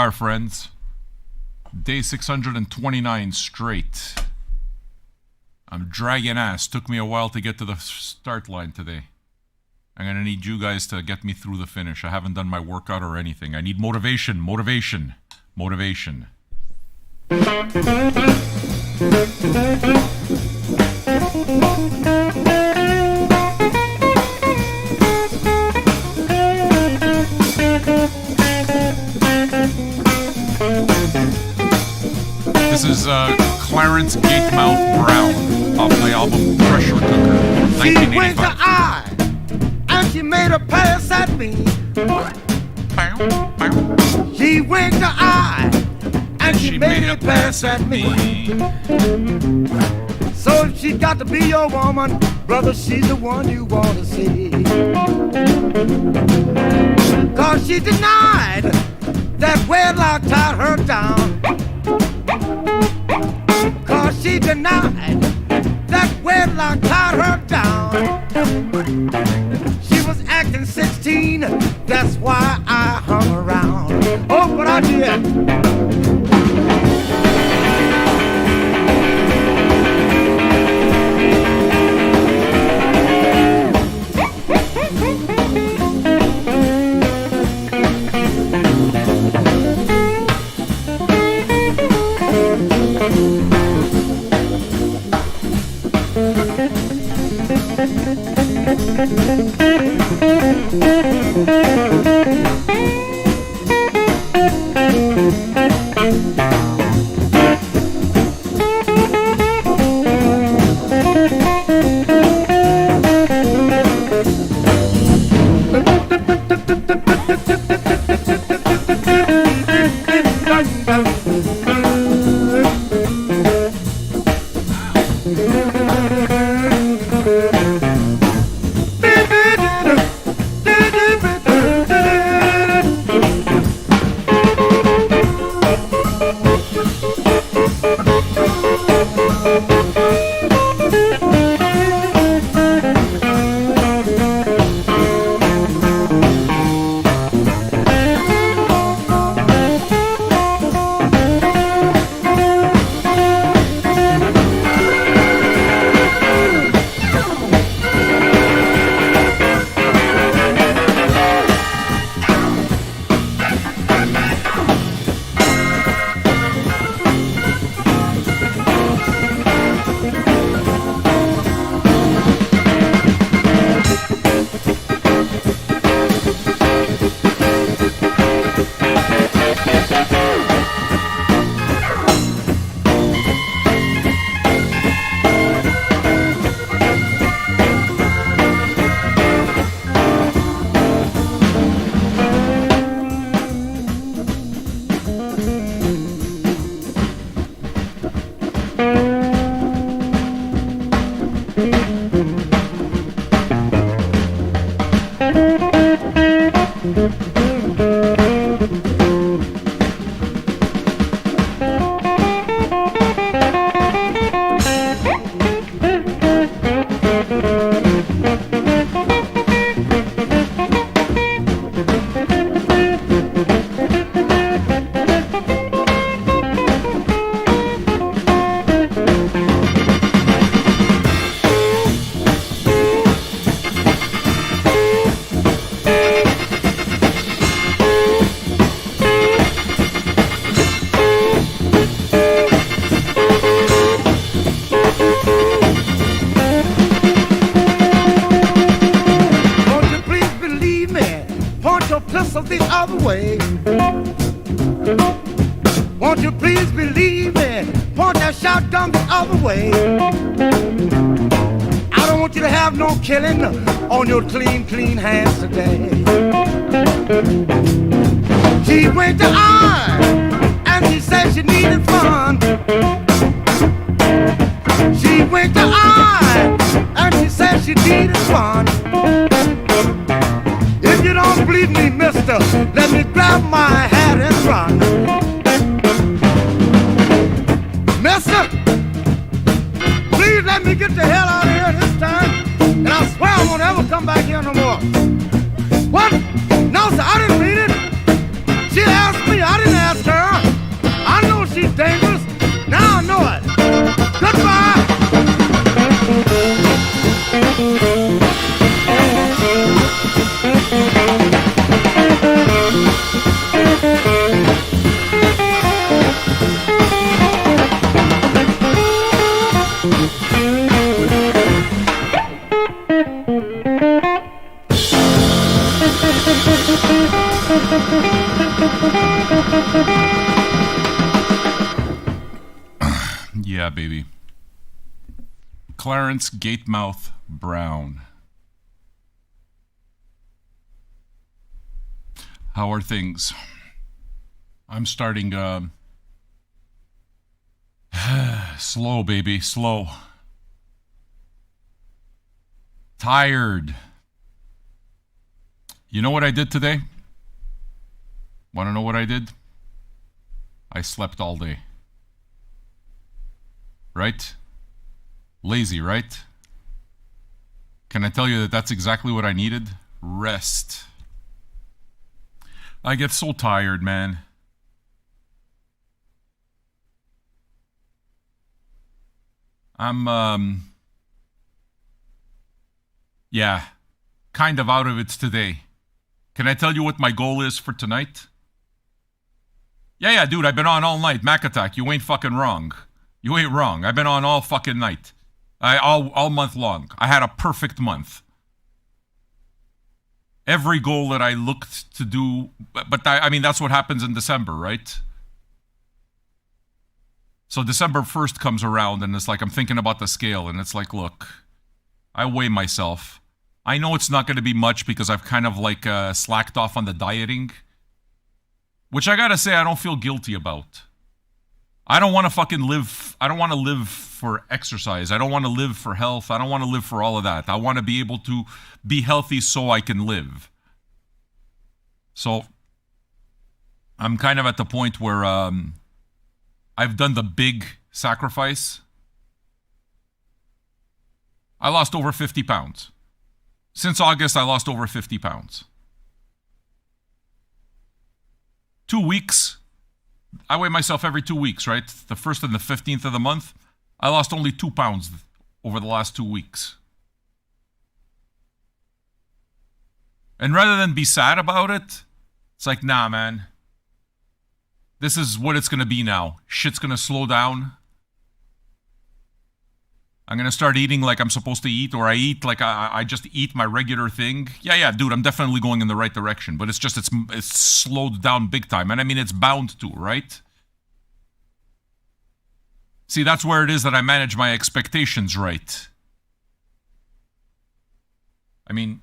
are, friends. Day 629 straight. I'm dragging ass. Took me a while to get to the start line today. I'm gonna need you guys to get me through the finish. I haven't done my workout or anything. I need motivation, motivation, motivation. This is Clarence Gatemouth Brown off the album Pressure Cooker, She winked 1985. her eye and she made a pass at me. She winked her eye and she made a pass at me. So if she got to be your woman, brother, she's the one you want to see. 'Cause she denied that wedlock tied her down. 'Cause she denied that wedlock tied her down. She was acting 16, that's why I hung around. Oh, but I did. The other way. Won't you please believe me? Point that shotgun the other way. I don't want you to have no killing on your clean, clean hands today. She winked her eye and she said she needed fun. She winked her eye and she said she needed fun. If you don't believe me, mister, let me grab my hat and run. Mister, please let me get the hell out of here this time, and I swear I won't ever come back here no more. What? No, sir, I didn't mean it. She asked me, I didn't ask Yeah, baby. Clarence Gatemouth Brown. How are things? I'm starting, slow, baby, slow. Tired. You know what I did today? Want to know what I did? I slept all day. Right? Lazy, right? Can I tell you that that's exactly what I needed? Rest. I get so tired, man. I'm, yeah, kind of out of it today. Can I tell you what my goal is for tonight? Yeah, dude, I've been on all night. Mac Attack, you ain't fucking wrong. You ain't wrong. I've been on all fucking night. All month long. I had a perfect month. Every goal that I looked to do, but I mean, that's what happens in December, right? So December 1st comes around and it's like I'm thinking about the scale and it's like, look, I weigh myself. I know it's not going to be much because I've kind of like slacked off on the dieting, which I gotta say I don't feel guilty about. I don't want to fucking live. I don't want to live for exercise. I don't want to live for health. I don't want to live for all of that. I want to be able to be healthy so I can live. So I'm kind of at the point where I've done the big sacrifice. I lost over 50 pounds. Since August, I lost over 50 pounds. 2 weeks. I weigh myself every 2 weeks, right? The 1st and the 15th of the month. I lost only 2 pounds over the last 2 weeks. And rather than be sad about it, it's like, nah, man. This is what it's going to be now. Shit's going to slow down. I'm going to start eating like I'm supposed to eat, or I eat like I just eat my regular thing. Yeah, dude, I'm definitely going in the right direction, but it's just, it's slowed down big time. And I mean, it's bound to, right? See, that's where it is that I manage my expectations right. I mean,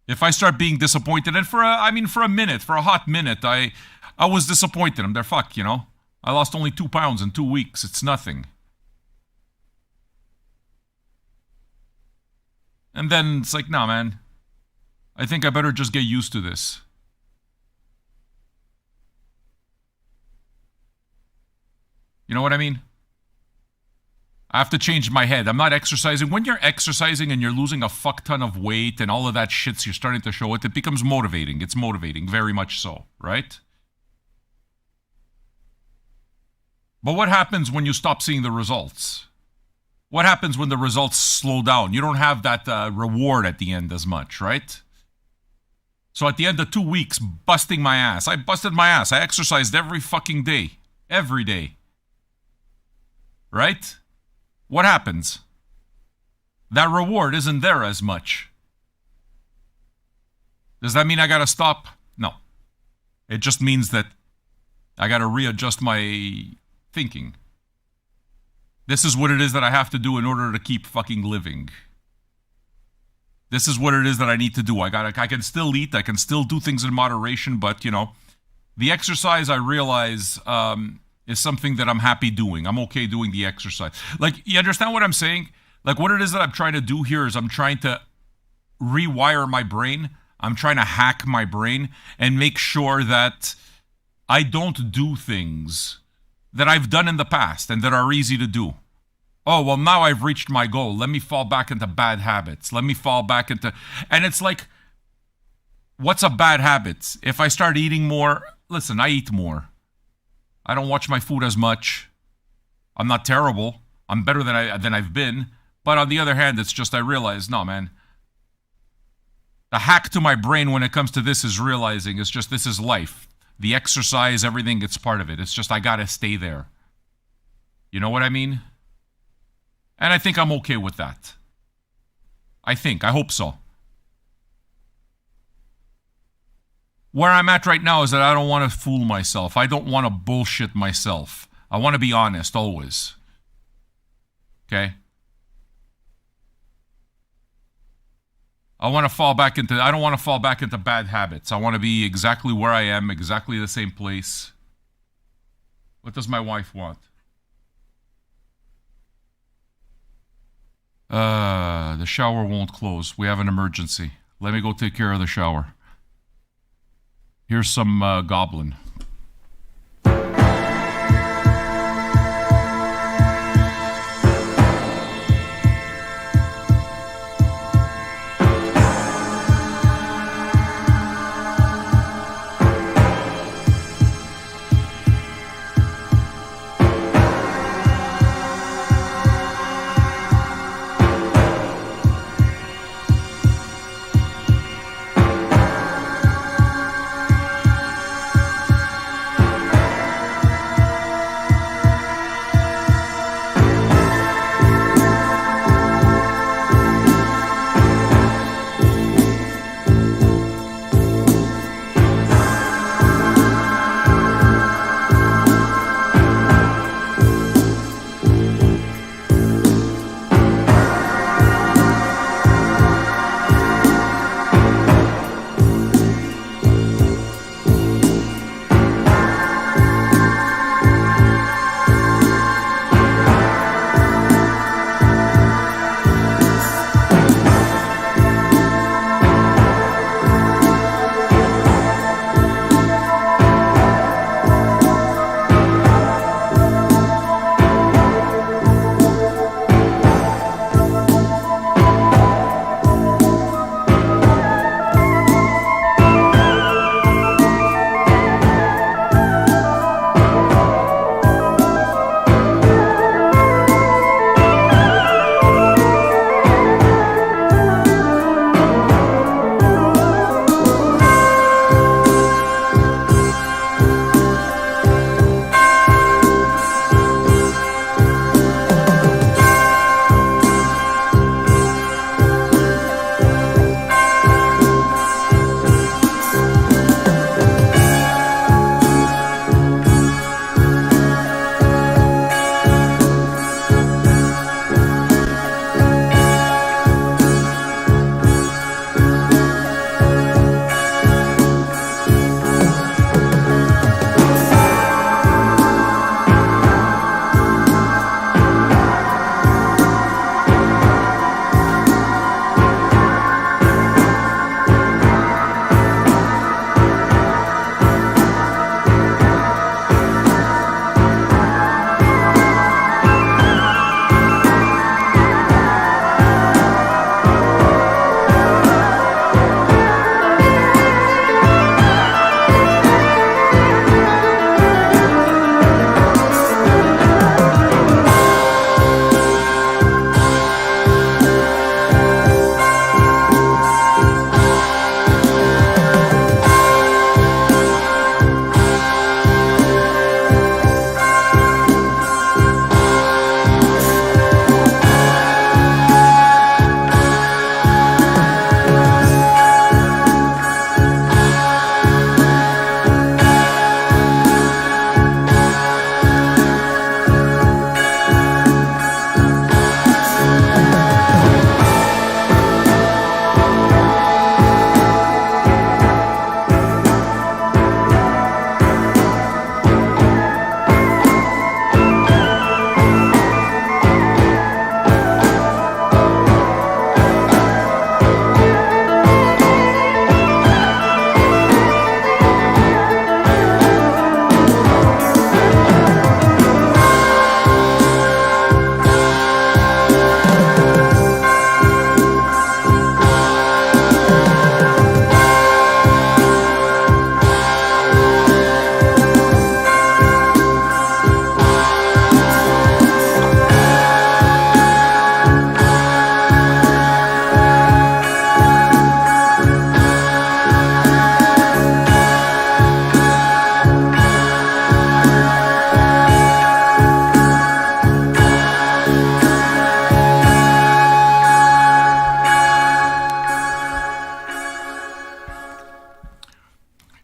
if I start being disappointed, and for a minute, for a hot minute, I was disappointed. I'm there, fuck, you know? I lost only 2 pounds in 2 weeks. It's nothing. And then it's like, nah, man. I think I better just get used to this. You know what I mean? I have to change my head. I'm not exercising. When you're exercising and you're losing a fuck ton of weight and all of that shit, you're starting to show it, it becomes motivating. It's motivating, very much so, right? But what happens when you stop seeing the results? What happens when the results slow down? You don't have that reward at the end as much, right? So at the end of 2 weeks, busting my ass. I busted my ass. I exercised every fucking day. Every day. Right? What happens? That reward isn't there as much. Does that mean I gotta stop? No. It just means that I gotta readjust my thinking. This is what it is that I have to do in order to keep fucking living. This is what it is that I need to do. I can still eat. I can still do things in moderation, but, you know, the exercise, I realize, is something that I'm happy doing. I'm okay doing the exercise. Like, you understand what I'm saying? Like, what it is that I'm trying to do here is I'm trying to rewire my brain. I'm trying to hack my brain and make sure that I don't do things that I've done in the past and that are easy to do. Oh, well, now I've reached my goal. Let me fall back into bad habits. Let me fall back into... And it's like, what's a bad habit? If I start eating more, listen, I eat more. I don't watch my food as much. I'm not terrible. I'm better than I've been. But on the other hand, it's just I realize, no, man. The hack to my brain when it comes to this is realizing it's just this is life. The exercise, everything, it's part of it. It's just I gotta stay there. You know what I mean? And I think I'm okay with that. I hope so. Where I'm at right now is that I don't want to fool myself. I don't want to bullshit myself. I want to be honest always. Okay? I don't want to fall back into bad habits. I want to be exactly where I am, exactly the same place. What does my wife want? The shower won't close. We have an emergency. Let me go take care of the shower. Here's some Goblin.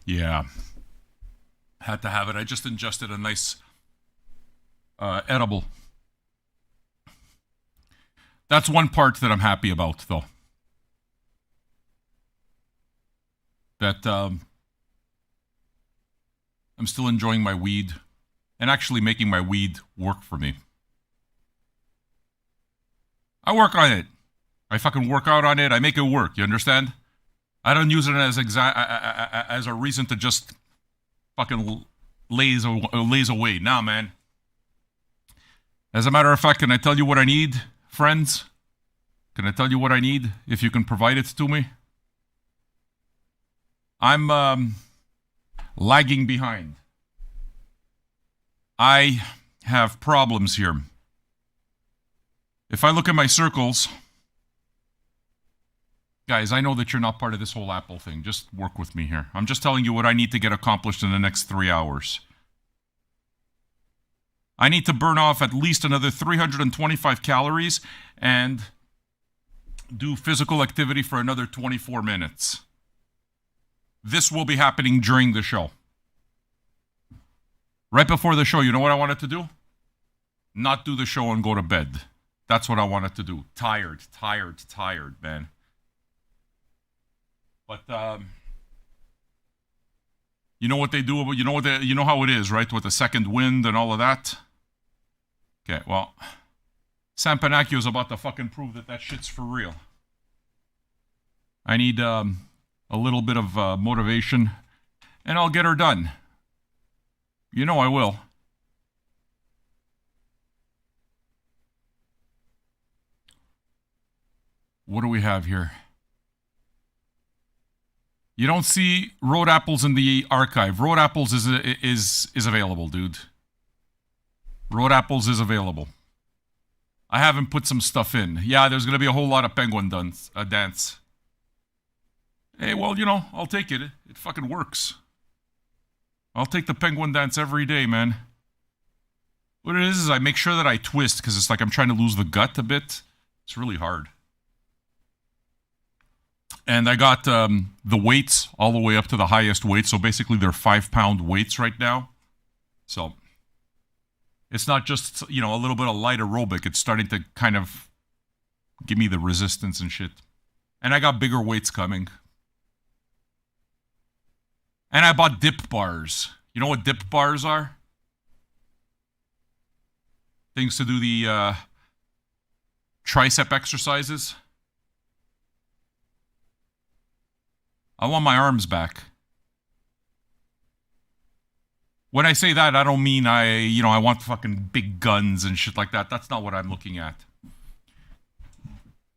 Yeah. Had to have it. I just ingested a nice edible. That's one part that I'm happy about, though. That I'm still enjoying my weed and actually making my weed work for me. I work on it. I fucking work out on it. I make it work. You understand? I don't use it as as a reason to just fucking laze away. Nah, man. As a matter of fact, can I tell you what I need, friends? Can I tell you what I need if you can provide it to me? I'm lagging behind. I have problems here. If I look at my circles, guys, I know that you're not part of this whole Apple thing. Just work with me here. I'm just telling you what I need to get accomplished in the next 3 hours. I need to burn off at least another 325 calories and do physical activity for another 24 minutes. This will be happening during the show. Right before the show, you know what I wanted to do? Not do the show and go to bed. That's what I wanted to do. Tired, man. But you know what they do? You know how it is, right? With the second wind and all of that. Okay, well, Sam Panacchio's about to fucking prove that shit's for real. I need a little bit of motivation, and I'll get her done. You know I will. What do we have here? You don't see Road Apples in the archive. Road Apples is available, dude. Road Apples is available. I haven't put some stuff in. Yeah, there's gonna be a whole lot of penguin dance. Hey, well, you know, I'll take it. It fucking works. I'll take the penguin dance every day, man. What it is I make sure that I twist, because it's like I'm trying to lose the gut a bit. It's really hard. And I got the weights all the way up to the highest weight. So basically they're 5-pound weights right now. So it's not just, you know, a little bit of light aerobic. It's starting to kind of give me the resistance and shit. And I got bigger weights coming. And I bought dip bars. You know what dip bars are? Things to do the tricep exercises. I want my arms back. When I say that, I don't mean I want fucking big guns and shit like that. That's not what I'm looking at.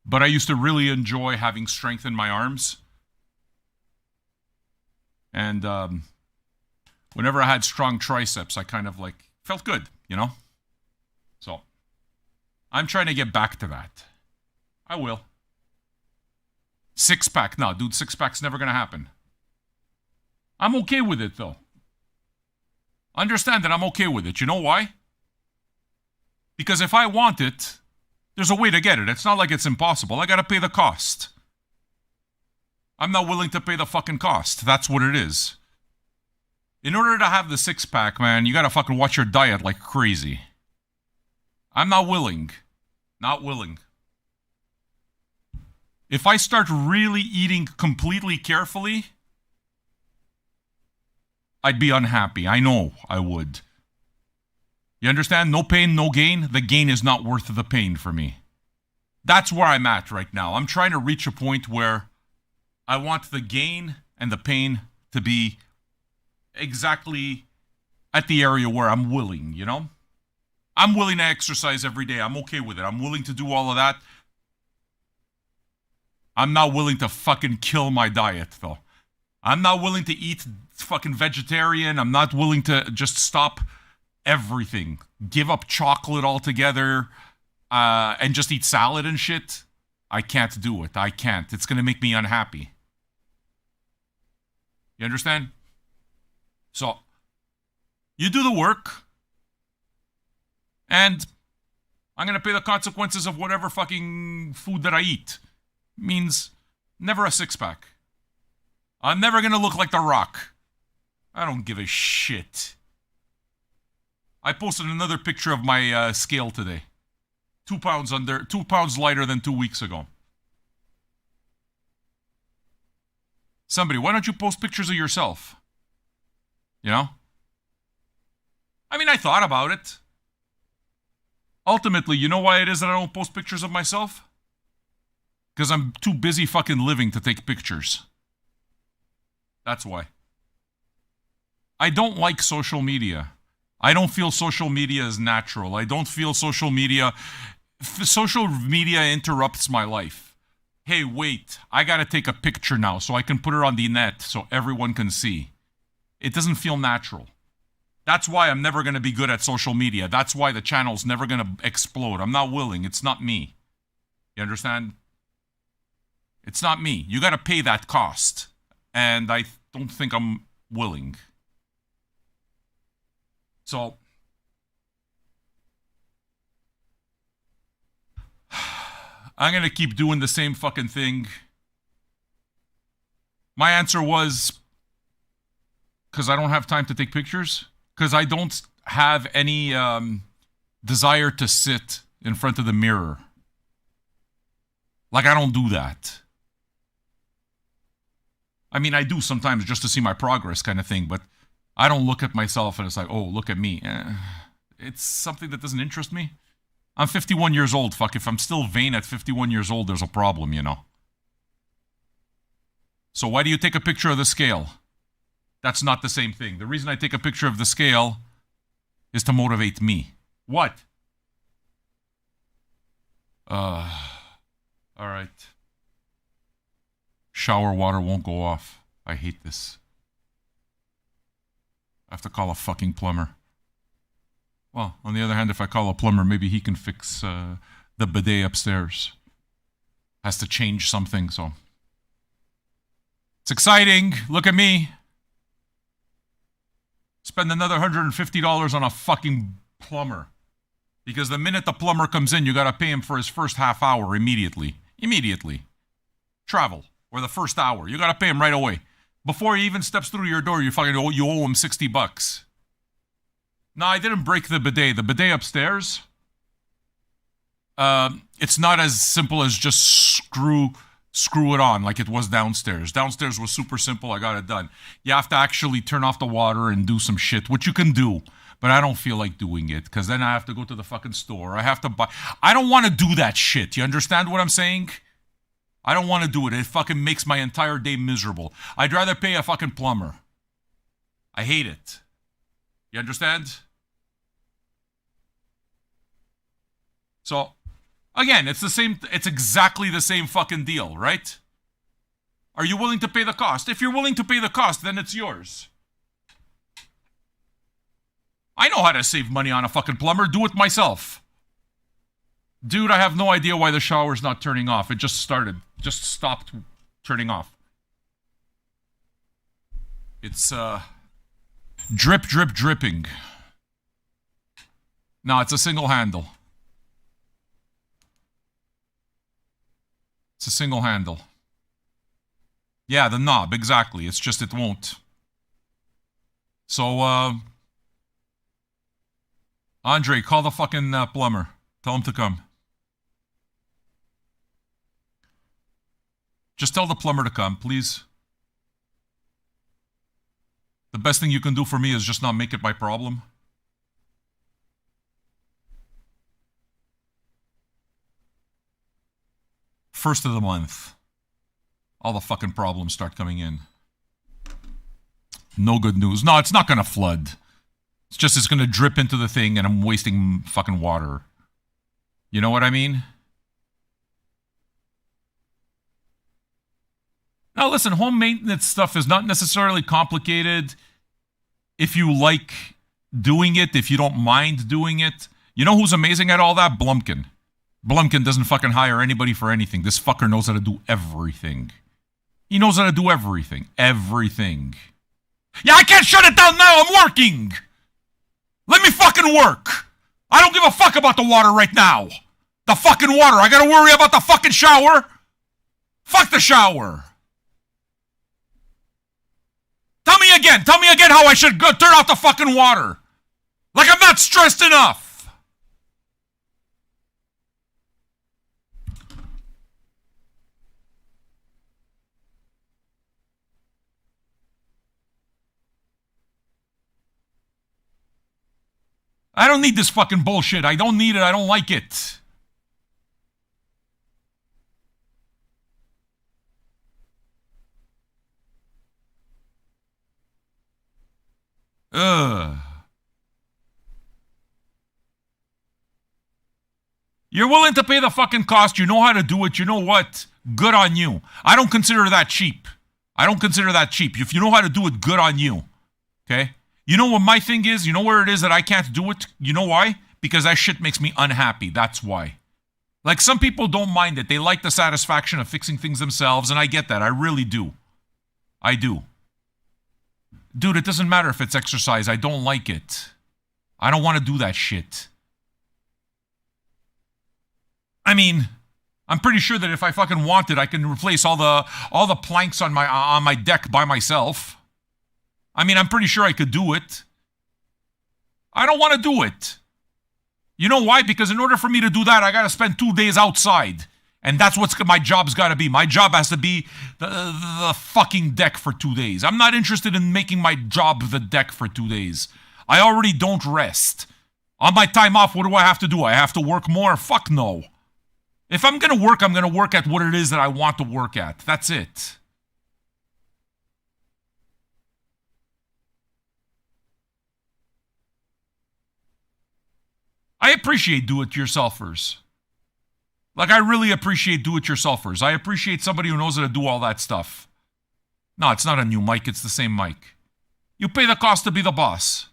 But I used to really enjoy having strength in my arms. And whenever I had strong triceps, I kind of like felt good, you know? So I'm trying to get back to that. I will. 6-pack. No, dude, 6-pack's never going to happen. I'm okay with it, though. Understand that I'm okay with it. You know why? Because if I want it, there's a way to get it. It's not like it's impossible. I got to pay the cost. I'm not willing to pay the fucking cost. That's what it is. In order to have the 6-pack, man, you got to fucking watch your diet like crazy. I'm not willing. Not willing. If I start really eating completely carefully, I'd be unhappy. I know I would. You understand? No pain, no gain. The gain is not worth the pain for me. That's where I'm at right now. I'm trying to reach a point where I want the gain and the pain to be exactly at the area where I'm willing, you know? I'm willing to exercise every day. I'm okay with it. I'm willing to do all of that. I'm not willing to fucking kill my diet, though. I'm not willing to eat fucking vegetarian. I'm not willing to just stop everything. Give up chocolate altogether and just eat salad and shit. I can't do it. I can't. It's going to make me unhappy. You understand? So, you do the work. And I'm going to pay the consequences of whatever fucking food that I eat. Means never a 6-pack. I'm never going to look like The Rock. I don't give a shit. I posted another picture of my scale today. 2 pounds lighter than 2 weeks ago. Somebody, why don't you post pictures of yourself? You know? I mean, I thought about it. Ultimately, you know why it is that I don't post pictures of myself? Because I'm too busy fucking living to take pictures. That's why. I don't like social media. I don't feel social media is natural. I don't feel social media interrupts my life. Hey, wait, I gotta take a picture now so I can put her on the net so everyone can see. It doesn't feel natural. That's why I'm never gonna be good at social media. That's why the channel's never gonna explode. I'm not willing. It's not me. You understand? It's not me. You gotta pay that cost. And I don't think I'm willing. So, I'm going to keep doing the same fucking thing. My answer was, because I don't have time to take pictures. Because I don't have any desire to sit in front of the mirror. Like, I don't do that. I mean, I do sometimes just to see my progress kind of thing, but I don't look at myself and it's like, oh, look at me. It's something that doesn't interest me. I'm 51 years old. Fuck, if I'm still vain at 51 years old, there's a problem, you know. So why do you take a picture of the scale? That's not the same thing. The reason I take a picture of the scale is to motivate me. What? All right. Shower water won't go off. I hate this. I have to call a fucking plumber. Well, on the other hand, if I call a plumber, maybe he can fix the bidet upstairs. Has to change something, so. It's exciting. Look at me. Spend another $150 on a fucking plumber. Because the minute the plumber comes in, you gotta pay him for his first half hour immediately. Immediately. Travel. Or the first hour. You gotta pay him right away. Before he even steps through your door, you owe him $60. No, I didn't break the bidet. The bidet upstairs, it's not as simple as just screw it on like it was downstairs. Downstairs was super simple. I got it done. You have to actually turn off the water and do some shit, which you can do. But I don't feel like doing it because then I have to go to the fucking store. I have to buy. I don't want to do that shit. You understand what I'm saying? I don't want to do it. It fucking makes my entire day miserable. I'd rather pay a fucking plumber. I hate it. You understand? So, again, it's exactly the same fucking deal, right? Are you willing to pay the cost? If you're willing to pay the cost, then it's yours. I know how to save money on a fucking plumber. Do it myself. Dude, I have no idea why the shower's not turning off. It just stopped turning off. It's, drip, drip, dripping. No, it's a single handle. It's a single handle. Yeah, the knob, exactly. It's just it won't. So, Andre, call the fucking plumber. Tell him to come. Just tell the plumber to come, please. The best thing you can do for me is just not make it my problem. First of the month. All the fucking problems start coming in. No good news. No, it's not gonna flood. It's gonna drip into the thing and I'm wasting fucking water. You know what I mean? Now listen, home maintenance stuff is not necessarily complicated if you like doing it, if you don't mind doing it. You know who's amazing at all that? Blumkin. Blumkin doesn't fucking hire anybody for anything. This fucker knows how to do everything. He knows how to do everything. Everything. Yeah, I can't shut it down now. I'm working. Let me fucking work. I don't give a fuck about the water right now. The fucking water. I gotta worry about the fucking shower. Fuck the shower. Tell me again how I should go turn off the fucking water. Like I'm not stressed enough. I don't need this fucking bullshit. I don't need it. I don't like it. Ugh. You're willing to pay the fucking cost. You know how to do it. You know what? Good on you. I don't consider that cheap. I don't consider that cheap. If you know how to do it, good on you. Okay? You know what my thing is? You know where it is that I can't do it? You know why? Because that shit makes me unhappy. That's why. Like, some people don't mind it. They like the satisfaction of fixing things themselves, and I get that. I really do. I do. Dude, it doesn't matter if it's exercise. I don't like it. I don't want to do that shit. I mean, I'm pretty sure that if I fucking wanted, I can replace all the planks on my deck by myself. I mean, I'm pretty sure I could do it. I don't want to do it. You know why? Because in order for me to do that, I got to spend 2 days outside. And that's what my job's got to be. My job has to be the fucking deck for 2 days. I'm not interested in making my job the deck for 2 days. I already don't rest. On my time off, what do I have to do? I have to work more? Fuck no. If I'm going to work at what it is that I want to work at. That's it. I appreciate do-it-yourselfers. Like, I really appreciate do-it-yourselfers. I appreciate somebody who knows how to do all that stuff. No, it's not a new mic. It's the same mic. You pay the cost to be the boss.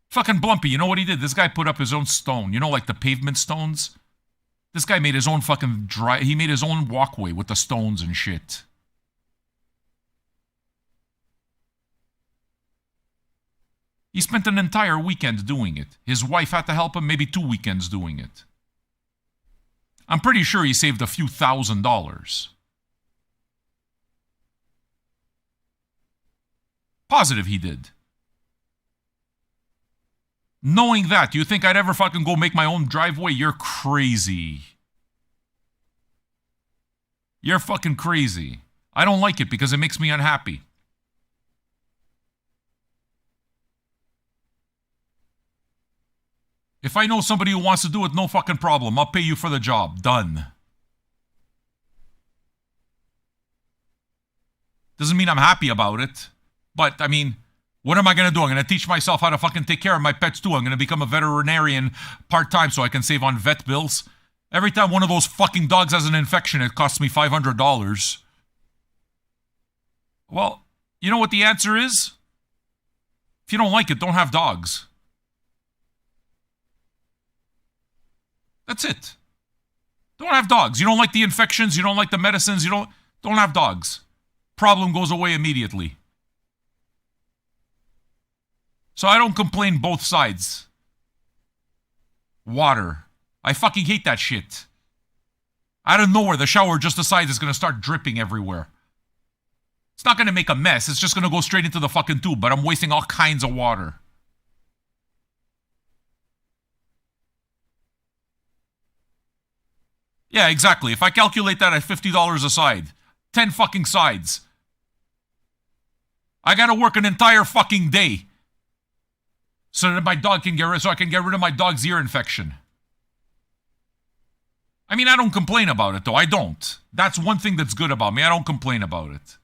Fucking Blumpy, you know what he did? This guy put up his own stone. You know, like the pavement stones? This guy made his own fucking he made his own walkway with the stones and shit. He spent an entire weekend doing it. His wife had to help him maybe 2 weekends doing it. I'm pretty sure he saved a few $1,000s. Positive he did. Knowing that, do you think I'd ever fucking go make my own driveway? You're crazy. You're fucking crazy. I don't like it because it makes me unhappy. If I know somebody who wants to do it, no fucking problem. I'll pay you for the job. Done. Doesn't mean I'm happy about it. But, I mean, what am I going to do? I'm going to teach myself how to fucking take care of my pets too. I'm going to become a veterinarian part-time so I can save on vet bills. Every time one of those fucking dogs has an infection, it costs me $500. Well, you know what the answer is? If you don't like it, don't have dogs. That's it. Don't have dogs. You don't like the infections, you don't like the medicines, don't have dogs. Problem goes away immediately. So I don't complain both sides. Water. I fucking hate that shit. Out of nowhere, the shower just decides it's going to start dripping everywhere. It's not going to make a mess. It's just going to go straight into the fucking tube, but I'm wasting all kinds of water. Yeah, exactly. If I calculate that at $50 a side, 10 fucking sides, I gotta work an entire fucking day so that my dog can so I can get rid of my dog's ear infection. I mean, I don't complain about it, though. I don't. That's one thing that's good about me. I don't complain about it.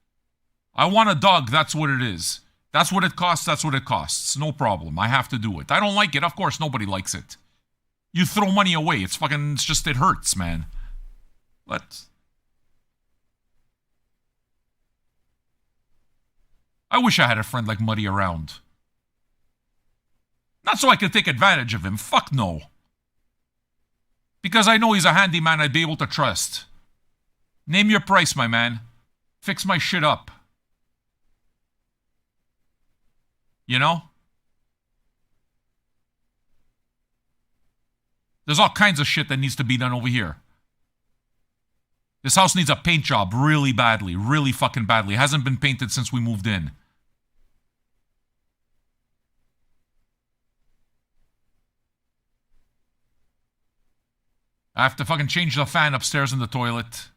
I want a dog. That's what it is. That's what it costs. That's what it costs. No problem. I have to do it. I don't like it. Of course, nobody likes it. You throw money away. It's just, it hurts, man. But I wish I had a friend like Muddy around. Not so I could take advantage of him. Fuck no. Because I know he's a handyman I'd be able to trust. Name your price, my man. Fix my shit up. You know? There's all kinds of shit that needs to be done over here. This house needs a paint job really badly. Really fucking badly. It hasn't been painted since we moved in. I have to fucking change the fan upstairs in the toilet.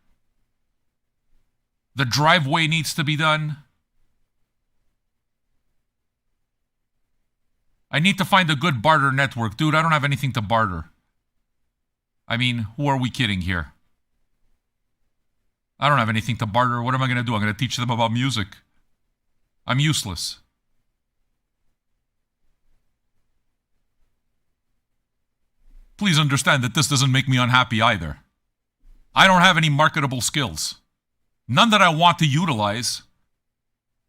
The driveway needs to be done. I need to find a good barter network. Dude, I don't have anything to barter. I mean, who are we kidding here? I don't have anything to barter. What am I going to do? I'm going to teach them about music. I'm useless. Please understand that this doesn't make me unhappy either. I don't have any marketable skills. None that I want to utilize.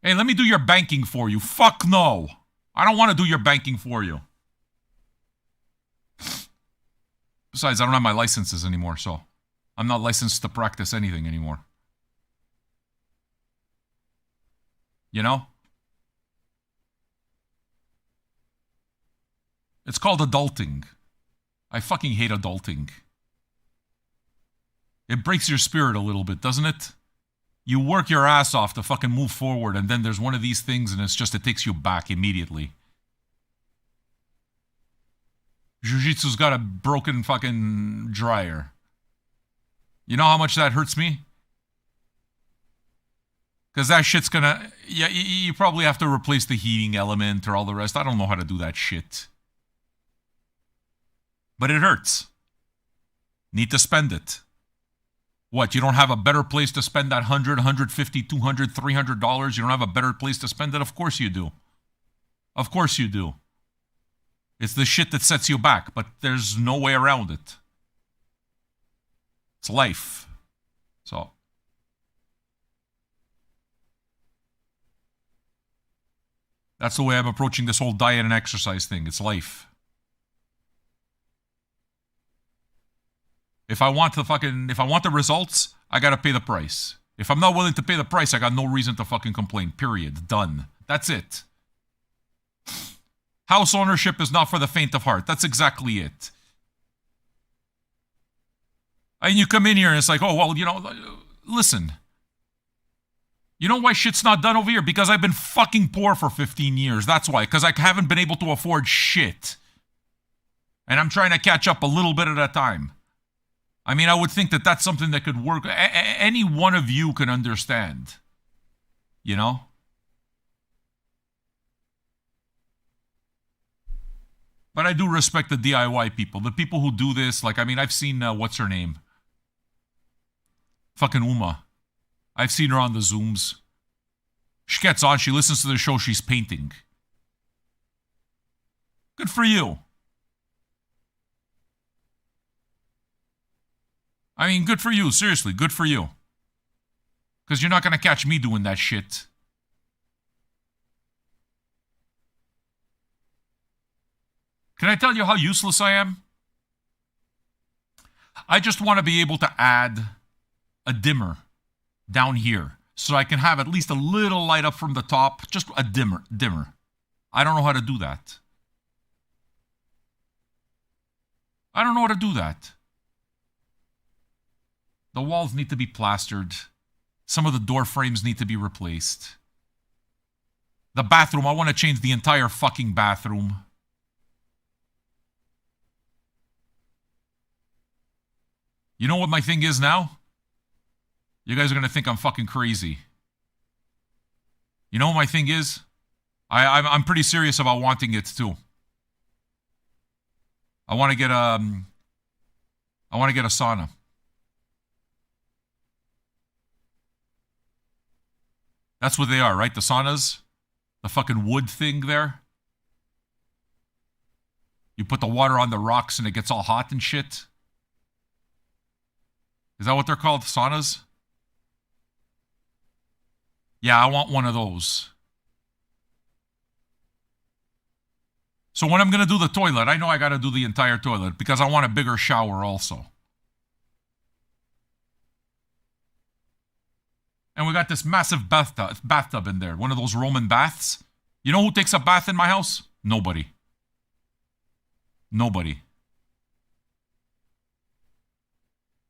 Hey, let me do your banking for you. Fuck no. I don't want to do your banking for you. Besides, I don't have my licenses anymore, so I'm not licensed to practice anything anymore. You know? It's called adulting. I fucking hate adulting. It breaks your spirit a little bit, doesn't it? You work your ass off to fucking move forward, and then there's one of these things, and it takes you back immediately. Jiu-Jitsu's got a broken fucking dryer. You know how much that hurts me? Because that shit's gonna... Yeah, you probably have to replace the heating element or all the rest. I don't know how to do that shit. But it hurts. Need to spend it. What, you don't have a better place to spend that $100, $150, $200, $300? You don't have a better place to spend it? Of course you do. Of course you do. It's the shit that sets you back, but there's no way around it. It's life. So. That's the way I'm approaching this whole diet and exercise thing. It's life. If I want the results, I gotta pay the price. If I'm not willing to pay the price, I got no reason to fucking complain. Period. Done. That's it. House ownership is not for the faint of heart. That's exactly it. And you come in here and it's like, oh, well, you know, listen. You know why shit's not done over here? Because I've been fucking poor for 15 years. That's why. Because I haven't been able to afford shit. And I'm trying to catch up a little bit at a time. I mean, I would think that that's something that could work. Any one of you can understand. You know? But I do respect the DIY people. The people who do this, like, I mean, I've seen, what's her name? Fucking Uma. I've seen her on the Zooms. She gets on, she listens to the show, she's painting. Good for you. I mean, good for you, seriously, good for you. Because you're not going to catch me doing that shit. Can I tell you how useless I am? I just want to be able to add a dimmer down here so I can have at least a little light up from the top. Just a dimmer. I don't know how to do that. I don't know how to do that. The walls need to be plastered. Some of the door frames need to be replaced. The bathroom, I want to change the entire fucking bathroom. You know what my thing is now? You guys are going to think I'm fucking crazy. You know what my thing is? I'm pretty serious about wanting it too. I want to get a sauna. That's what they are, right? The saunas? The fucking wood thing there? You put the water on the rocks and it gets all hot and shit? Is that what they're called? Saunas? Yeah, I want one of those. So when I'm going to do the toilet, I know I got to do the entire toilet because I want a bigger shower also. And we got this massive bathtub in there. One of those Roman baths. You know who takes a bath in my house? Nobody. Nobody.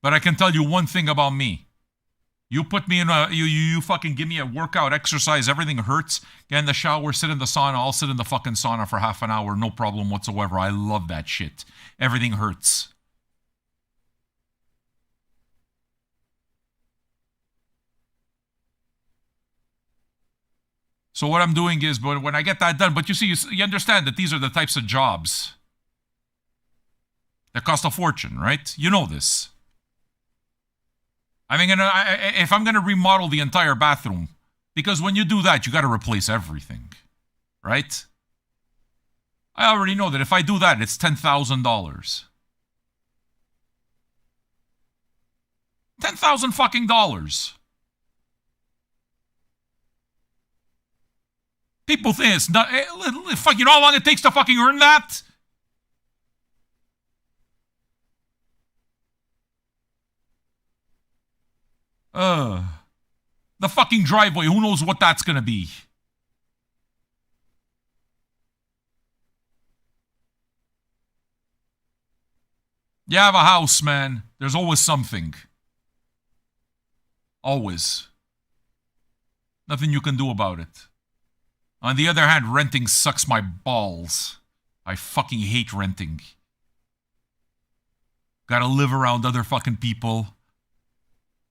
But I can tell you one thing about me. You put me in a... You fucking give me a workout, exercise, everything hurts. Get in the shower, sit in the sauna. I'll sit in the fucking sauna for half an hour. No problem whatsoever. I love that shit. Everything hurts. So what I'm doing is, but when I get that done, but you see, you understand that these are the types of jobs that cost a fortune, right? You know this. I mean, if I'm gonna remodel the entire bathroom, because when you do that, you got to replace everything, right? I already know that if I do that, it's $10,000. $10,000 fucking dollars. People think it's not. Fuck, you know how long it takes to fucking earn that? The fucking driveway, who knows what that's gonna be? You have a house, man. There's always something. Always. Nothing you can do about it. On the other hand, renting sucks my balls. I fucking hate renting. Gotta live around other fucking people.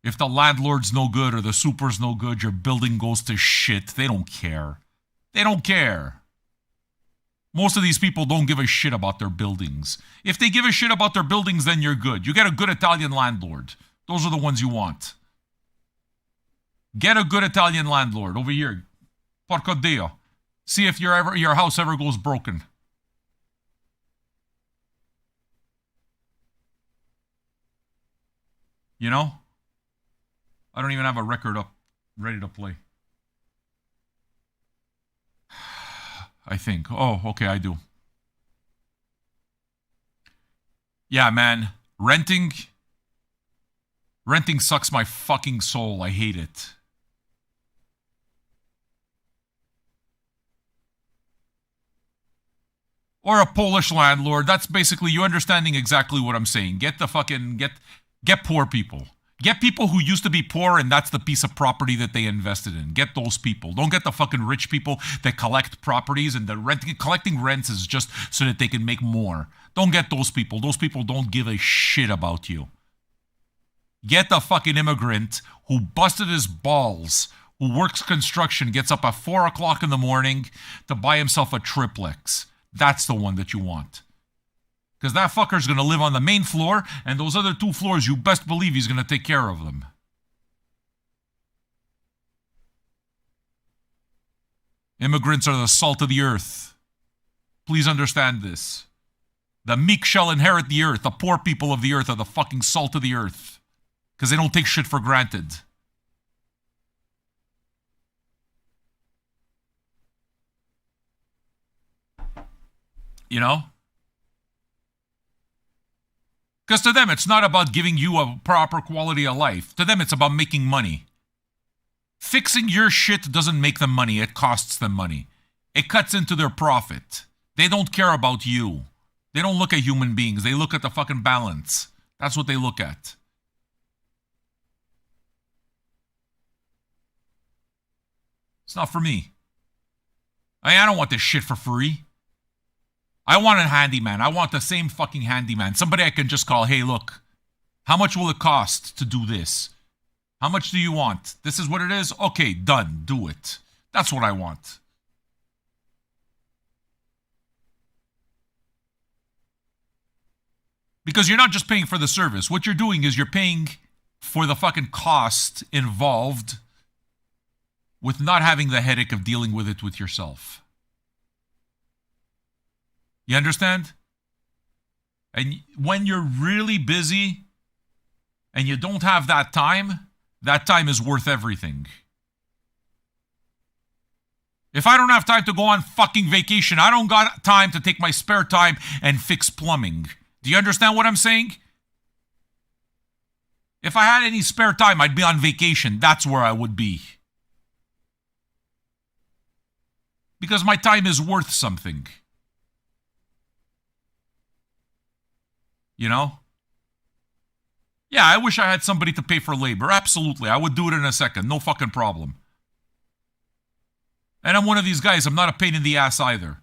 If the landlord's no good or the super's no good, your building goes to shit. They don't care. They don't care. Most of these people don't give a shit about their buildings. If they give a shit about their buildings, then you're good. You get a good Italian landlord. Those are the ones you want. Get a good Italian landlord over here. Porco Dio. See if your house ever goes broken. You know? I don't even have a record up ready to play. I think. Oh, okay, I do. Yeah, man. Renting sucks my fucking soul. I hate it. Or a Polish landlord. That's basically you understanding exactly what I'm saying. Get the fucking get poor people. Get people who used to be poor and that's the piece of property that they invested in. Get those people. Don't get the fucking rich people that collect properties and collecting rents is just so that they can make more. Don't get those people. Those people don't give a shit about you. Get the fucking immigrant who busted his balls, who works construction, gets up at 4 o'clock in the morning to buy himself a triplex. That's the one that you want. Because that fucker's going to live on the main floor, and those other 2 floors, you best believe he's going to take care of them. Immigrants are the salt of the earth. Please understand this. The meek shall inherit the earth. The poor people of the earth are the fucking salt of the earth. Because they don't take shit for granted. You know? Because to them, it's not about giving you a proper quality of life. To them, it's about making money. Fixing your shit doesn't make them money. It costs them money. It cuts into their profit. They don't care about you. They don't look at human beings. They look at the fucking balance. That's what they look at. It's not for me. I don't want this shit for free. I want a handyman. I want the same fucking handyman. Somebody I can just call, hey, look, how much will it cost to do this? How much do you want? This is what it is? Okay, done. Do it. That's what I want. Because you're not just paying for the service. What you're doing is you're paying for the fucking cost involved with not having the headache of dealing with it with yourself. You understand? And when you're really busy and you don't have that time is worth everything. If I don't have time to go on fucking vacation, I don't got time to take my spare time and fix plumbing. Do you understand what I'm saying? If I had any spare time, I'd be on vacation. That's where I would be. Because my time is worth something. You know? Yeah, I wish I had somebody to pay for labor. Absolutely. I would do it in a second. No fucking problem. And I'm one of these guys. I'm not a pain in the ass either.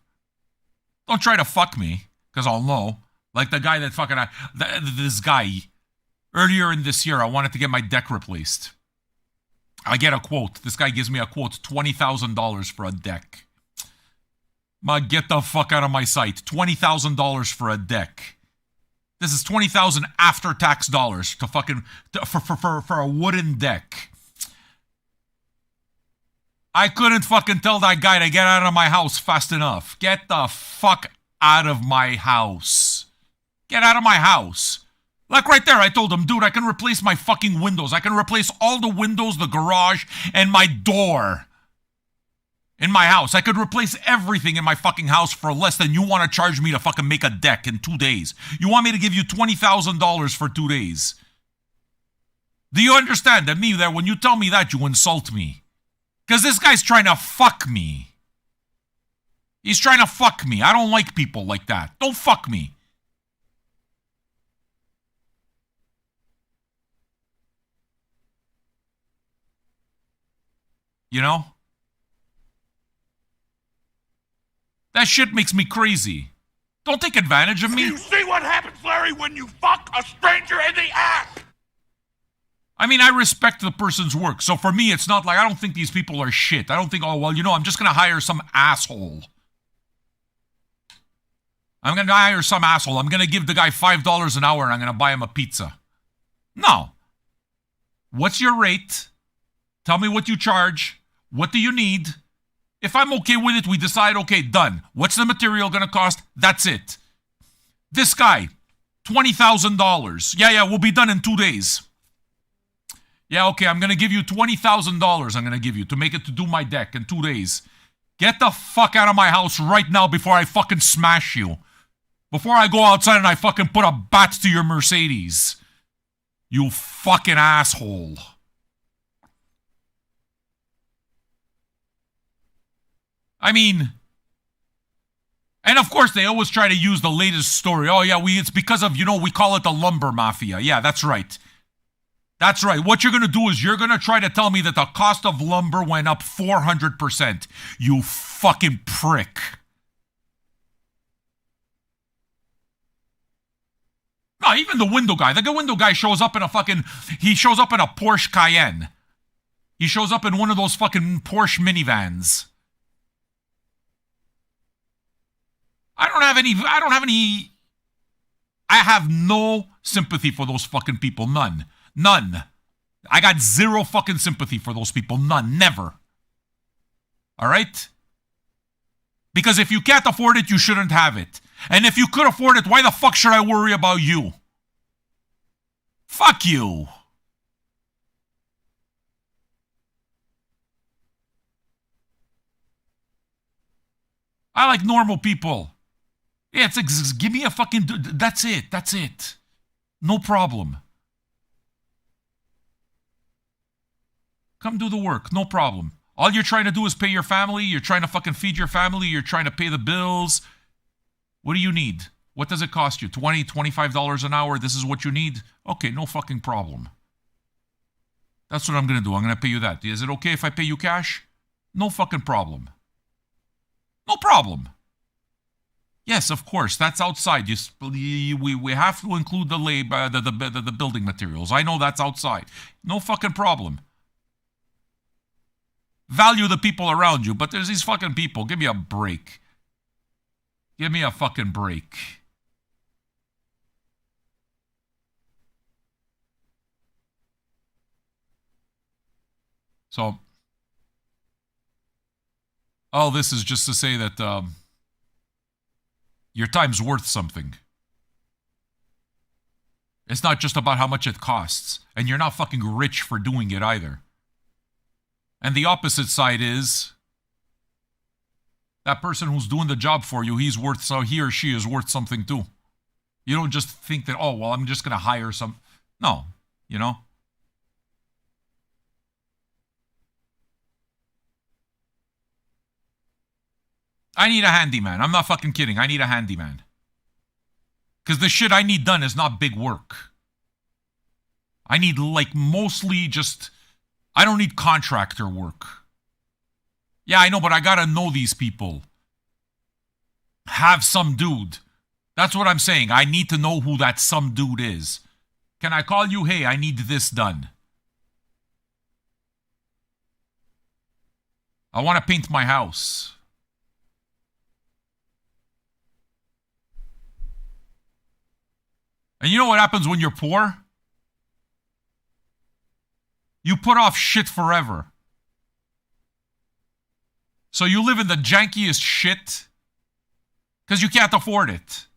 Don't try to fuck me, because I'll know. Like the guy that fucking... this guy. Earlier in this year, I wanted to get my deck replaced. I get a quote. This guy gives me a quote, $20,000 for a deck. Ma, get the fuck out of my sight. $20,000 for a deck. This is $20,000 after-tax dollars to fucking for a wooden deck. I couldn't fucking tell that guy to get out of my house fast enough. Get the fuck out of my house. Get out of my house. Like right there, I told him, dude, I can replace my fucking windows. I can replace all the windows, the garage, and my door in my house. I could replace everything in my fucking house for less than you want to charge me to fucking make a deck in 2 days. You want me to give you $20,000 for 2 days? Do you understand that me there, when you tell me that, you insult me? Because this guy's trying to fuck me. He's trying to fuck me. I don't like people like that. Don't fuck me. You know? That shit makes me crazy. Don't take advantage of me. You see what happens, Larry, when you fuck a stranger in the ass? I mean, I respect the person's work. So for me, it's not like, I don't think these people are shit. I don't think, oh, well, you know, I'm just going to hire some asshole. I'm going to hire some asshole. I'm going to give the guy $5 an hour and I'm going to buy him a pizza. No. What's your rate? Tell me what you charge. What do you need? If I'm okay with it, we decide, okay, done. What's the material going to cost? That's it. This guy, $20,000. Yeah, we'll be done in 2 days. Yeah, okay, I'm going to give you $20,000 I'm going to give you to make it to do my deck in 2 days. Get the fuck out of my house right now before I fucking smash you. Before I go outside and I fucking put a bat to your Mercedes. You fucking asshole. I mean, and of course they always try to use the latest story. Oh yeah, it's because of, you know, we call it the lumber mafia. Yeah, that's right. That's right. What you're going to do is you're going to try to tell me that the cost of lumber went up 400%. You fucking prick. No, even the window guy. The window guy shows up in a Porsche Cayenne. He shows up in one of those fucking Porsche minivans. I have no sympathy for those fucking people. None. I got zero fucking sympathy for those people. None. Never. All right? Because if you can't afford it, you shouldn't have it. And if you could afford it, why the fuck should I worry about you? Fuck you. I like normal people. Yeah, it's give me a fucking... That's it. No problem. Come do the work. No problem. All you're trying to do is pay your family. You're trying to fucking feed your family. You're trying to pay the bills. What do you need? What does it cost you? $20, $25 an hour? This is what you need? Okay, no fucking problem. That's what I'm going to do. I'm going to pay you that. Is it okay if I pay you cash? No fucking problem. No problem. Yes, of course. That's outside. We have to include the labor, the building materials. I know that's outside. No fucking problem. Value the people around you, but there's these fucking people. Give me a break. Give me a fucking break. So, all this is just to say that your time's worth something. It's not just about how much it costs. And you're not fucking rich for doing it either. And the opposite side is that person who's doing the job for you, he or she is worth something too. You don't just think that, oh, well, I'm just going to hire some. No, you know. I need a handyman. I'm not fucking kidding. I need a handyman. Because the shit I need done is not big work. I need mostly just... I don't need contractor work. Yeah, I know, but I gotta know these people. Have some dude. That's what I'm saying. I need to know who that some dude is. Can I call you? Hey, I need this done. I want to paint my house. And you know what happens when you're poor? You put off shit forever. So you live in the jankiest shit because you can't afford it.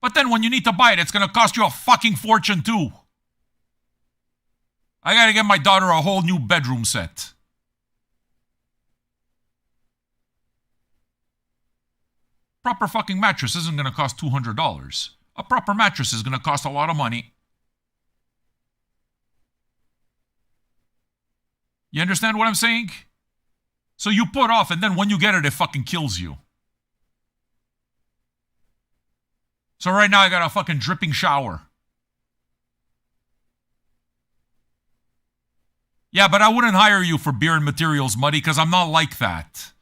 But then when you need to buy it, it's going to cost you a fucking fortune too. I got to get my daughter a whole new bedroom set. Proper fucking mattress isn't going to cost $200. A proper mattress is going to cost a lot of money. You understand what I'm saying? So you put off, and then when you get it, it fucking kills you. So right now I got a fucking dripping shower. Yeah, but I wouldn't hire you for beer and materials, Muddy, because I'm not like that.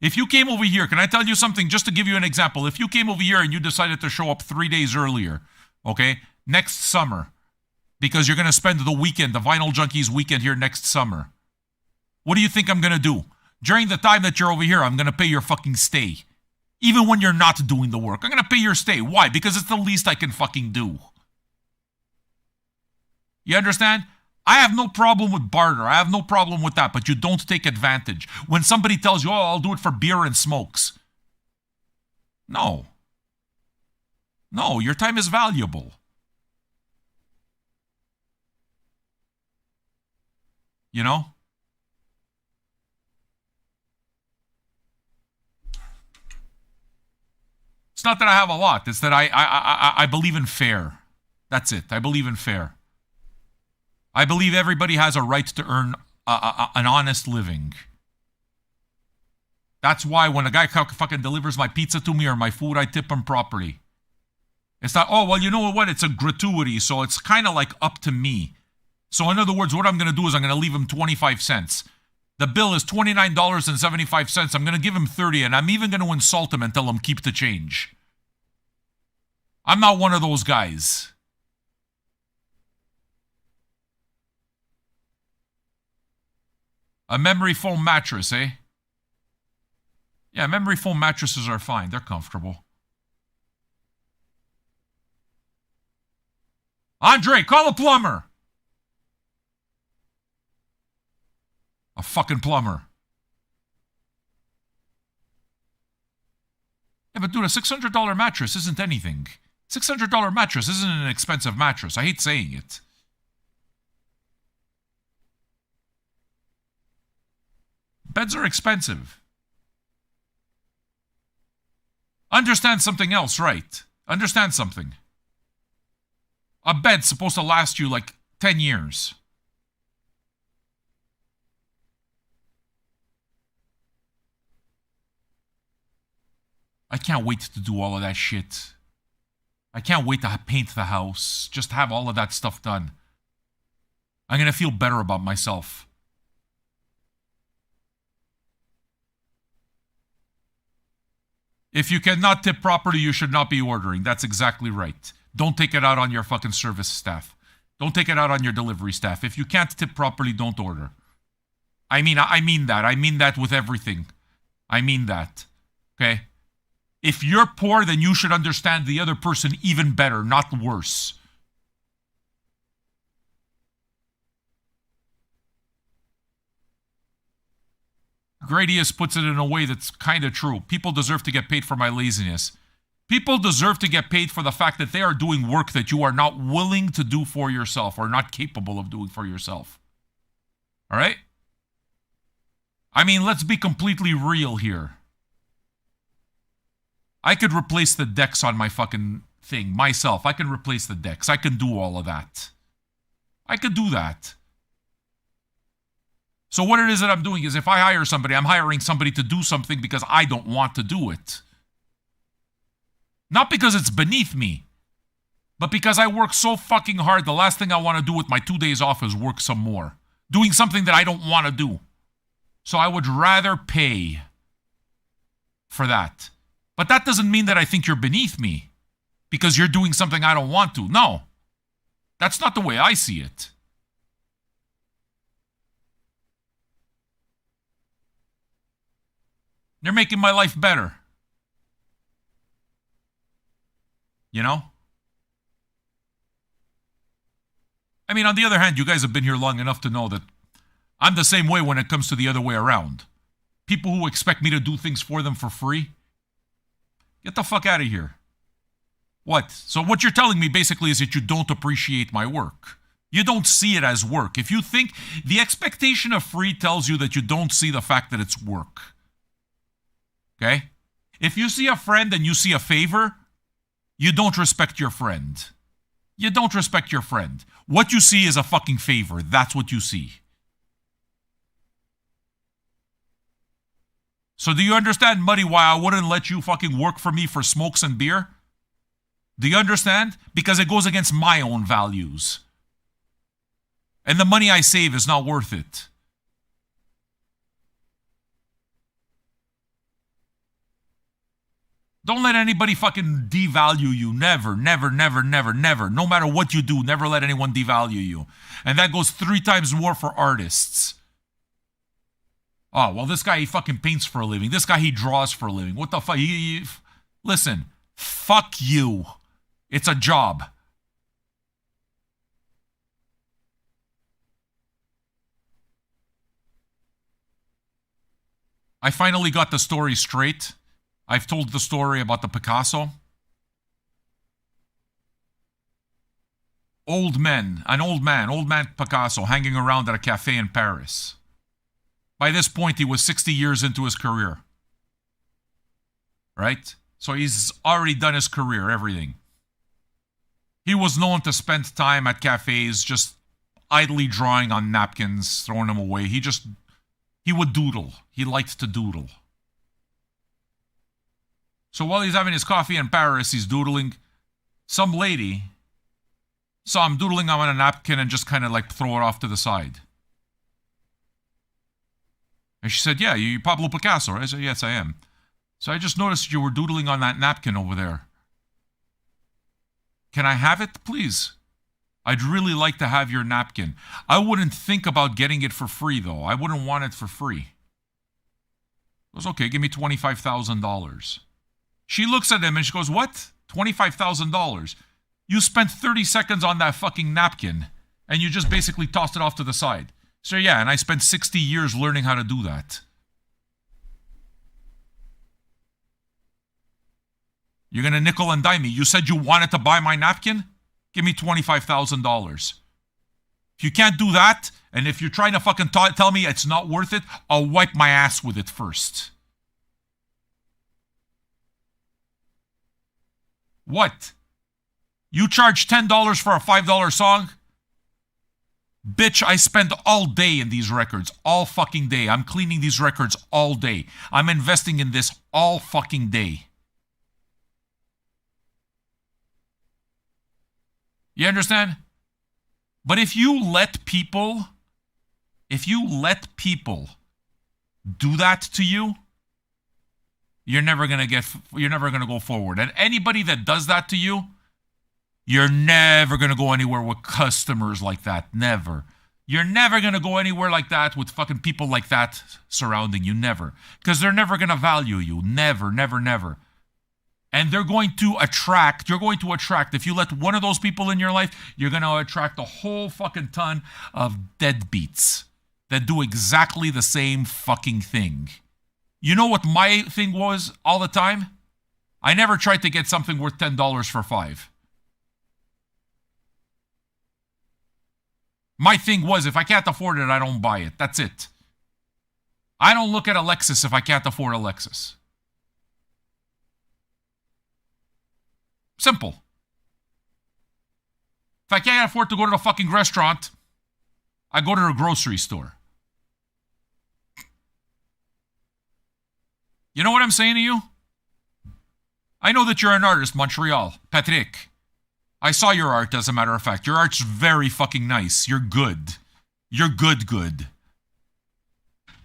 If you came over here, can I tell you something? Just to give you an example. If you came over here and you decided to show up 3 days earlier, okay, next summer, because you're going to spend the weekend, the Vinyl Junkies weekend here next summer, what do you think I'm going to do? During the time that you're over here, I'm going to pay your fucking stay. Even when you're not doing the work. I'm going to pay your stay. Why? Because it's the least I can fucking do. You understand? I have no problem with barter. I have no problem with that. But you don't take advantage. When somebody tells you, oh, I'll do it for beer and smokes. No. No, your time is valuable. You know? It's not that I have a lot. It's that I believe in fair. That's it. I believe in fair. I believe everybody has a right to earn an honest living. That's why when a guy fucking delivers my pizza to me or my food, I tip him properly. It's not, oh, well, you know what? It's a gratuity, so it's kind of like up to me. So in other words, what I'm going to do is I'm going to leave him 25 cents. The bill is $29.75. I'm going to give him 30, and I'm even going to insult him and tell him keep the change. I'm not one of those guys. A memory foam mattress, eh? Yeah, memory foam mattresses are fine. They're comfortable. Andre, call a plumber. A fucking plumber. Yeah, but dude, a $600 mattress isn't anything. $600 mattress isn't an expensive mattress. I hate saying it. Beds are expensive. Understand something else, right? Understand something. A bed's supposed to last you like 10 years. I can't wait to do all of that shit. I can't wait to paint the house. Just have all of that stuff done. I'm going to feel better about myself. If you cannot tip properly, you should not be ordering. That's exactly right. Don't take it out on your fucking service staff. Don't take it out on your delivery staff. If you can't tip properly, don't order. I mean that. I mean that with everything. I mean that. Okay? If you're poor, then you should understand the other person even better, not worse. Gradius puts it in a way that's kind of true. People deserve to get paid for my laziness. People deserve to get paid for the fact that they are doing work that you are not willing to do for yourself or not capable of doing for yourself. All right? I mean, let's be completely real here. I could replace the decks on my fucking thing myself. I can replace the decks. I can do all of that. I could do that. So what it is that I'm doing is if I hire somebody, I'm hiring somebody to do something because I don't want to do it. Not because it's beneath me, but because I work so fucking hard, the last thing I want to do with my 2 days off is work some more. Doing something that I don't want to do. So I would rather pay for that. But that doesn't mean that I think you're beneath me because you're doing something I don't want to. No. That's not the way I see it. They're making my life better. You know? I mean, on the other hand, you guys have been here long enough to know that I'm the same way when it comes to the other way around. People who expect me to do things for them for free, get the fuck out of here. What? So what you're telling me basically is that you don't appreciate my work. You don't see it as work. If you think the expectation of free tells you that you don't see the fact that it's work. Okay? If you see a friend and you see a favor, you don't respect your friend. You don't respect your friend. What you see is a fucking favor. That's what you see. So do you understand, Muddy, why I wouldn't let you fucking work for me for smokes and beer? Do you understand? Because it goes against my own values. And the money I save is not worth it. Don't let anybody fucking devalue you. Never, never, never, never, never. No matter what you do, never let anyone devalue you. And that goes 3 times more for artists. Oh, well, this guy, he fucking paints for a living. This guy, he draws for a living. What the fuck? Listen, fuck you. It's a job. I finally got the story straight. I've told the story about the Picasso. Old man Picasso hanging around at a cafe in Paris. By this point, he was 60 years into his career. Right? So he's already done his career, everything. He was known to spend time at cafes just idly drawing on napkins, throwing them away. He would doodle. He liked to doodle. So while he's having his coffee in Paris, he's doodling. Some lady saw him doodling on a napkin and just kind of like throw it off to the side. And she said, yeah, you're Pablo Picasso, right? I said, yes, I am. So I just noticed you were doodling on that napkin over there. Can I have it, please? I'd really like to have your napkin. I wouldn't think about getting it for free, though. I wouldn't want it for free. He goes, okay, give me $25,000. She looks at him and she goes, what? $25,000? You spent 30 seconds on that fucking napkin and you just basically tossed it off to the side. So yeah, and I spent 60 years learning how to do that. You're going to nickel and dime me. You said you wanted to buy my napkin? Give me $25,000. If you can't do that, and if you're trying to fucking tell me it's not worth it, I'll wipe my ass with it first. What? You charge $10 for a $5 song? Bitch, I spend all day in these records. All fucking day. I'm cleaning these records all day. I'm investing in this all fucking day. You understand? But if you let people do that to you, you're never going to go forward. And anybody that does that to you, you're never going to go anywhere with customers like that. Never. You're never going to go anywhere like that with fucking people like that surrounding you. Never. Because they're never going to value you. Never, never, never. And you're going to attract, if you let one of those people in your life, you're going to attract a whole fucking ton of deadbeats that do exactly the same fucking thing. You know what my thing was all the time? I never tried to get something worth $10 for $5. My thing was, if I can't afford it, I don't buy it. That's it. I don't look at a Lexus if I can't afford a Lexus. Simple. If I can't afford to go to the fucking restaurant, I go to the grocery store. You know what I'm saying to you? I know that you're an artist, Montreal. Patrick. I saw your art, as a matter of fact. Your art's very fucking nice. You're good. You're good.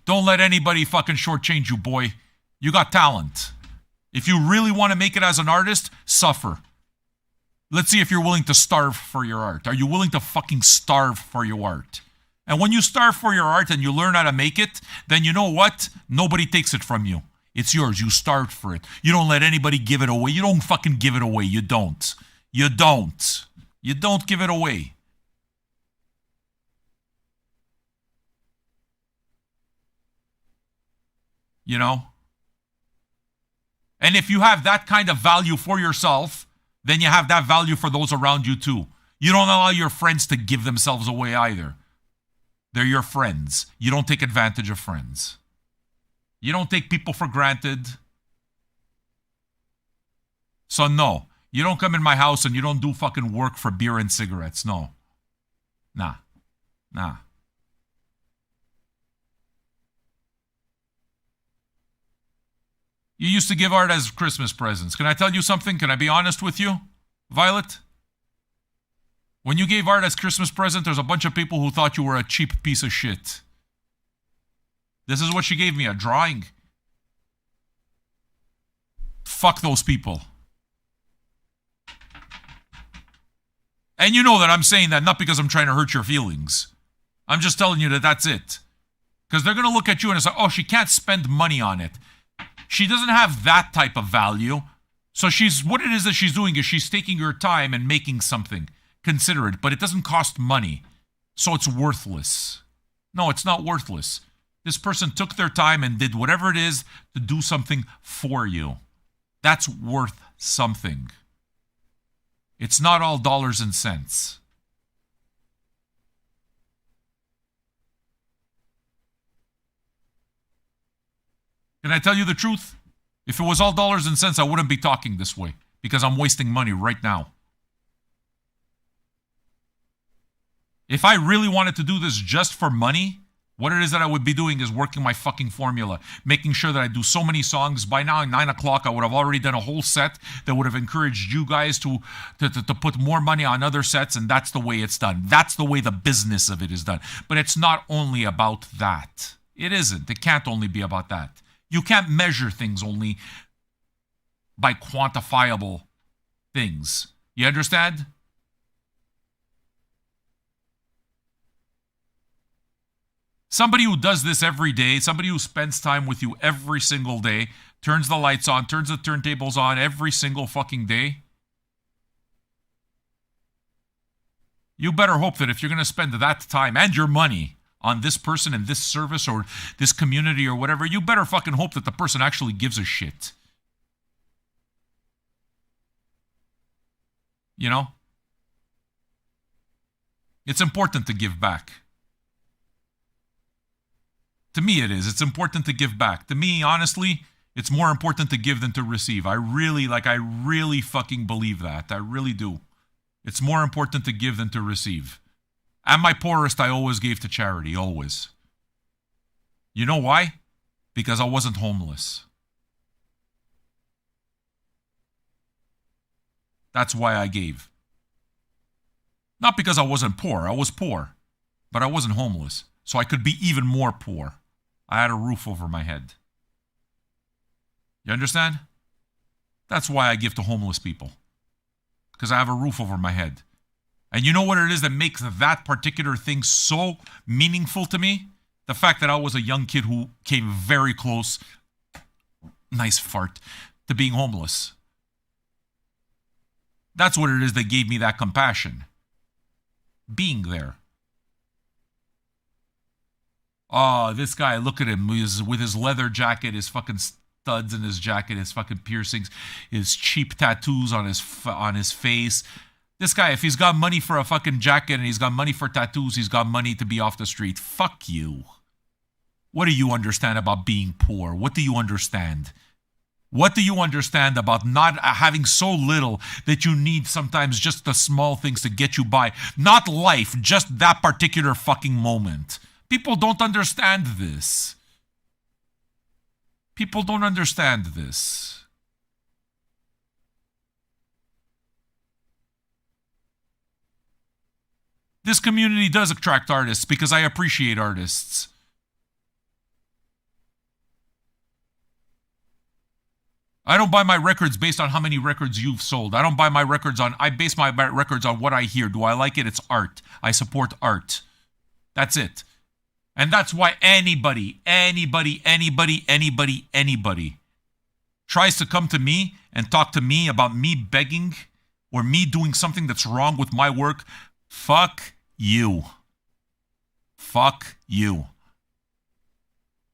Don't let anybody fucking shortchange you, boy. You got talent. If you really want to make it as an artist, suffer. Let's see if you're willing to starve for your art. Are you willing to fucking starve for your art? And when you starve for your art and you learn how to make it, then you know what? Nobody takes it from you. It's yours. You starved for it. You don't let anybody give it away. You don't fucking give it away. You don't. You don't. You don't give it away. You know? And if you have that kind of value for yourself, then you have that value for those around you too. You don't allow your friends to give themselves away either. They're your friends. You don't take advantage of friends. You don't take people for granted. So no, you don't come in my house and you don't do fucking work for beer and cigarettes. No. Nah. You used to give art as Christmas presents. Can I tell you something? Can I be honest with you, Violet? When you gave art as Christmas present, there's a bunch of people who thought you were a cheap piece of shit. This is what she gave me, a drawing. Fuck those people. And you know that I'm saying that not because I'm trying to hurt your feelings. I'm just telling you that that's it. Because they're going to look at you and say, oh, she can't spend money on it. She doesn't have that type of value. So what it is that she's doing is she's taking her time and making something. Consider it, but it doesn't cost money. So it's worthless. No, it's not worthless. This person took their time and did whatever it is to do something for you. That's worth something. It's not all dollars and cents. Can I tell you the truth? If it was all dollars and cents, I wouldn't be talking this way because I'm wasting money right now. If I really wanted to do this just for money, what it is that I would be doing is working my fucking formula, making sure that I do so many songs. By now, at 9 o'clock, I would have already done a whole set that would have encouraged you guys to put more money on other sets, and that's the way it's done. That's the way the business of it is done. But it's not only about that. It isn't. It can't only be about that. You can't measure things only by quantifiable things. You understand? Somebody who does this every day, somebody who spends time with you every single day, turns the lights on, turns the turntables on every single fucking day, you better hope that if you're going to spend that time and your money on this person and this service or this community or whatever, you better fucking hope that the person actually gives a shit. You know? It's important to give back. To me it is. It's important to give back. To me, honestly, it's more important to give than to receive. I really fucking believe that. I really do. It's more important to give than to receive. At my poorest, I always gave to charity, always. You know why? Because I wasn't homeless. That's why I gave. Not because I wasn't poor. I was poor. But I wasn't homeless. So I could be even more poor. I had a roof over my head. You understand? That's why I give to homeless people. Because I have a roof over my head. And you know what it is that makes that particular thing so meaningful to me? The fact that I was a young kid who came very close, nice fart, to being homeless. That's what it is that gave me that compassion. Being there. Oh, this guy, look at him. With his leather jacket, his fucking studs in his jacket, his fucking piercings, his cheap tattoos on his face. This guy, if he's got money for a fucking jacket and he's got money for tattoos, he's got money to be off the street. Fuck you. What do you understand about being poor? What do you understand? What do you understand about not having so little that you need sometimes just the small things to get you by? Not life, just that particular fucking moment. People don't understand this. People don't understand this. This community does attract artists because I appreciate artists. I don't buy my records based on how many records you've sold. I base my records on what I hear. Do I like it? It's art. I support art. That's it. And that's why anybody tries to come to me and talk to me about me begging or me doing something that's wrong with my work, fuck you. Fuck you.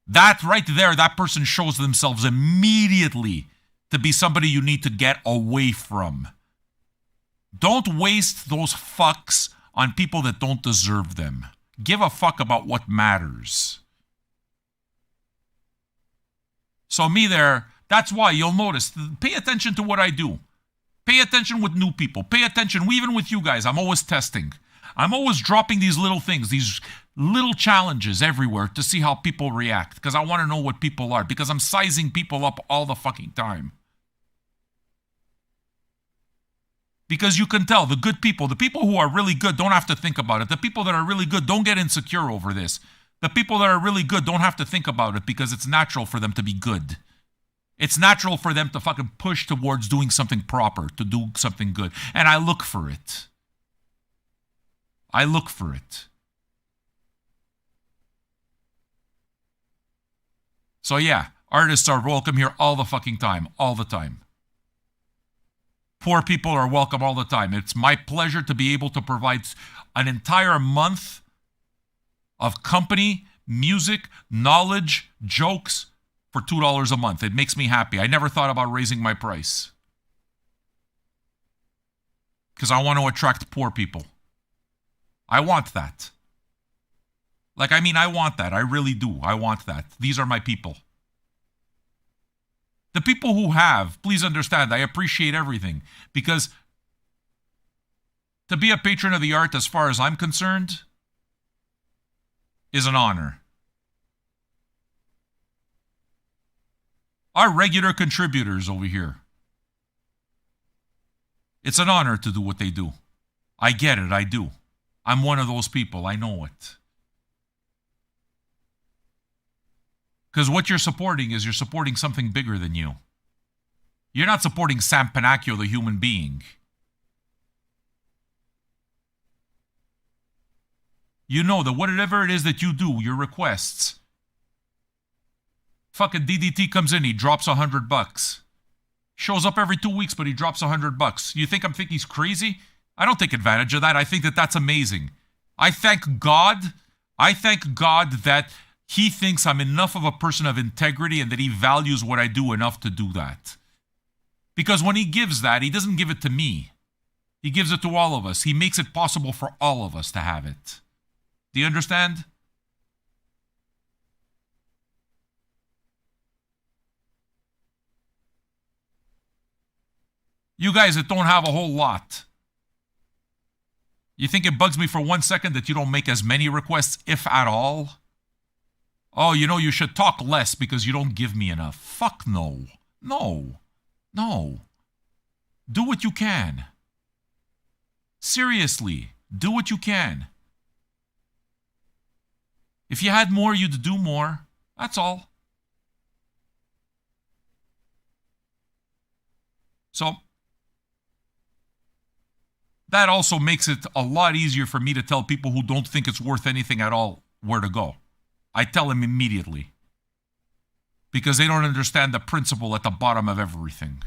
That right there, that person shows themselves immediately to be somebody you need to get away from. Don't waste those fucks on people that don't deserve them. Give a fuck about what matters. So me there, that's why you'll notice, pay attention to what I do. Pay attention with new people. Pay attention, even with you guys. I'm always testing. I'm always dropping these little things, these little challenges everywhere to see how people react. Because I want to know what people are. Because I'm sizing people up all the fucking time. Because you can tell the good people, the people who are really good don't have to think about it. The people that are really good don't get insecure over this. The people that are really good don't have to think about it because it's natural for them to be good. It's natural for them to fucking push towards doing something proper, to do something good. And I look for it. I look for it. So yeah, artists are welcome here all the fucking time, all the time. Poor people are welcome all the time. It's my pleasure to be able to provide an entire month of company, music, knowledge, jokes for $2 a month. It makes me happy. I never thought about raising my price. Because I want to attract poor people. I want that. I want that. I really do. I want that. These are my people. The people who have, please understand, I appreciate everything. Because to be a patron of the art, as far as I'm concerned, is an honor. Our regular contributors over here, it's an honor to do what they do. I get it, I do. I'm one of those people, I know it. Because what you're supporting is you're supporting something bigger than you. You're not supporting Sam Panacchio, the human being. You know that whatever it is that you do, your requests. Fucking DDT comes in, he drops $100. Shows up every 2 weeks, but he drops $100. You think he's crazy? I don't take advantage of that. I think that that's amazing. I thank God that he thinks I'm enough of a person of integrity and that he values what I do enough to do that. Because when he gives that, he doesn't give it to me. He gives it to all of us. He makes it possible for all of us to have it. Do you understand? You guys that don't have a whole lot. You think it bugs me for 1 second that you don't make as many requests, if at all? Oh, you should talk less because you don't give me enough. Fuck no. No. No. Do what you can. Seriously, do what you can. If you had more, you'd do more. That's all. So, that also makes it a lot easier for me to tell people who don't think it's worth anything at all where to go. I tell them immediately. Because they don't understand the principle at the bottom of everything.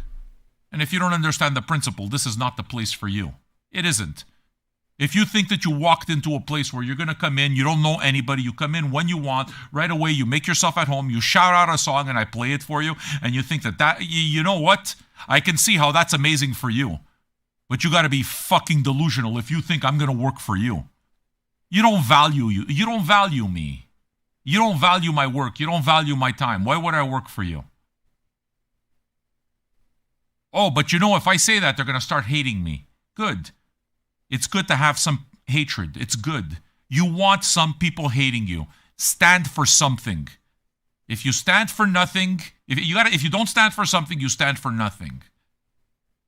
And if you don't understand the principle, this is not the place for you. It isn't. If you think that you walked into a place where you're going to come in, you don't know anybody, you come in when you want, right away you make yourself at home, you shout out a song and I play it for you, and you think that you know what? I can see how that's amazing for you. But you got to be fucking delusional if you think I'm going to work for you. You don't value you. You don't value me. You don't value my work. You don't value my time. Why would I work for you? Oh, but if I say that, they're going to start hating me. Good. It's good to have some hatred. It's good. You want some people hating you. Stand for something. If you stand for nothing, if you don't stand for something, you stand for nothing.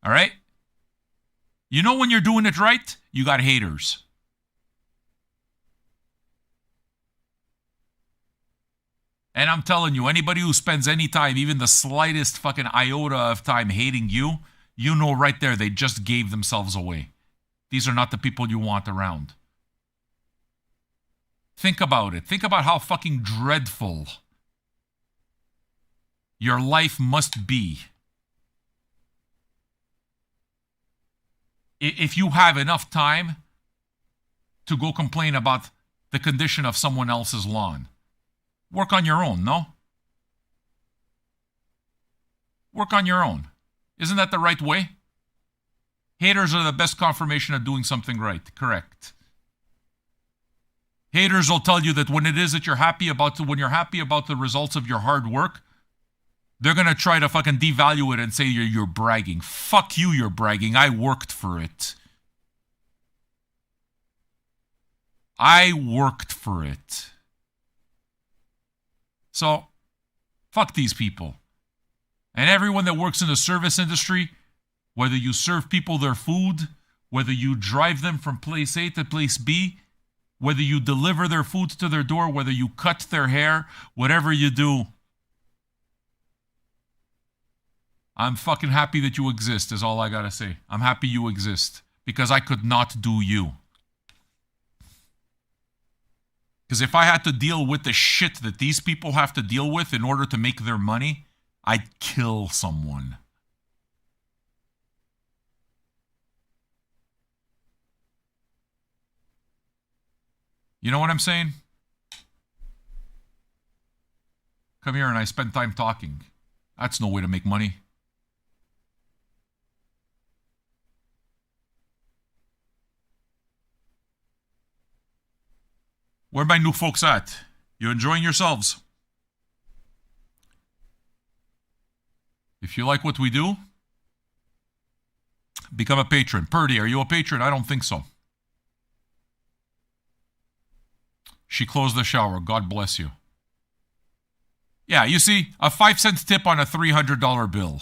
All right? When you're doing it right, you got haters. And I'm telling you, anybody who spends any time, even the slightest fucking iota of time hating you, right there, they just gave themselves away. These are not the people you want around. Think about it. Think about how fucking dreadful your life must be if you have enough time to go complain about the condition of someone else's lawn. Work on your own, no? Work on your own. Isn't that the right way? Haters are the best confirmation of doing something right. Correct. Haters will tell you that when it is that you're happy about, when you're happy about the results of your hard work, they're going to try to fucking devalue it and say you're bragging. Fuck you, you're bragging. I worked for it. I worked for it. So, fuck these people. And everyone that works in the service industry, whether you serve people their food, whether you drive them from place A to place B, whether you deliver their food to their door, whether you cut their hair, whatever you do, I'm fucking happy that you exist, is all I gotta say. I'm happy you exist, because I could not do you. Because if I had to deal with the shit that these people have to deal with in order to make their money, I'd kill someone. You know what I'm saying? Come here and I spend time talking. That's no way to make money. Where my new folks at? You enjoying yourselves? If you like what we do, become a patron. Purdy, are you a patron? I don't think so. She closed the shower. God bless you. Yeah, you see, a 5-cent tip on a $300 bill.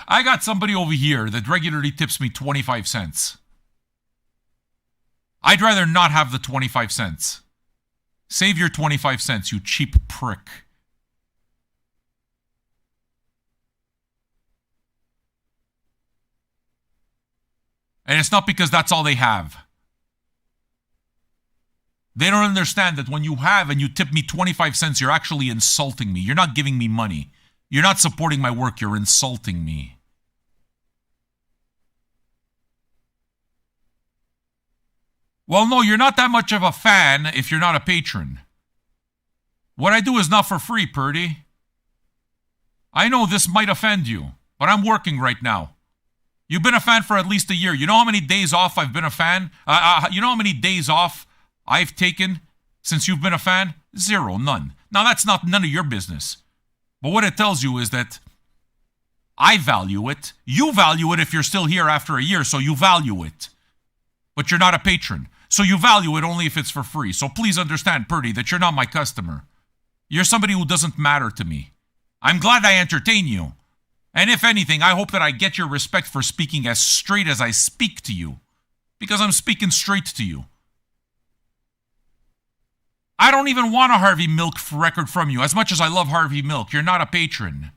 I got somebody over here that regularly tips me 25 cents. I'd rather not have the 25 cents. Save your 25 cents, you cheap prick. And it's not because that's all they have. They don't understand that when you have and you tip me 25 cents, you're actually insulting me. You're not giving me money. You're not supporting my work. You're insulting me. Well, no, you're not that much of a fan if you're not a patron. What I do is not for free, Purdy. I know this might offend you, but I'm working right now. You've been a fan for at least a year. You know how many days off I've been a fan? You know how many days off I've taken since you've been a fan? 0, none. Now, that's not none of your business. But what it tells you is that I value it. You value it if you're still here after a year, so you value it. But you're not a patron. So you value it only if it's for free. So please understand, Purdy, that you're not my customer. You're somebody who doesn't matter to me. I'm glad I entertain you. And if anything, I hope that I get your respect for speaking as straight as I speak to you. Because I'm speaking straight to you. I don't even want a Harvey Milk record from you. As much as I love Harvey Milk, you're not a patron.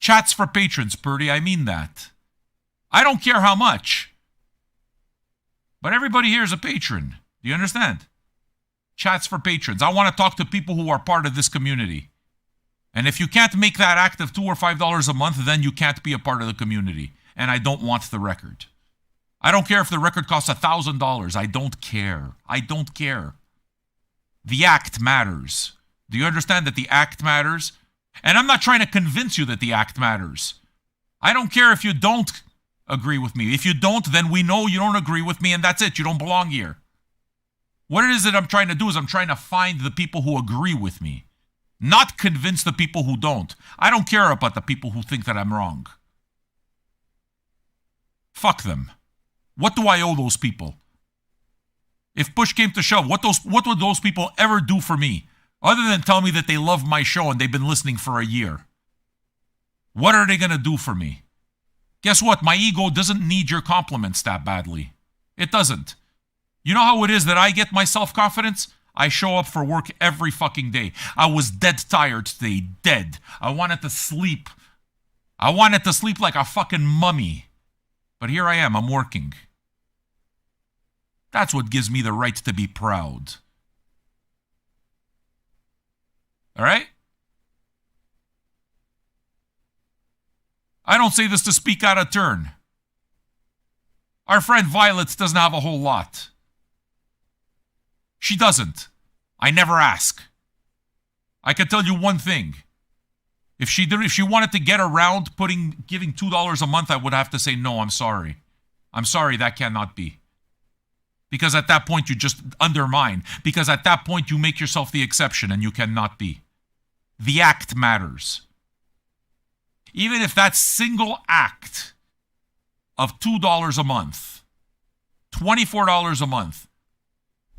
Chats for patrons, Purdy, I mean that. I don't care how much. But everybody here is a patron. Do you understand? Chats for patrons. I want to talk to people who are part of this community. And if you can't make that act of $2 or $5 a month, then you can't be a part of the community. And I don't want the record. I don't care if the record costs $1,000. I don't care. I don't care. The act matters. Do you understand that the act matters? And I'm not trying to convince you that the act matters. I don't care if you don't agree with me. If you don't, then we know you don't agree with me and that's it. You don't belong here. What it is that I'm trying to do is I'm trying to find the people who agree with me. Not convince the people who don't. I don't care about the people who think that I'm wrong. Fuck them. What do I owe those people? If push came to shove, what would those people ever do for me? Other than tell me that they love my show and they've been listening for a year. What are they going to do for me? Guess what? My ego doesn't need your compliments that badly. It doesn't. You know how it is that I get my self-confidence? I show up for work every fucking day. I was dead tired today. Dead. I wanted to sleep. I wanted to sleep like a fucking mummy. But here I am. I'm working. That's what gives me the right to be proud. All right? I don't say this to speak out of turn. Our friend Violet doesn't have a whole lot. She doesn't. I never ask. I can tell you one thing. If she wanted to get around giving $2 a month, I would have to say, no, I'm sorry. I'm sorry, that cannot be. Because at that point, you just undermine. Because at that point, you make yourself the exception, and you cannot be. The act matters. Even if that single act of $2 a month, $24 a month,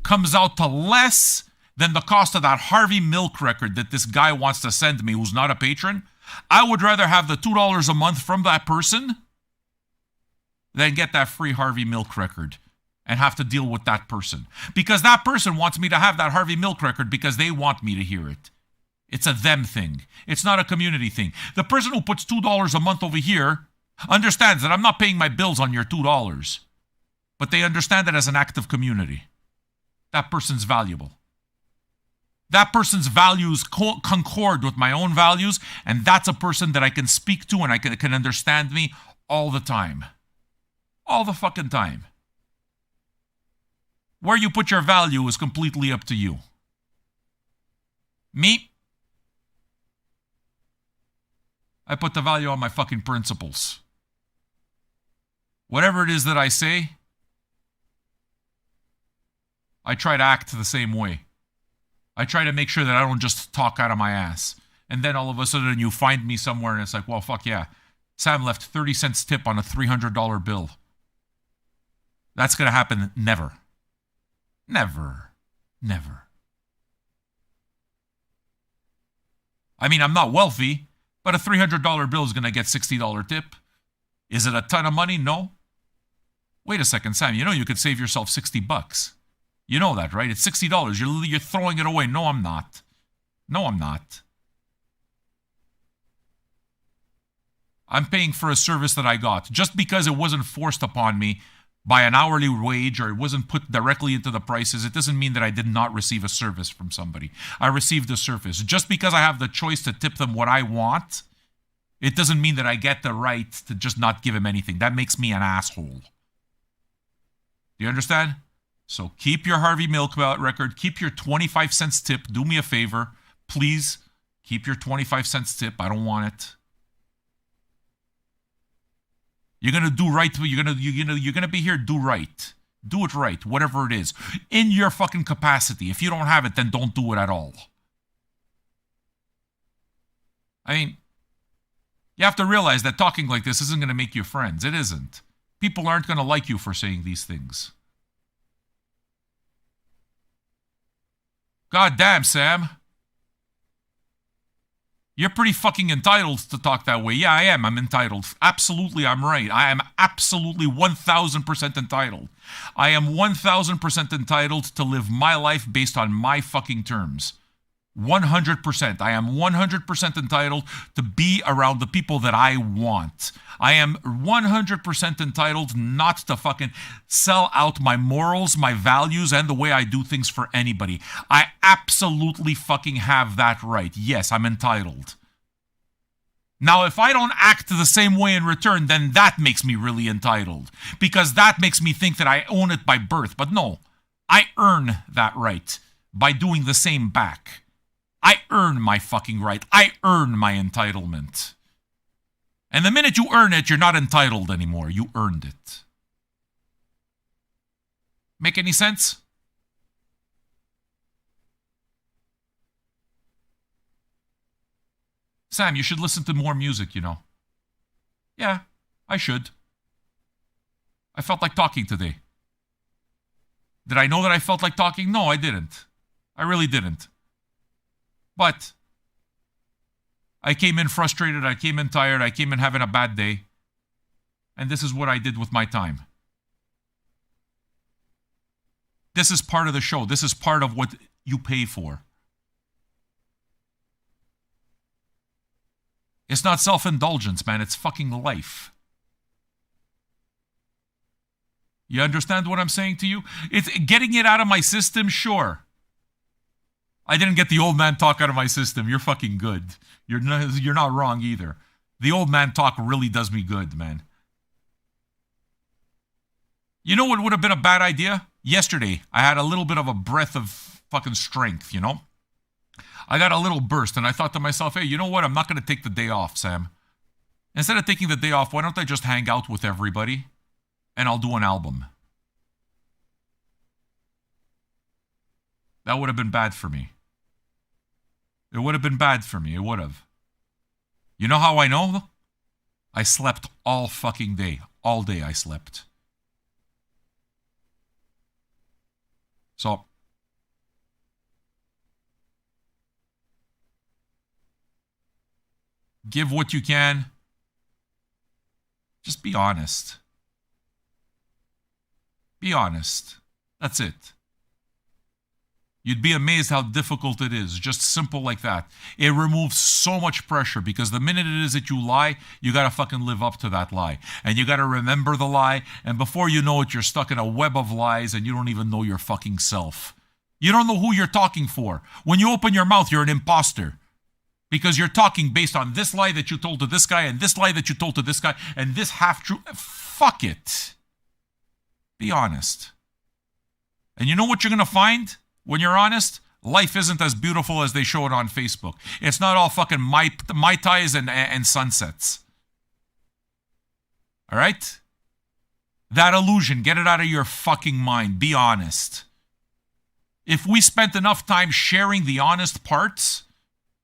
comes out to less than the cost of that Harvey Milk record that this guy wants to send me who's not a patron, I would rather have the $2 a month from that person than get that free Harvey Milk record and have to deal with that person. Because that person wants me to have that Harvey Milk record because they want me to hear it. It's a them thing. It's not a community thing. The person who puts $2 a month over here understands that I'm not paying my bills on your $2. But they understand it as an act of community. That person's valuable. That person's values concord with my own values, and that's a person that I can speak to and can understand me all the time. All the fucking time. Where you put your value is completely up to you. Me? I put the value on my fucking principles. Whatever it is that I say, I try to act the same way. I try to make sure that I don't just talk out of my ass. And then all of a sudden you find me somewhere and it's like, well, fuck yeah. Sam left 30 cents tip on a $300 bill. That's going to happen never. Never. Never. I mean, I'm not wealthy, but a $300 bill is going to get $60 tip. Is it a ton of money? No. Wait a second, Sam. You know you could save yourself $60. You know that, right? It's $60. You're throwing it away. No, I'm not. No, I'm not. I'm paying for a service that I got. Just because it wasn't forced upon me by an hourly wage or it wasn't put directly into the prices, it doesn't mean that I did not receive a service from somebody. I received a service. Just because I have the choice to tip them what I want, it doesn't mean that I get the right to just not give him anything. That makes me an asshole. Do you understand? So keep your Harvey Milk record. Keep your 25 cents tip. Do me a favor. Please keep your 25 cents tip. I don't want it. You're going to do right. You're going to be here, do right. Do it right, whatever it is. In your fucking capacity. If you don't have it, then don't do it at all. I mean, you have to realize that talking like this isn't going to make you friends. It isn't. People aren't going to like you for saying these things. God damn, Sam. You're pretty fucking entitled to talk that way. Yeah, I am. I'm entitled. Absolutely, I'm right. I am absolutely 1,000% entitled. I am 1,000% entitled to live my life based on my fucking terms. 100%. I am 100% entitled to be around the people that I want. I am 100% entitled not to fucking sell out my morals, my values, and the way I do things for anybody. I absolutely fucking have that right. Yes, I'm entitled. Now, if I don't act the same way in return, then that makes me really entitled. Because that makes me think that I own it by birth. But no, I earn that right by doing the same back. I earn my fucking right. I earn my entitlement. And the minute you earn it, you're not entitled anymore. You earned it. Make any sense? Sam, you should listen to more music, you know. Yeah, I should. I felt like talking today. Did I know that I felt like talking? No, I didn't. I really didn't. But I came in frustrated, I came in tired, I came in having a bad day. And this is what I did with my time. This is part of the show. This is part of what you pay for. It's not self-indulgence, man. It's fucking life. You understand what I'm saying to you? It's getting it out of my system, sure. I didn't get the old man talk out of my system. You're fucking good. You're not wrong either. The old man talk really does me good, man. You know what would have been a bad idea? Yesterday, I had a little bit of a breath of fucking strength, you know? I got a little burst, and I thought to myself, hey, you know what? I'm not going to take the day off, Sam. Instead of taking the day off, why don't I just hang out with everybody, and I'll do an album? That would have been bad for me. It would have been bad for me. It would have. You know how I know? I slept all fucking day. All day I slept. So, give what you can. Just be honest. Be honest. That's it. You'd be amazed how difficult it is. Just simple like that. It removes so much pressure because the minute it is that you lie, you gotta fucking live up to that lie. And you gotta remember the lie. And before you know it, you're stuck in a web of lies and you don't even know your fucking self. You don't know who you're talking for. When you open your mouth, you're an imposter. Because you're talking based on this lie that you told to this guy and this lie that you told to this guy and this half-truth. Fuck it. Be honest. And you know what you're gonna find? When you're honest, life isn't as beautiful as they show it on Facebook. It's not all fucking Mai Tais and sunsets. All right? That illusion, get it out of your fucking mind. Be honest. If we spent enough time sharing the honest parts,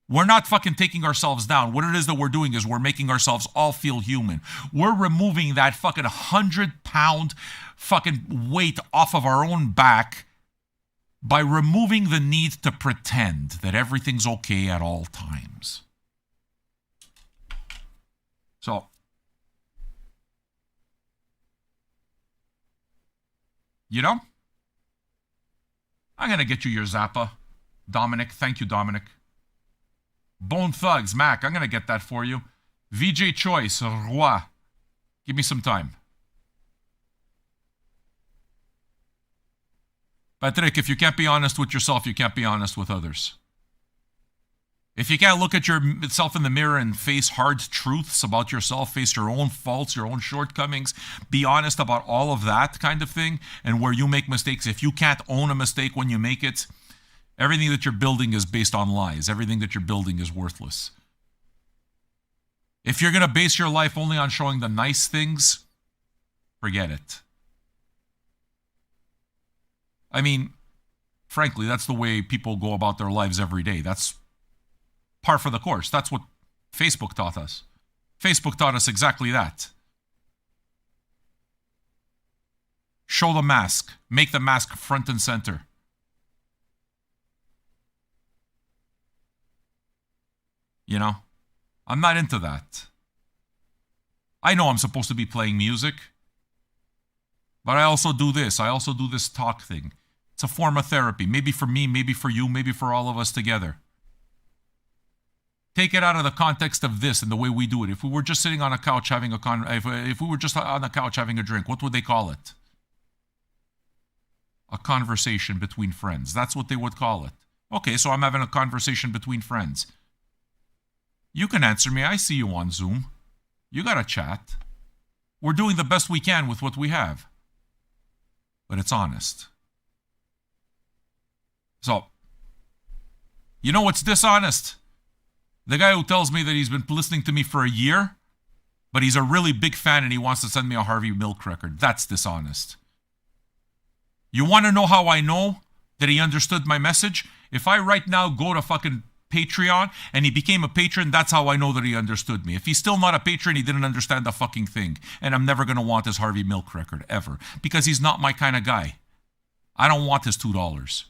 we're not fucking taking ourselves down. What it is that we're doing is we're making ourselves all feel human. We're removing that fucking 100-pound fucking weight off of our own back by removing the need to pretend that everything's okay at all times. So, you know, I'm going to get you your Zappa. Dominic, thank you, Dominic. Bone Thugs, Mac, I'm going to get that for you. VJ Choice, Roi. Give me some time. Patrick, if you can't be honest with yourself, you can't be honest with others. If you can't look at yourself in the mirror and face hard truths about yourself, face your own faults, your own shortcomings, be honest about all of that kind of thing, and where you make mistakes, if you can't own a mistake when you make it, everything that you're building is based on lies. Everything that you're building is worthless. If you're going to base your life only on showing the nice things, forget it. I mean, frankly, that's the way people go about their lives every day. That's par for the course. That's what Facebook taught us. Facebook taught us exactly that. Show the mask. Make the mask front and center. You know, I'm not into that. I know I'm supposed to be playing music, but I also do this. I also do this talk thing. It's a form of therapy. Maybe for me, maybe for you, maybe for all of us together. Take it out of the context of this and the way we do it. If we were just sitting on a couch having if we were just on the couch having a drink, what would they call it? A conversation between friends. That's what they would call it. Okay, so I'm having a conversation between friends. You can answer me. I see you on Zoom. You got to chat. We're doing the best we can with what we have. But it's honest. So, you know what's dishonest? The guy who tells me that he's been listening to me for a year, but he's a really big fan and he wants to send me a Harvey Milk record. That's dishonest. You want to know how I know that he understood my message? If I right now go to fucking Patreon and he became a patron, that's how I know that he understood me. If he's still not a patron, he didn't understand the fucking thing. And I'm never going to want his Harvey Milk record, ever. Because he's not my kind of guy. I don't want his $2.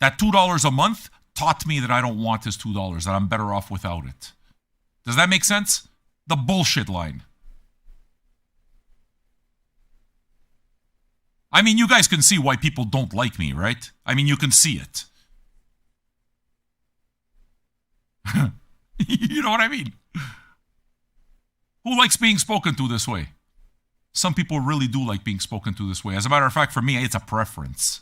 That $2 a month taught me that I don't want his $2, that I'm better off without it. Does that make sense? The bullshit line. I mean, you guys can see why people don't like me, right? I mean, you can see it. You know what I mean? Who likes being spoken to this way? Some people really do like being spoken to this way. As a matter of fact, for me, it's a preference.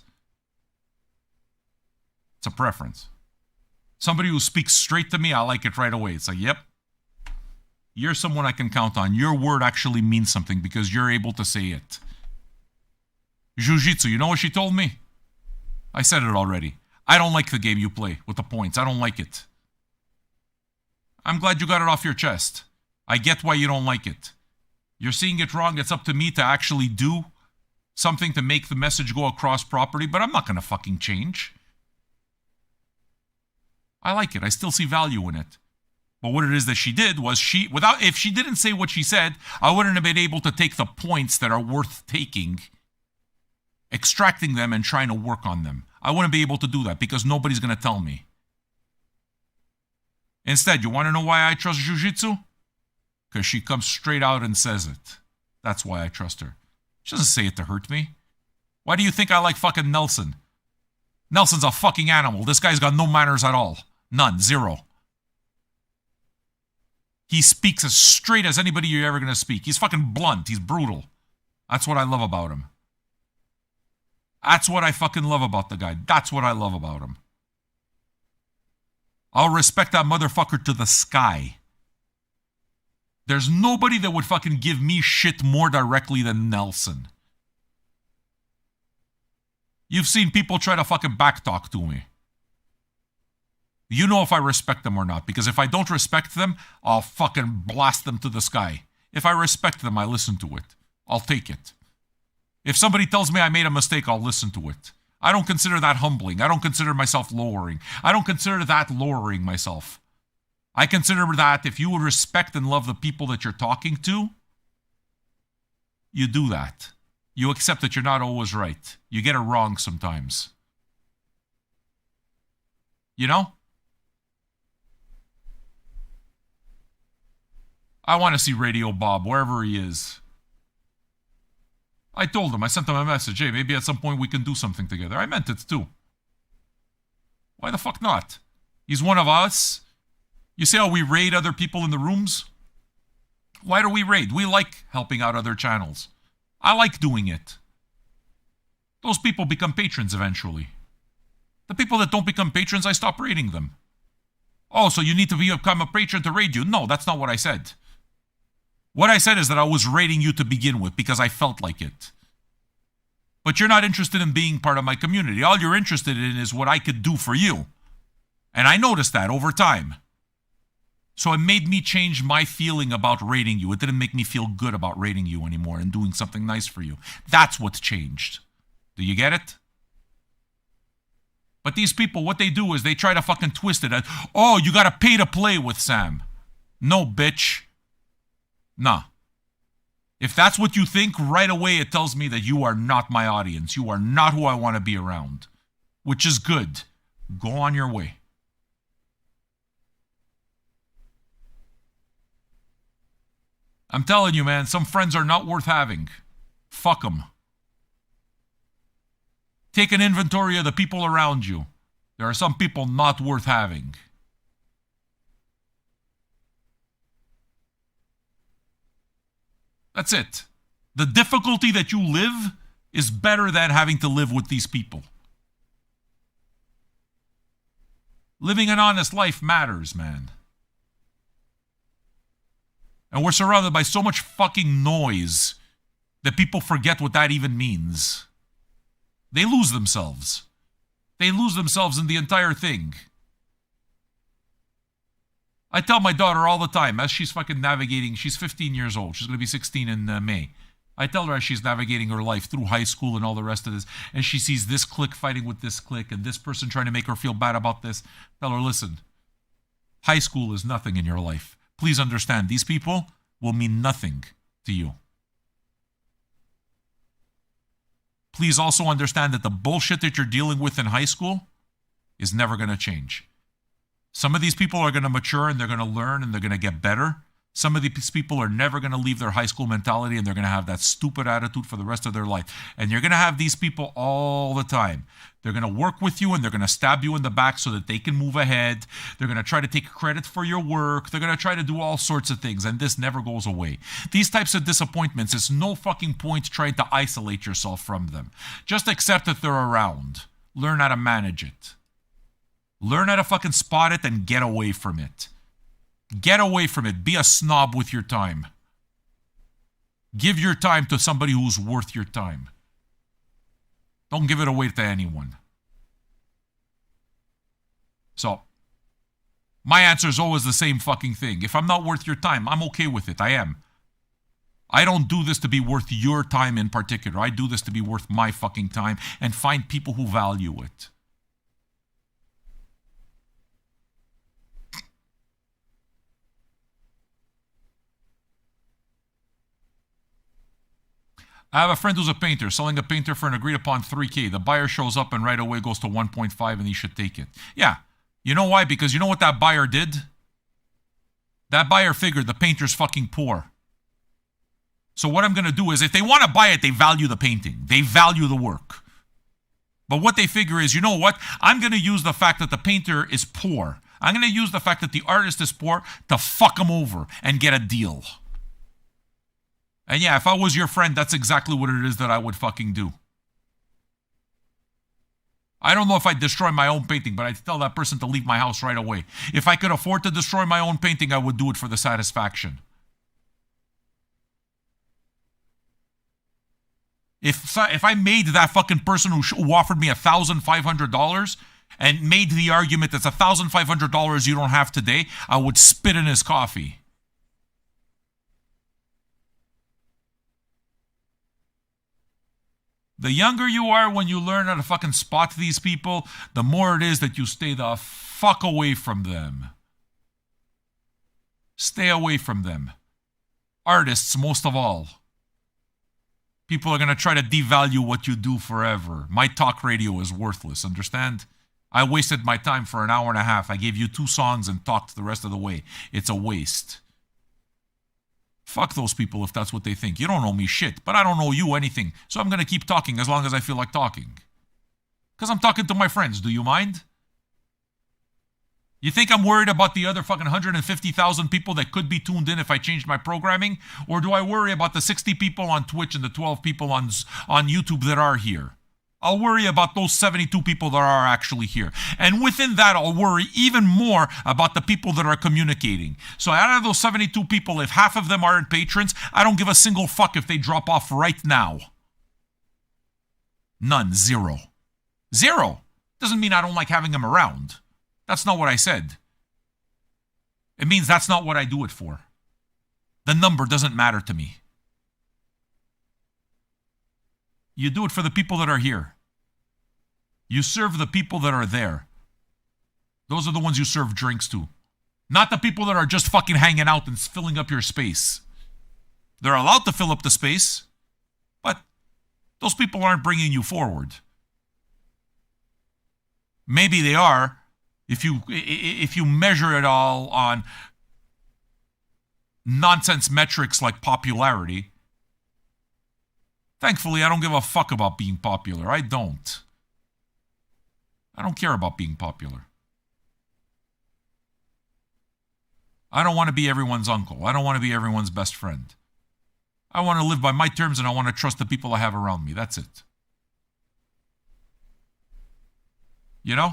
It's a preference. Somebody who speaks straight to me, I like it right away. It's like, yep. You're someone I can count on. Your word actually means something because you're able to say it. Jiu-Jitsu, you know what she told me? I said it already. I don't like the game you play with the points. I don't like it. I'm glad you got it off your chest. I get why you don't like it. You're seeing it wrong. It's up to me to actually do something to make the message go across properly, but I'm not going to fucking change. I like it. I still see value in it. But what it is that she did was if she didn't say what she said, I wouldn't have been able to take the points that are worth taking, extracting them and trying to work on them. I wouldn't be able to do that because nobody's going to tell me. Instead, you want to know why I trust Jiu-Jitsu? Because she comes straight out and says it. That's why I trust her. She doesn't say it to hurt me. Why do you think I like fucking Nelson? Nelson's a fucking animal. This guy's got no manners at all. None. Zero. He speaks as straight as anybody you're ever going to speak. He's fucking blunt. He's brutal. That's what I love about him. That's what I fucking love about the guy. That's what I love about him. I'll respect that motherfucker to the sky. There's nobody that would fucking give me shit more directly than Nelson. You've seen people try to fucking backtalk to me. You know if I respect them or not, because if I don't respect them, I'll fucking blast them to the sky. If I respect them, I listen to it. I'll take it. If somebody tells me I made a mistake, I'll listen to it. I don't consider that humbling. I don't consider myself lowering. I don't consider that lowering myself. I consider that if you would respect and love the people that you're talking to, you do that. You accept that you're not always right. You get it wrong sometimes. You know? I want to see Radio Bob, wherever he is. I told him, I sent him a message, hey, maybe at some point we can do something together. I meant it too. Why the fuck not? He's one of us. You see how we raid other people in the rooms? Why do we raid? We like helping out other channels. I like doing it. Those people become patrons eventually. The people that don't become patrons, I stop raiding them. Oh, so you need to become a patron to raid you? No, that's not what I said. What I said is that I was raiding you to begin with because I felt like it. But you're not interested in being part of my community. All you're interested in is what I could do for you. And I noticed that over time. So it made me change my feeling about raiding you. It didn't make me feel good about raiding you anymore and doing something nice for you. That's what's changed. Do you get it? But these people, what they do is they try to fucking twist it as, oh, you gotta pay to play with Sam. No, bitch. Nah. If that's what you think, right away it tells me that you are not my audience. You are not who I want to be around. Which is good. Go on your way. I'm telling you, man, some friends are not worth having. Fuck them. Take an inventory of the people around you. There are some people not worth having. That's it. The difficulty that you live is better than having to live with these people. Living an honest life matters, man. And we're surrounded by so much fucking noise that people forget what that even means. They lose themselves. They lose themselves in the entire thing. I tell my daughter all the time, as she's fucking navigating, she's 15 years old. She's going to be 16 in May. I tell her as she's navigating her life through high school and all the rest of this, and she sees this clique fighting with this clique and this person trying to make her feel bad about this, tell her, listen, high school is nothing in your life. Please understand, these people will mean nothing to you. Please also understand that the bullshit that you're dealing with in high school is never going to change. Some of these people are going to mature and they're going to learn and they're going to get better. Some of these people are never going to leave their high school mentality and they're going to have that stupid attitude for the rest of their life. And you're going to have these people all the time. They're going to work with you and they're going to stab you in the back so that they can move ahead. They're going to try to take credit for your work. They're going to try to do all sorts of things, and this never goes away. These types of disappointments, it's no fucking point trying to isolate yourself from them. Just accept that they're around. Learn how to manage it. Learn how to fucking spot it and get away from it. Get away from it. Be a snob with your time. Give your time to somebody who's worth your time. Don't give it away to anyone. So, my answer is always the same fucking thing. If I'm not worth your time, I'm okay with it. I am. I don't do this to be worth your time in particular. I do this to be worth my fucking time and find people who value it. I have a friend who's a painter, selling a painter for an agreed upon $3,000. The buyer shows up and right away goes to 1.5 and he should take it. Yeah. You know why? Because you know what that buyer did? That buyer figured the painter's fucking poor. So what I'm going to do is, if they want to buy it, they value the painting. They value the work. But what they figure is, you know what? I'm going to use the fact that the painter is poor. I'm going to use the fact that the artist is poor to fuck him over and get a deal. And yeah, if I was your friend, that's exactly what it is that I would fucking do. I don't know if I'd destroy my own painting, but I'd tell that person to leave my house right away. If I could afford to destroy my own painting, I would do it for the satisfaction. If I made that fucking person who offered me $1,500 and made the argument that's $1,500 you don't have today, I would spit in his coffee. The younger you are when you learn how to fucking spot these people, the more it is that you stay the fuck away from them. Stay away from them. Artists, most of all. People are going to try to devalue what you do forever. My talk radio is worthless, understand? I wasted my time for an hour and a half. I gave you 2 songs and talked the rest of the way. It's a waste. Fuck those people if that's what they think. You don't know me shit, but I don't know you anything. So I'm going to keep talking as long as I feel like talking. Because I'm talking to my friends. Do you mind? You think I'm worried about the other fucking 150,000 people that could be tuned in if I changed my programming? Or do I worry about the 60 people on Twitch and the 12 people on YouTube that are here? I'll worry about those 72 people that are actually here. And within that, I'll worry even more about the people that are communicating. So out of those 72 people, if half of them aren't patrons, I don't give a single fuck if they drop off right now. None. Zero. Zero. Doesn't mean I don't like having them around. That's not what I said. It means that's not what I do it for. The number doesn't matter to me. You do it for the people that are here. You serve the people that are there. Those are the ones you serve drinks to. Not the people that are just fucking hanging out and filling up your space. They're allowed to fill up the space, but those people aren't bringing you forward. Maybe they are if you measure it all on nonsense metrics like popularity. Thankfully, I don't give a fuck about being popular. I don't. I don't care about being popular. I don't want to be everyone's uncle. I don't want to be everyone's best friend. I want to live by my terms and I want to trust the people I have around me. That's it. You know?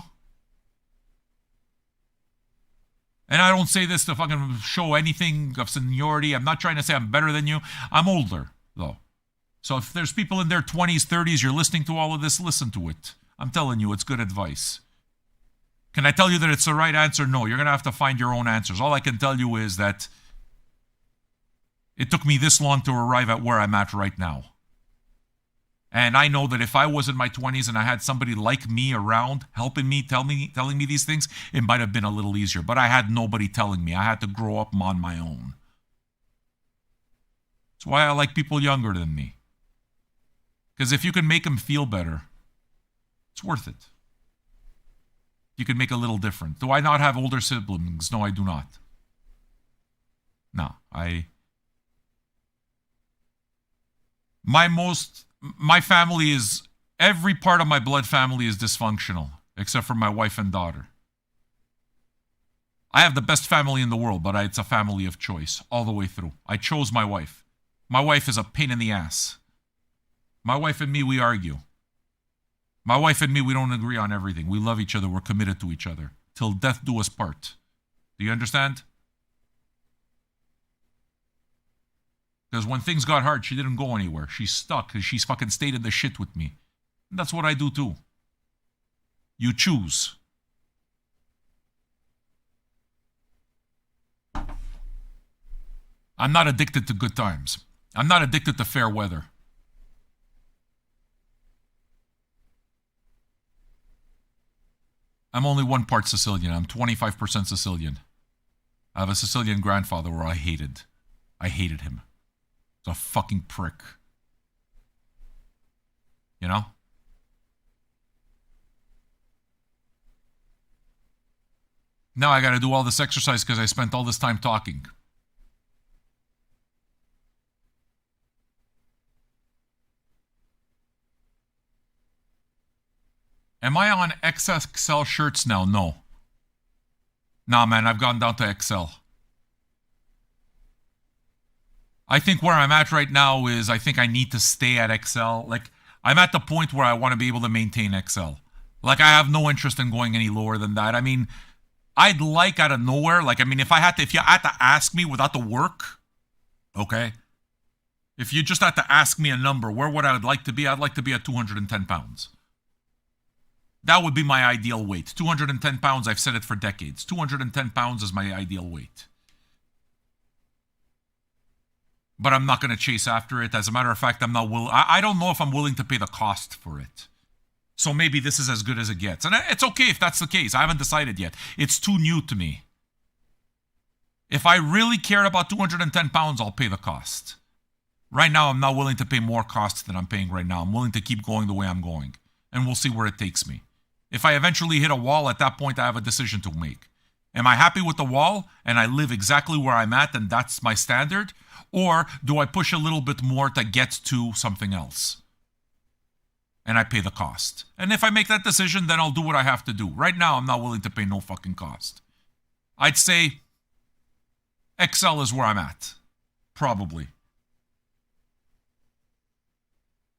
And I don't say this to fucking show anything of seniority. I'm not trying to say I'm better than you. I'm older, though. So if there's people in their 20s, 30s, you're listening to all of this, listen to it. I'm telling you, it's good advice. Can I tell you that it's the right answer? No, you're going to have to find your own answers. All I can tell you is that it took me this long to arrive at where I'm at right now. And I know that if I was in my 20s and I had somebody like me around, helping me, telling me these things, it might have been a little easier. But I had nobody telling me. I had to grow up on my own. That's why I like people younger than me. Because if you can make them feel better, it's worth it. You can make a little difference. Do I not have older siblings? No, I do not. No, my family is, every part of my blood family is dysfunctional, except for my wife and daughter. I have the best family in the world, but it's a family of choice all the way through. I chose my wife. My wife is a pain in the ass. My wife and me, we argue. My wife and me, we don't agree on everything. We love each other. We're committed to each other. Till death do us part. Do you understand? Because when things got hard, she didn't go anywhere. She's stuck because she's fucking stayed in the shit with me. And that's what I do too. You choose. I'm not addicted to good times. I'm not addicted to fair weather. I'm only 1 part Sicilian. I'm 25% Sicilian. I have a Sicilian grandfather where I hated. I hated him. He's a fucking prick. You know? Now I gotta do all this exercise because I spent all this time talking. Am I on XXL shirts now? No. Nah, man, I've gone down to XL. I think where I'm at right now is I think I need to stay at XL. Like, I'm at the point where I want to be able to maintain XL. Like, I have no interest in going any lower than that. I mean, I'd like out of nowhere, like, I mean, if you had to ask me without the work, okay? If you just had to ask me a number, where would I would like to be? I'd like to be at 210 pounds. That would be my ideal weight. 210 pounds, I've said it for decades. 210 pounds is my ideal weight. But I'm not going to chase after it. As a matter of fact, I'm not willing. I don't know if I'm willing to pay the cost for it. So maybe this is as good as it gets. And it's okay if that's the case. I haven't decided yet. It's too new to me. If I really cared about 210 pounds, I'll pay the cost. Right now, I'm not willing to pay more costs than I'm paying right now. I'm willing to keep going the way I'm going. And we'll see where it takes me. If I eventually hit a wall, at that point, I have a decision to make. Am I happy with the wall and I live exactly where I'm at and that's my standard? Or do I push a little bit more to get to something else? And I pay the cost. And if I make that decision, then I'll do what I have to do. Right now, I'm not willing to pay no fucking cost. I'd say XL is where I'm at. Probably.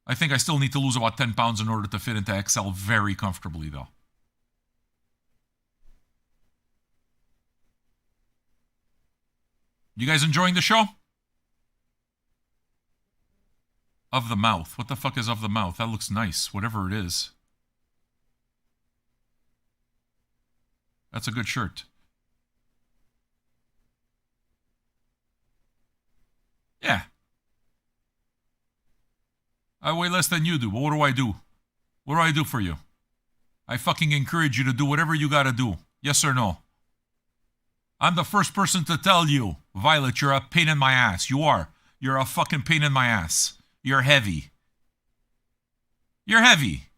I think I still need to lose about 10 pounds in order to fit into XL very comfortably, though. You guys enjoying the show? Of the mouth. What the fuck is of the mouth? That looks nice, whatever it is. That's a good shirt. Yeah. I weigh less than you do, but what do I do? What do I do for you? I fucking encourage you to do whatever you gotta do. Yes or no? I'm the first person to tell you, Violet, you're a pain in my ass. You are. You're a fucking pain in my ass. You're heavy. You're heavy.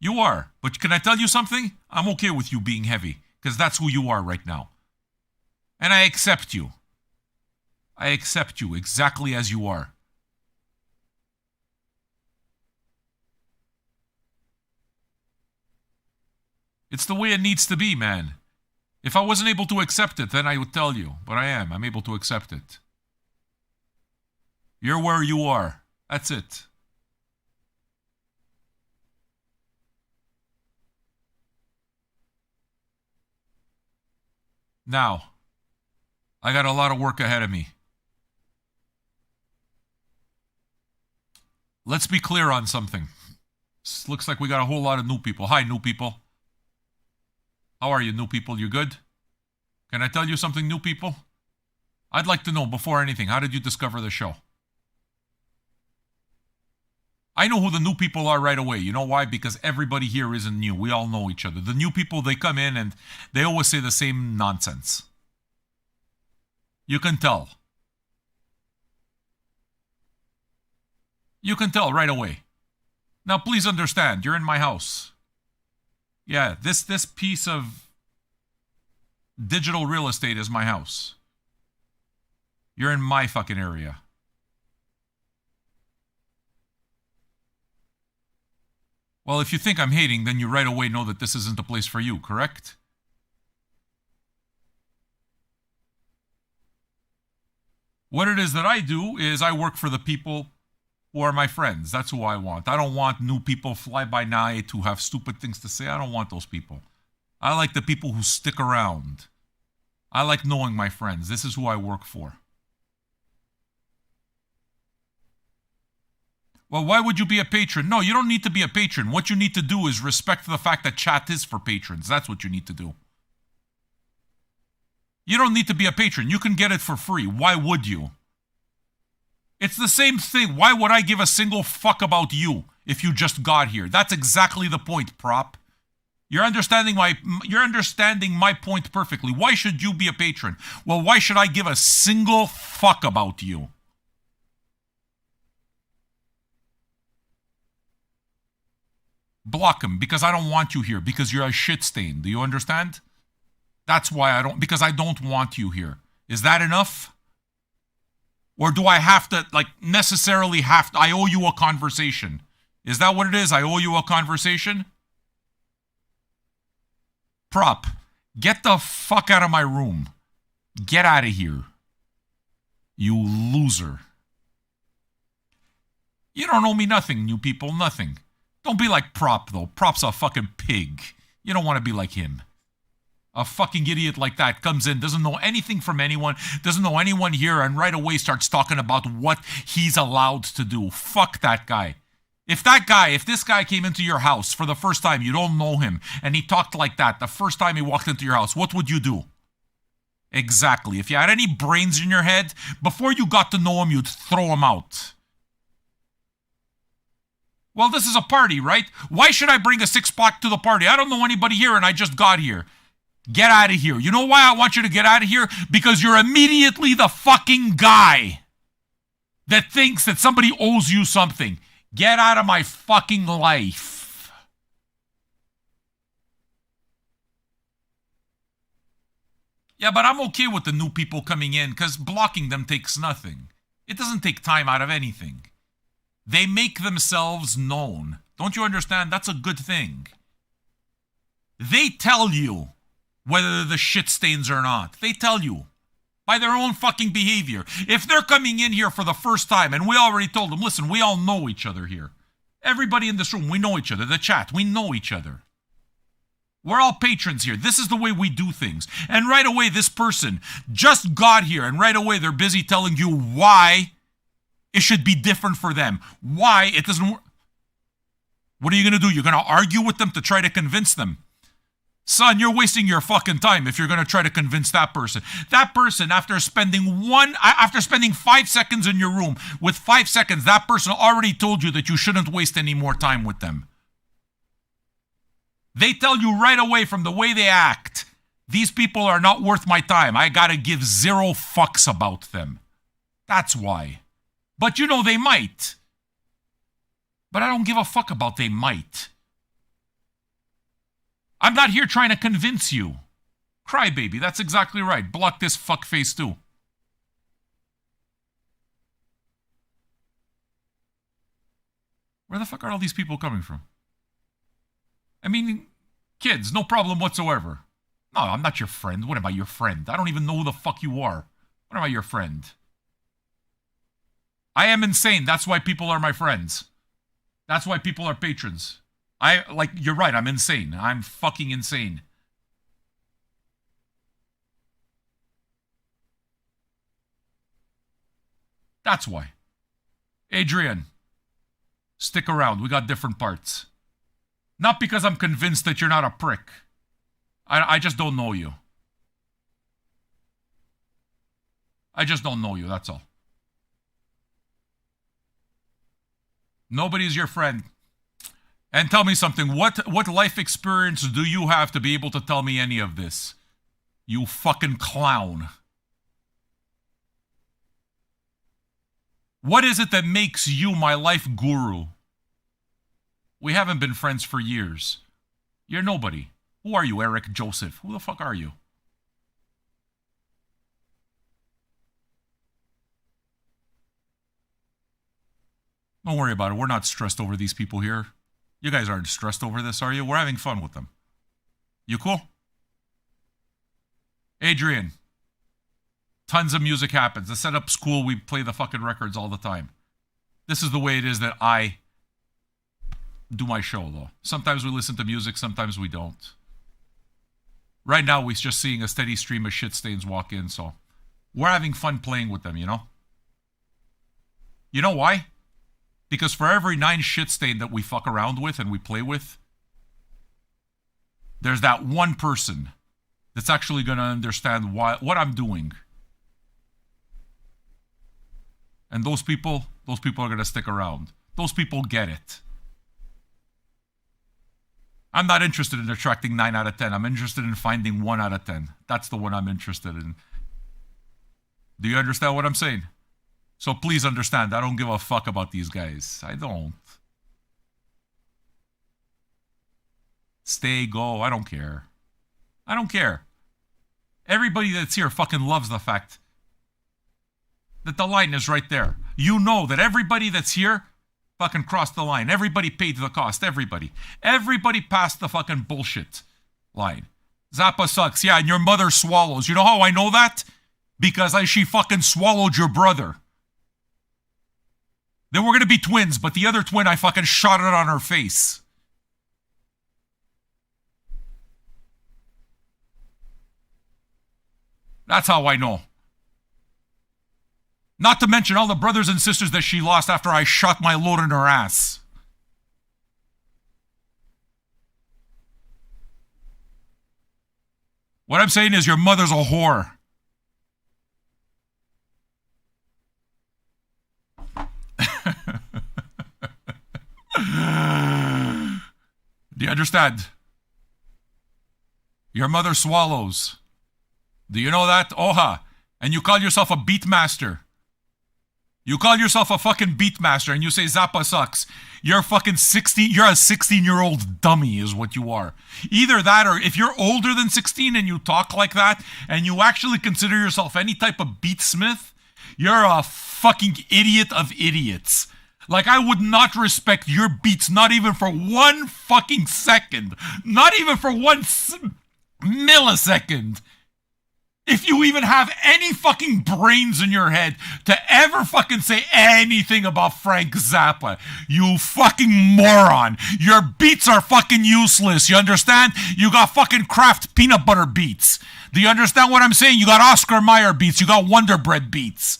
You are. But can I tell you something? I'm okay with you being heavy, because that's who you are right now. And I accept you. I accept you exactly as you are. It's the way it needs to be, man. If I wasn't able to accept it, then I would tell you. But I am. I'm able to accept it. You're where you are. That's it. Now, I got a lot of work ahead of me. Let's be clear on something. Looks like we got a whole lot of new people. Hi, new people. How are you, new people? You good? Can I tell you something, new people? I'd like to know, before anything, how did you discover the show? I know who the new people are right away. You know why? Because everybody here isn't new. We all know each other. The new people, they come in and they always say the same nonsense. You can tell. You can tell right away. Now, please understand, you're in my house. Yeah, this piece of digital real estate is my house. You're in my fucking area. Well, if you think I'm hating, then you right away know that this isn't the place for you, correct? What it is that I do is I work for the people who are my friends. That's who I want. I don't want new people fly by night who have stupid things to say. I don't want those people. I like the people who stick around. I like knowing my friends. This is who I work for. Well, why would you be a patron? No, you don't need to be a patron. What you need to do is respect the fact that chat is for patrons. That's what you need to do. You don't need to be a patron. You can get it for free. Why would you? It's the same thing. Why would I give a single fuck about you if you just got here? That's exactly the point, prop. You're understanding my point perfectly. Why should you be a patron? Well, why should I give a single fuck about you? Block him because I don't want you here, because you're a shit stain. Do you understand? That's why I don't, because I don't want you here. Is that enough? Or do I have to, necessarily have to, I owe you a conversation? Is that what it is? I owe you a conversation? Prop, get the fuck out of my room. Get out of here. You loser. You don't owe me nothing, you people, nothing. Don't be like Prop, though. Prop's a fucking pig. You don't want to be like him. A fucking idiot like that comes in, doesn't know anything from anyone, doesn't know anyone here, and right away starts talking about what he's allowed to do. Fuck that guy. If this guy came into your house for the first time, you don't know him, and he talked like that the first time he walked into your house, what would you do? Exactly. If you had any brains in your head, before you got to know him, you'd throw him out. Well, this is a party, right? Why should I bring a six-pack to the party? I don't know anybody here and I just got here. Get out of here. You know why I want you to get out of here? Because you're immediately the fucking guy that thinks that somebody owes you something. Get out of my fucking life. Yeah, but I'm okay with the new people coming in because blocking them takes nothing. It doesn't take time out of anything. They make themselves known. Don't you understand? That's a good thing. They tell you whether they're the shit stains or not. They tell you by their own fucking behavior. If they're coming in here for the first time, and we already told them, listen, we all know each other here. Everybody in this room, we know each other. The chat, we know each other. We're all patrons here. This is the way we do things. And right away, this person just got here, and right away, they're busy telling you why it should be different for them. Why it doesn't work. What are you going to do? You're going to argue with them to try to convince them. Son, you're wasting your fucking time if you're going to try to convince that person. That person, after spending 5 seconds in your room, with 5 seconds, that person already told you that you shouldn't waste any more time with them. They tell you right away from the way they act, these people are not worth my time. I got to give 0 fucks about them. That's why. But you know they might. But I don't give a fuck about they might. I'm not here trying to convince you. Crybaby, that's exactly right. Block this fuckface too. Where the fuck are all these people coming from? I mean, kids, no problem whatsoever. No, I'm not your friend. What am I, your friend? I don't even know who the fuck you are. What am I, your friend? I am insane. That's why people are my friends. That's why people are patrons. You're right, I'm insane. I'm fucking insane. That's why. Adrian, stick around. We got different parts. Not because I'm convinced that you're not a prick. I just don't know you. I just don't know you, that's all. Nobody's your friend. And tell me something, what life experience do you have to be able to tell me any of this? You fucking clown. What is it that makes you my life guru? We haven't been friends for years. You're nobody. Who are you, Eric Joseph? Who the fuck are you? Don't worry about it. We're not stressed over these people here. You guys aren't stressed over this, are you? We're having fun with them. You cool? Adrian. Tons of music happens. The setup's cool. We play the fucking records all the time. This is the way it is that I do my show, though. Sometimes we listen to music, sometimes we don't. Right now, we're just seeing a steady stream of shit stains walk in, so we're having fun playing with them, you know? You know why? Because for every 9 shit stain that we fuck around with and we play with, there's that one person that's actually going to understand what I'm doing. And those people are going to stick around. Those people get it. I'm not interested in attracting 9 out of 10. I'm interested in finding 1 out of 10. That's the one I'm interested in. Do you understand what I'm saying? So please understand, I don't give a fuck about these guys. I don't. Stay, go, I don't care. I don't care. Everybody that's here fucking loves the fact that the line is right there. You know that everybody that's here fucking crossed the line. Everybody paid the cost. Everybody. Everybody passed the fucking bullshit line. Zappa sucks. Yeah, and your mother swallows. You know how I know that? Because she fucking swallowed your brother. They were going to be twins, but the other twin, I fucking shot it on her face. That's how I know. Not to mention all the brothers and sisters that she lost after I shot my load in her ass. What I'm saying is your mother's a whore. Do you understand? Your mother swallows. Do you know that? Oha. And you call yourself a beatmaster. You call yourself a fucking beatmaster and you say Zappa sucks. You're fucking 16. You're a 16-year-old dummy is what you are. Either that or if you're older than 16 and you talk like that and you actually consider yourself any type of beatsmith, you're a fucking idiot of idiots. Like, I would not respect your beats, not even for 1 fucking second. Not even for 1 millisecond. If you even have any fucking brains in your head to ever fucking say anything about Frank Zappa, you fucking moron. Your beats are fucking useless, you understand? You got fucking Kraft peanut butter beats. Do you understand what I'm saying? You got Oscar Mayer beats. You got Wonder Bread beats.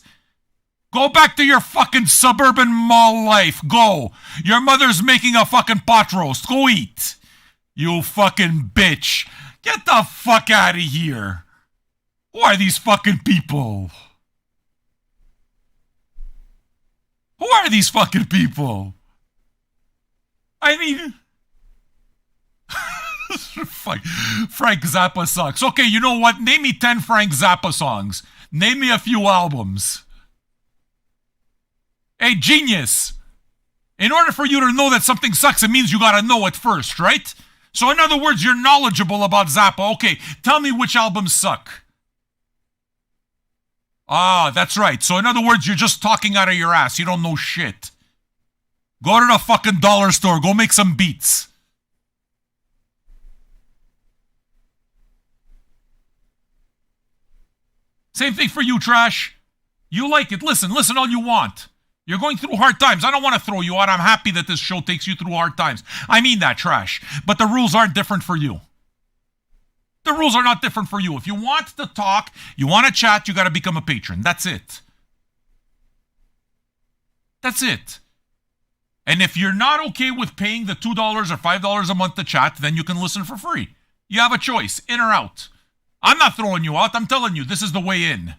Go back to your fucking suburban mall life. Go. Your mother's making a fucking pot roast. Go eat. You fucking bitch. Get the fuck out of here. Who are these fucking people? Who are these fucking people? I mean... Frank Zappa sucks. Okay, you know what? Name me 10 Frank Zappa songs. Name me a few albums. Hey, genius. In order for you to know that something sucks, it means you gotta know it first, right? So in other words, you're knowledgeable about Zappa. Okay, tell me which albums suck. Ah, that's right. So in other words, you're just talking out of your ass. You don't know shit. Go to the fucking dollar store. Go make some beats. Same thing for you, Trash. You like it. Listen all you want. You're going through hard times. I don't want to throw you out. I'm happy that this show takes you through hard times. I mean that, Trash. But the rules aren't different for you. The rules are not different for you. If you want to talk, you want to chat, you got to become a patron. That's it. That's it. And if you're not okay with paying the $2 or $5 a month to chat, then you can listen for free. You have a choice, in or out. I'm not throwing you out. I'm telling you, this is the way in.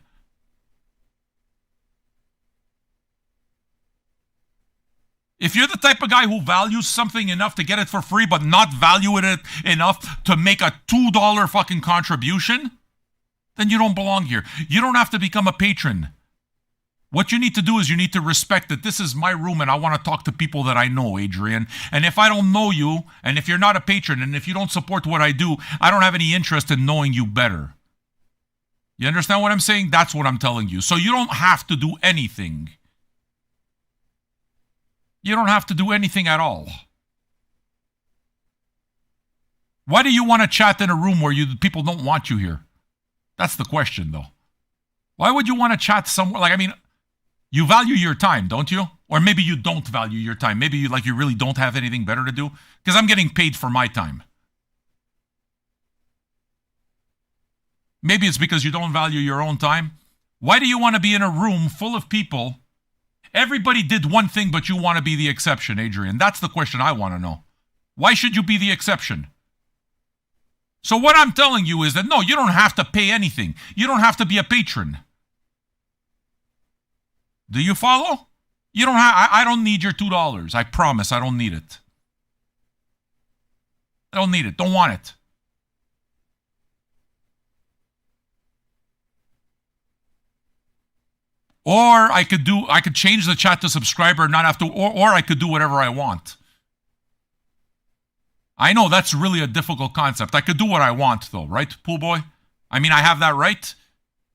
If you're the type of guy who values something enough to get it for free, but not value it enough to make a $2 fucking contribution, then you don't belong here. You don't have to become a patron. What you need to do is you need to respect that this is my room and I want to talk to people that I know, Adrian. And if I don't know you, and if you're not a patron, and if you don't support what I do, I don't have any interest in knowing you better. You understand what I'm saying? That's what I'm telling you. So you don't have to do anything. You don't have to do anything at all. Why do you want to chat in a room where people don't want you here? That's the question, though. Why would you want to chat somewhere? Like, I mean, you value your time, don't you? Or maybe you don't value your time. Maybe you really don't have anything better to do. Because I'm getting paid for my time. Maybe it's because you don't value your own time. Why do you want to be in a room full of people Everybody did one thing, but you want to be the exception, Adrian. That's the question I want to know. Why should you be the exception? So what I'm telling you is that, no, you don't have to pay anything. You don't have to be a patron. Do you follow? You don't have, I don't need your $2. I promise I don't need it. I don't need it. Don't want it. Or I could change the chat to subscriber and not have to, or I could do whatever I want. I know that's really a difficult concept. I could do what I want though, right, Pool Boy? I mean, I have that right?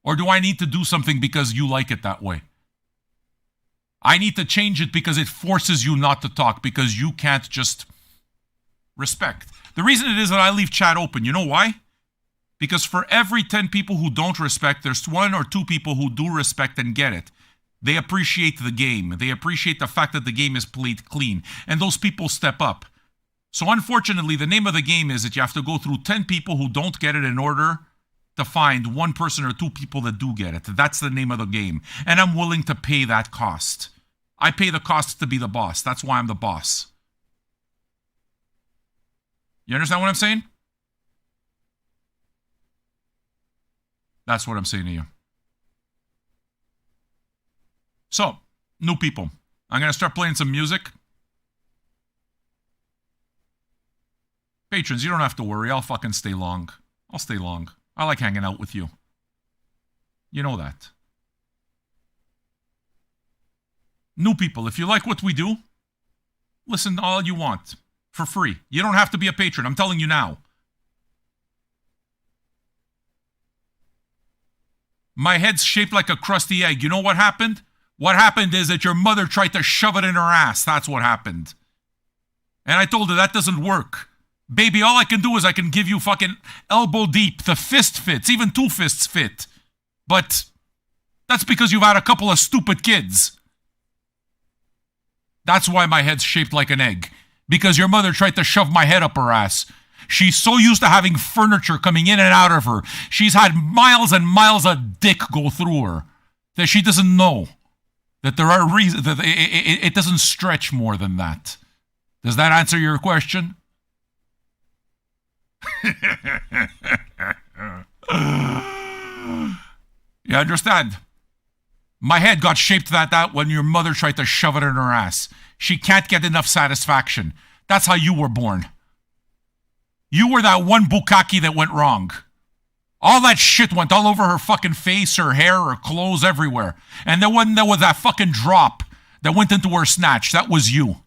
Or do I need to do something because you like it that way? I need to change it because it forces you not to talk, because you can't just respect. The reason it is that I leave chat open, you know why? Because for every 10 people who don't respect, there's 1 or 2 people who do respect and get it. They appreciate the game. They appreciate the fact that the game is played clean. And those people step up. So unfortunately, the name of the game is that you have to go through 10 people who don't get it in order to find 1 person or 2 people that do get it. That's the name of the game. And I'm willing to pay that cost. I pay the cost to be the boss. That's why I'm the boss. You understand what I'm saying? That's what I'm saying to you. So, new people. I'm going to start playing some music. Patrons, you don't have to worry. I'll fucking stay long. I'll stay long. I like hanging out with you. You know that. New people, if you like what we do, listen all you want. For free. You don't have to be a patron. I'm telling you now. My head's shaped like a crusty egg. You know what happened? What happened is that your mother tried to shove it in her ass. That's what happened. And I told her that doesn't work. Baby, all I can do is I can give you fucking elbow deep. The fist fits. Even 2 fists fit. But that's because you've had a couple of stupid kids. That's why my head's shaped like an egg. Because your mother tried to shove my head up her ass. She's so used to having furniture coming in and out of her. She's had miles and miles of dick go through her. That she doesn't know. That there are reasons. That it doesn't stretch more than that. Does that answer your question? You understand? My head got shaped that when your mother tried to shove it in her ass. She can't get enough satisfaction. That's how you were born. You were that one bukkake that went wrong. All that shit went all over her fucking face, her hair, her clothes, everywhere. And then when there was that fucking drop that went into her snatch, that was you.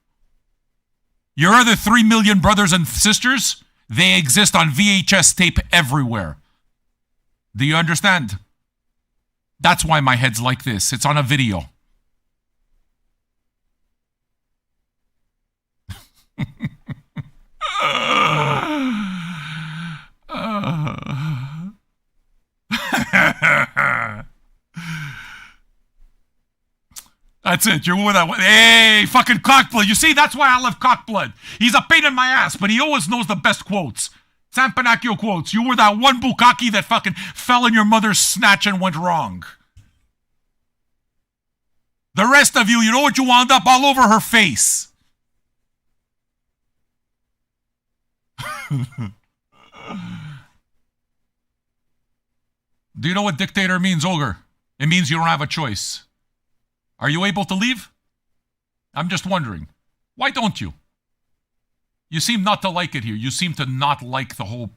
Your other 3 million brothers and sisters, they exist on VHS tape everywhere. Do you understand? That's why my head's like this. It's on a video. That's it. You're with that one. Hey, fucking Cockblood. You see, that's why I love Cockblood. He's a pain in my ass, but he always knows the best quotes. San Pinocchio quotes. You were that one bukkake that fucking fell in your mother's snatch and went wrong. The rest of you, you know what you wound up all over her face. Do you know what dictator means, Ogre? It means you don't have a choice. Are you able to leave? I'm just wondering. Why don't you? You seem not to like it here. You seem to not like the whole...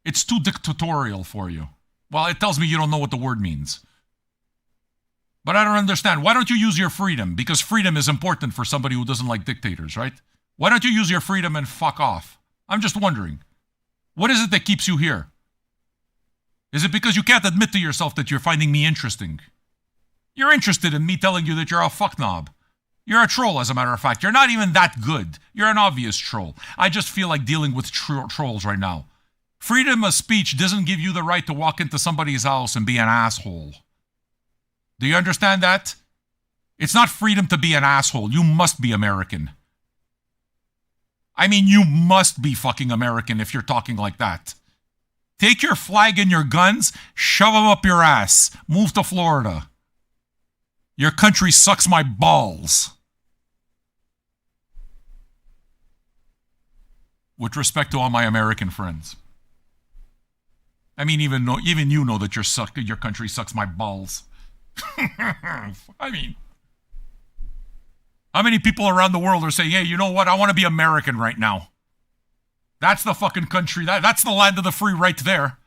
It's too dictatorial for you. Well, it tells me you don't know what the word means. But I don't understand. Why don't you use your freedom? Because freedom is important for somebody who doesn't like dictators, right? Why don't you use your freedom and fuck off? I'm just wondering. What is it that keeps you here? Is it because you can't admit to yourself that you're finding me interesting? You're interested in me telling you that you're a fucknob. You're a troll, as a matter of fact. You're not even that good. You're an obvious troll. I just feel like dealing with trolls right now. Freedom of speech doesn't give you the right to walk into somebody's house and be an asshole. Do you understand that? It's not freedom to be an asshole. You must be American. I mean, you must be fucking American if you're talking like that. Take your flag and your guns, shove them up your ass, move to Florida. Your country sucks my balls. With respect to all my American friends. I mean, even you know that your country sucks my balls. I mean, how many people around the world are saying, hey, you know what? I want to be American right now. That's the fucking country. That's the land of the free right there.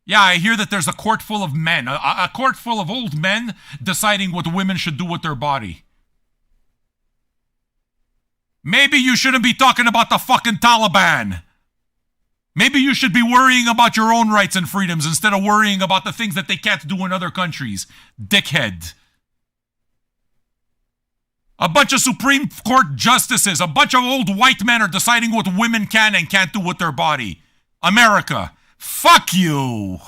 Yeah, I hear that there's a court full of men, a court full of old men deciding what women should do with their body. Maybe you shouldn't be talking about the fucking Taliban. Maybe you should be worrying about your own rights and freedoms instead of worrying about the things that they can't do in other countries. Dickhead. A bunch of Supreme Court justices, a bunch of old white men are deciding what women can and can't do with their body. America, fuck you.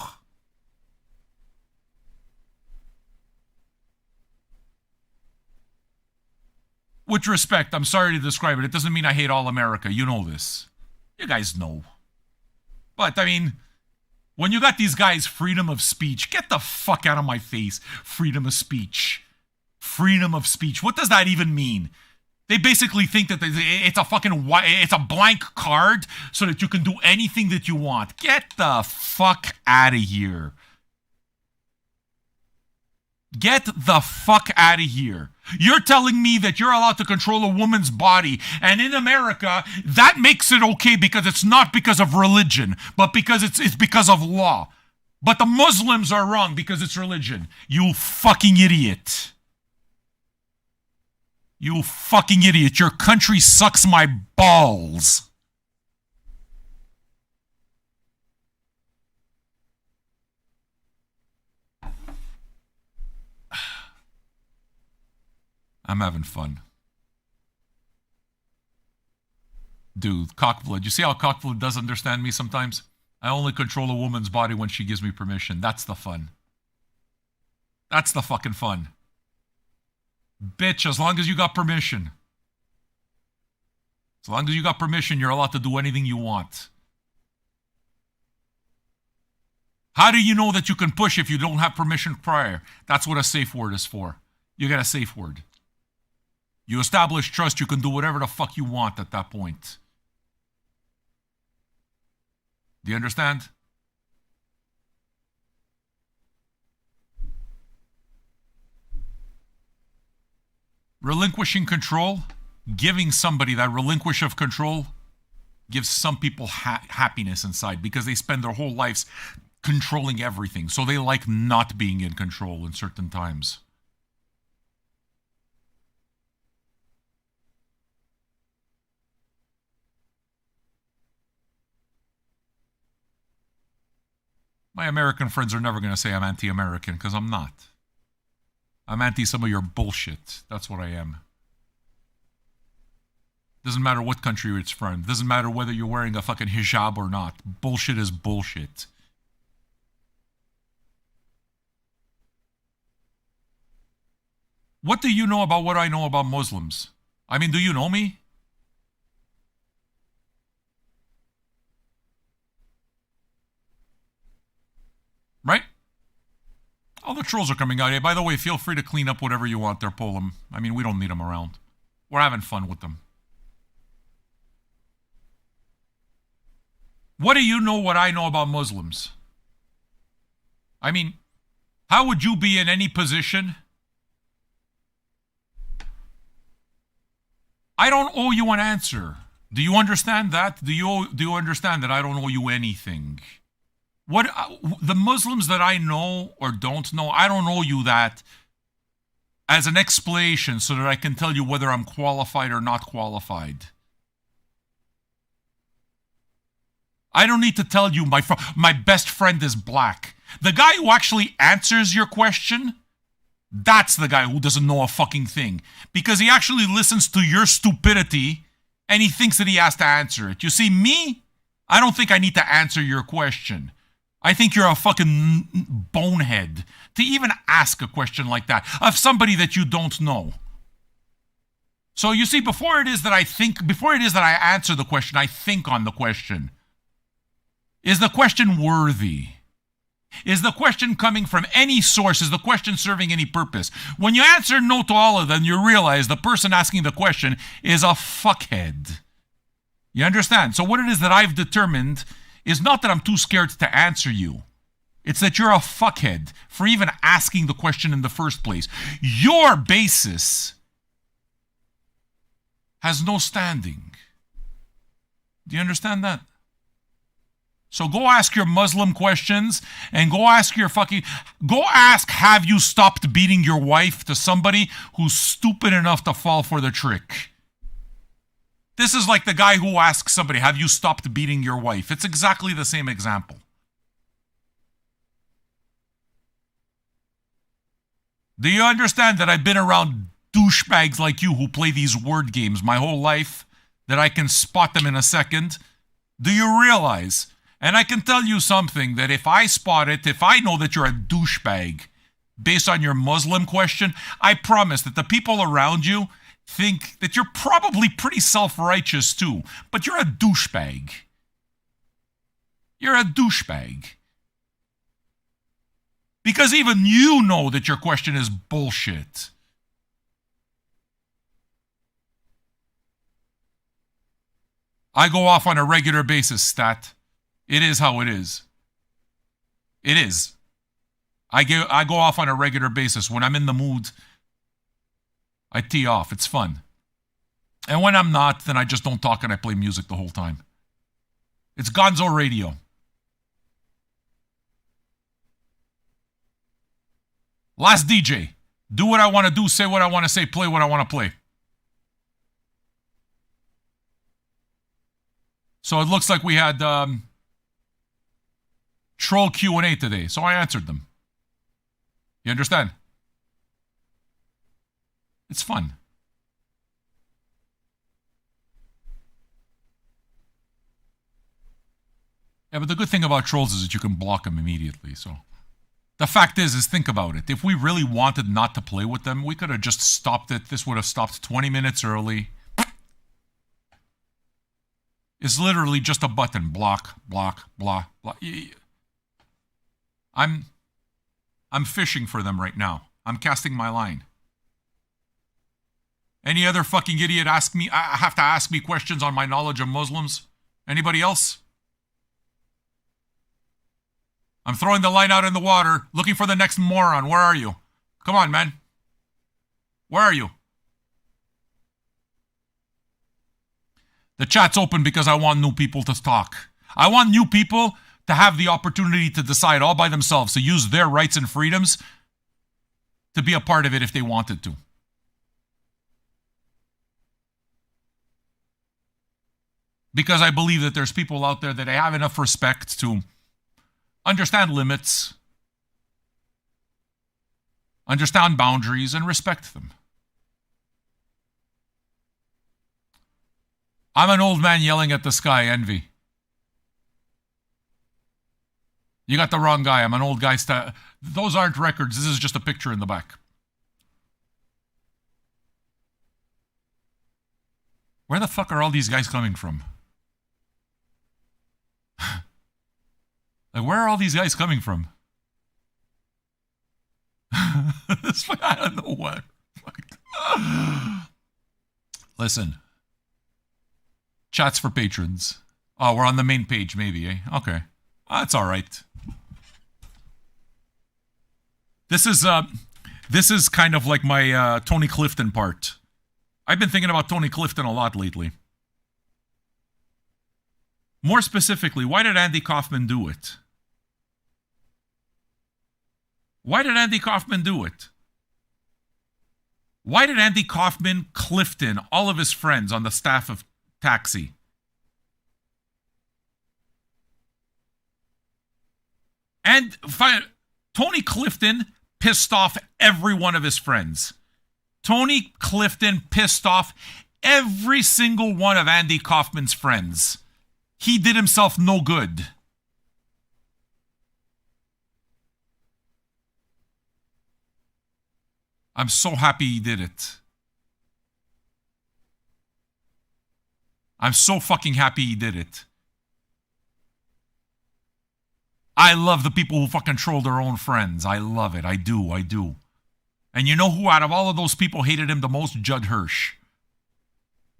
With respect, I'm sorry to describe it. It doesn't mean I hate all America. You know this. You guys know. But, I mean, when you got these guys, freedom of speech, get the fuck out of my face. Freedom of speech. Freedom of speech. What does that even mean? They basically think that it's a blank card so that you can do anything that you want. Get the fuck out of here. Get the fuck out of here. You're telling me that you're allowed to control a woman's body, and in America, that makes it okay because it's not because of religion, but because it's because of law. But the Muslims are wrong because it's religion. You fucking idiot. You fucking idiot. Your country sucks my balls. I'm having fun. Dude, cockblood. You see how cockblood does understand me sometimes? I only control a woman's body when she gives me permission. That's the fun. That's the fucking fun. Bitch, as long as you got permission. As long as you got permission, you're allowed to do anything you want. How do you know that you can push if you don't have permission prior? That's what a safe word is for. You get a safe word. You establish trust, you can do whatever the fuck you want at that point. Do you understand? Relinquishing control, giving somebody that relinquish of control, gives some people happiness inside because they spend their whole lives controlling everything. So they like not being in control in certain times. My American friends are never going to say I'm anti-American because I'm not. I'm anti some of your bullshit. That's what I am. Doesn't matter what country it's from. Doesn't matter whether you're wearing a fucking hijab or not. Bullshit is bullshit. What do you know about what I know about Muslims? I mean, do you know me? Right? All the trolls are coming out. Hey, by the way, feel free to clean up whatever you want there, pull them. I mean, we don't need them around. We're having fun with them. What do you know what I know about Muslims? I mean, how would you be in any position? I don't owe you an answer. Do you understand that? Do you understand that I don't owe you anything? What the Muslims that I know or don't know, I don't owe you that as an explanation so that I can tell you whether I'm qualified or not qualified. I don't need to tell you my best friend is black. The guy who actually answers your question, that's the guy who doesn't know a fucking thing. Because he actually listens to your stupidity and he thinks that he has to answer it. You see, me, I don't think I need to answer your question. I think you're a fucking bonehead to even ask a question like that of somebody that you don't know. So you see, before it is that I answer the question, I think on the question. Is the question worthy? Is the question coming from any source? Is the question serving any purpose? When you answer no to all of them, you realize the person asking the question is a fuckhead. You understand? So what it is that I've determined is not that I'm too scared to answer you. It's that you're a fuckhead for even asking the question in the first place. Your basis has no standing. Do you understand that? So go ask your Muslim questions and go ask, have you stopped beating your wife to somebody who's stupid enough to fall for the trick. This is like the guy who asks somebody, have you stopped beating your wife? It's exactly the same example. Do you understand that I've been around douchebags like you who play these word games my whole life, that I can spot them in a second? Do you realize? And I can tell you something, that if I spot it, if I know that you're a douchebag based on your Muslim question, I promise that the people around you think that you're probably pretty self-righteous too, but you're a douchebag. You're a douchebag. Because even you know that your question is bullshit. I go off on a regular basis, Stat. It is how it is. It is. I go off on a regular basis. When I'm in the mood, I tee off. It's fun. And when I'm not, then I just don't talk and I play music the whole time. It's Gonzo Radio. Last DJ. Do what I want to do, say what I want to say, play what I want to play. So it looks like we had troll Q&A today, so I answered them. You understand? It's fun. Yeah, but the good thing about trolls is that you can block them immediately, so... The fact is think about it. If we really wanted not to play with them, we could have just stopped it. This would have stopped 20 minutes early. It's literally just a button. Block, block, block, block. I'm fishing for them right now. I'm casting my line. Any other fucking idiot have to ask me questions on my knowledge of Muslims? Anybody else? I'm throwing the line out in the water, looking for the next moron. Where are you? Come on, man. Where are you? The chat's open because I want new people to talk. I want new people to have the opportunity to decide all by themselves, to use their rights and freedoms to be a part of it if they wanted to. Because I believe that there's people out there that have enough respect to understand limits, understand boundaries, and respect them. I'm an old man yelling at the sky, envy. You got the wrong guy. I'm an old guy. Those aren't records. This is just a picture in the back. Where the fuck are all these guys coming from? Like, where are all these guys coming from? I don't know what. Listen. Chats for patrons. Oh, we're on the main page, maybe, eh? Okay. That's all right. This is kind of like my Tony Clifton part. I've been thinking about Tony Clifton a lot lately. More specifically, why did Andy Kaufman do it? Why did Andy Kaufman do it? Why did Andy Kaufman, Clifton, all of his friends on the staff of Taxi? And Tony Clifton pissed off every one of his friends. Tony Clifton pissed off every single one of Andy Kaufman's friends. He did himself no good. I'm so happy he did it. I'm so fucking happy he did it. I love the people who fucking troll their own friends. I love it. I do. And you know who out of all of those people hated him the most? Judd Hirsch.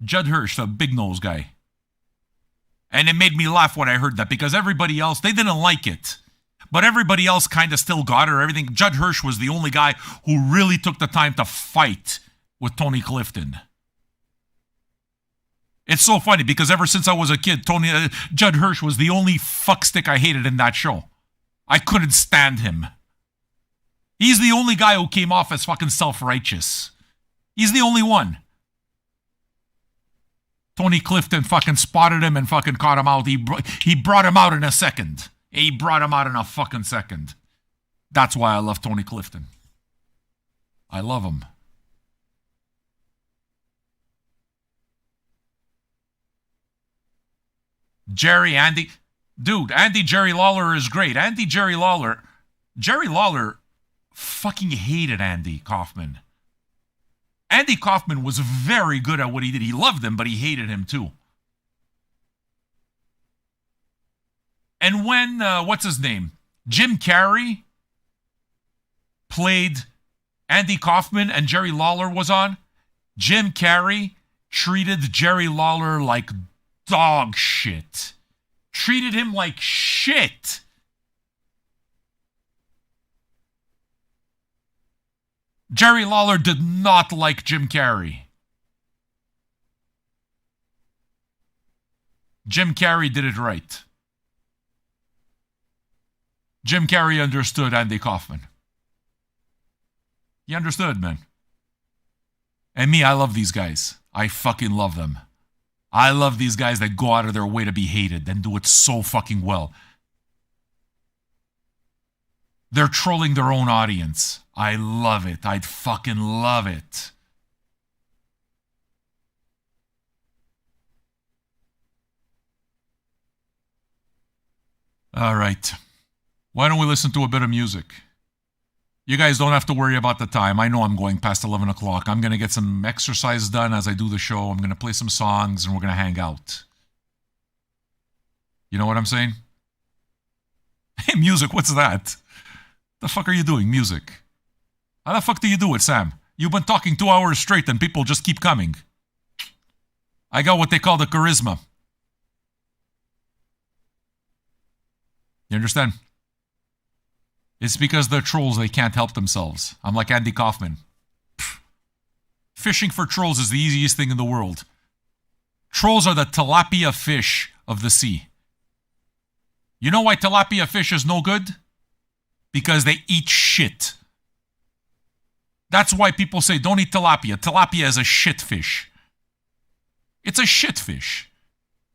Judd Hirsch, the big nose guy. And it made me laugh when I heard that because everybody else, they didn't like it. But everybody else kind of still got it or everything. Judd Hirsch was the only guy who really took the time to fight with Tony Clifton. It's so funny because ever since I was a kid, Judd Hirsch was the only fuckstick I hated in that show. I couldn't stand him. He's the only guy who came off as fucking self-righteous. He's the only one. Tony Clifton fucking spotted him and fucking caught him out. He brought him out in a second. He brought him out in a fucking second. That's why I love Tony Clifton. I love him. Andy Jerry Lawler is great. Jerry Lawler fucking hated Andy Kaufman. Andy Kaufman was very good at what he did. He loved him, but he hated him too. And when, what's his name? Jim Carrey played Andy Kaufman and Jerry Lawler was on, Jim Carrey treated Jerry Lawler like dog shit. Treated him like shit. Jerry Lawler did not like Jim Carrey. Jim Carrey did it right. Jim Carrey understood Andy Kaufman. He understood, man. And me, I love these guys. I fucking love them. I love these guys that go out of their way to be hated and do it so fucking well. They're trolling their own audience. I love it. I'd fucking love it. All right. Why don't we listen to a bit of music? You guys don't have to worry about the time. I know I'm going past 11 o'clock. I'm going to get some exercise done as I do the show. I'm going to play some songs and we're going to hang out. You know what I'm saying? Hey, music, what's that? The fuck are you doing, music? How the fuck do you do it, Sam? You've been talking 2 hours straight and people just keep coming. I got what they call the charisma. You understand? It's because they're trolls, they can't help themselves. I'm like Andy Kaufman. Fishing for trolls is the easiest thing in the world. Trolls are the tilapia fish of the sea. You know why tilapia fish is no good? Because they eat shit. That's why people say don't eat tilapia. Tilapia is a shit fish. It's a shit fish.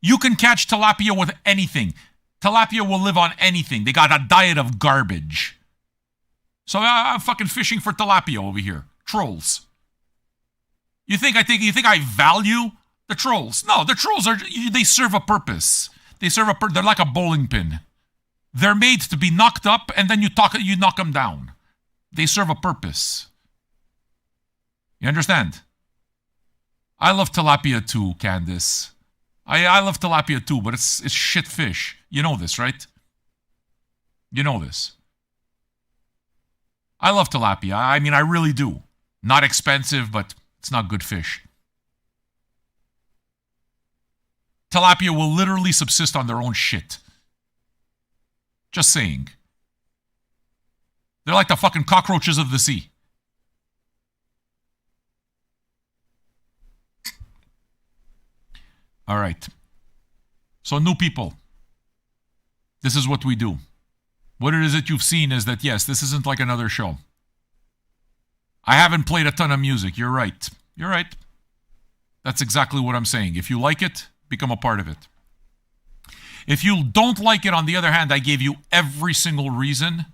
You can catch tilapia with anything. Tilapia will live on anything. They got a diet of garbage. So I'm fucking fishing for tilapia over here. Trolls. You think I value the trolls? No, the trolls they serve a purpose. They're like a bowling pin. They're made to be knocked up and then you knock them down. They serve a purpose. You understand? I love tilapia too, Candace. I love tilapia too, but it's shit fish. You know this, right? You know this. I love tilapia. I mean, I really do. Not expensive, but it's not good fish. Tilapia will literally subsist on their own shit. Just saying. They're like the fucking cockroaches of the sea. All right. So new people. This is what we do. What it is that you've seen is that, yes, this isn't like another show. I haven't played a ton of music. You're right. You're right. That's exactly what I'm saying. If you like it, become a part of it. If you don't like it, on the other hand, I gave you every single reason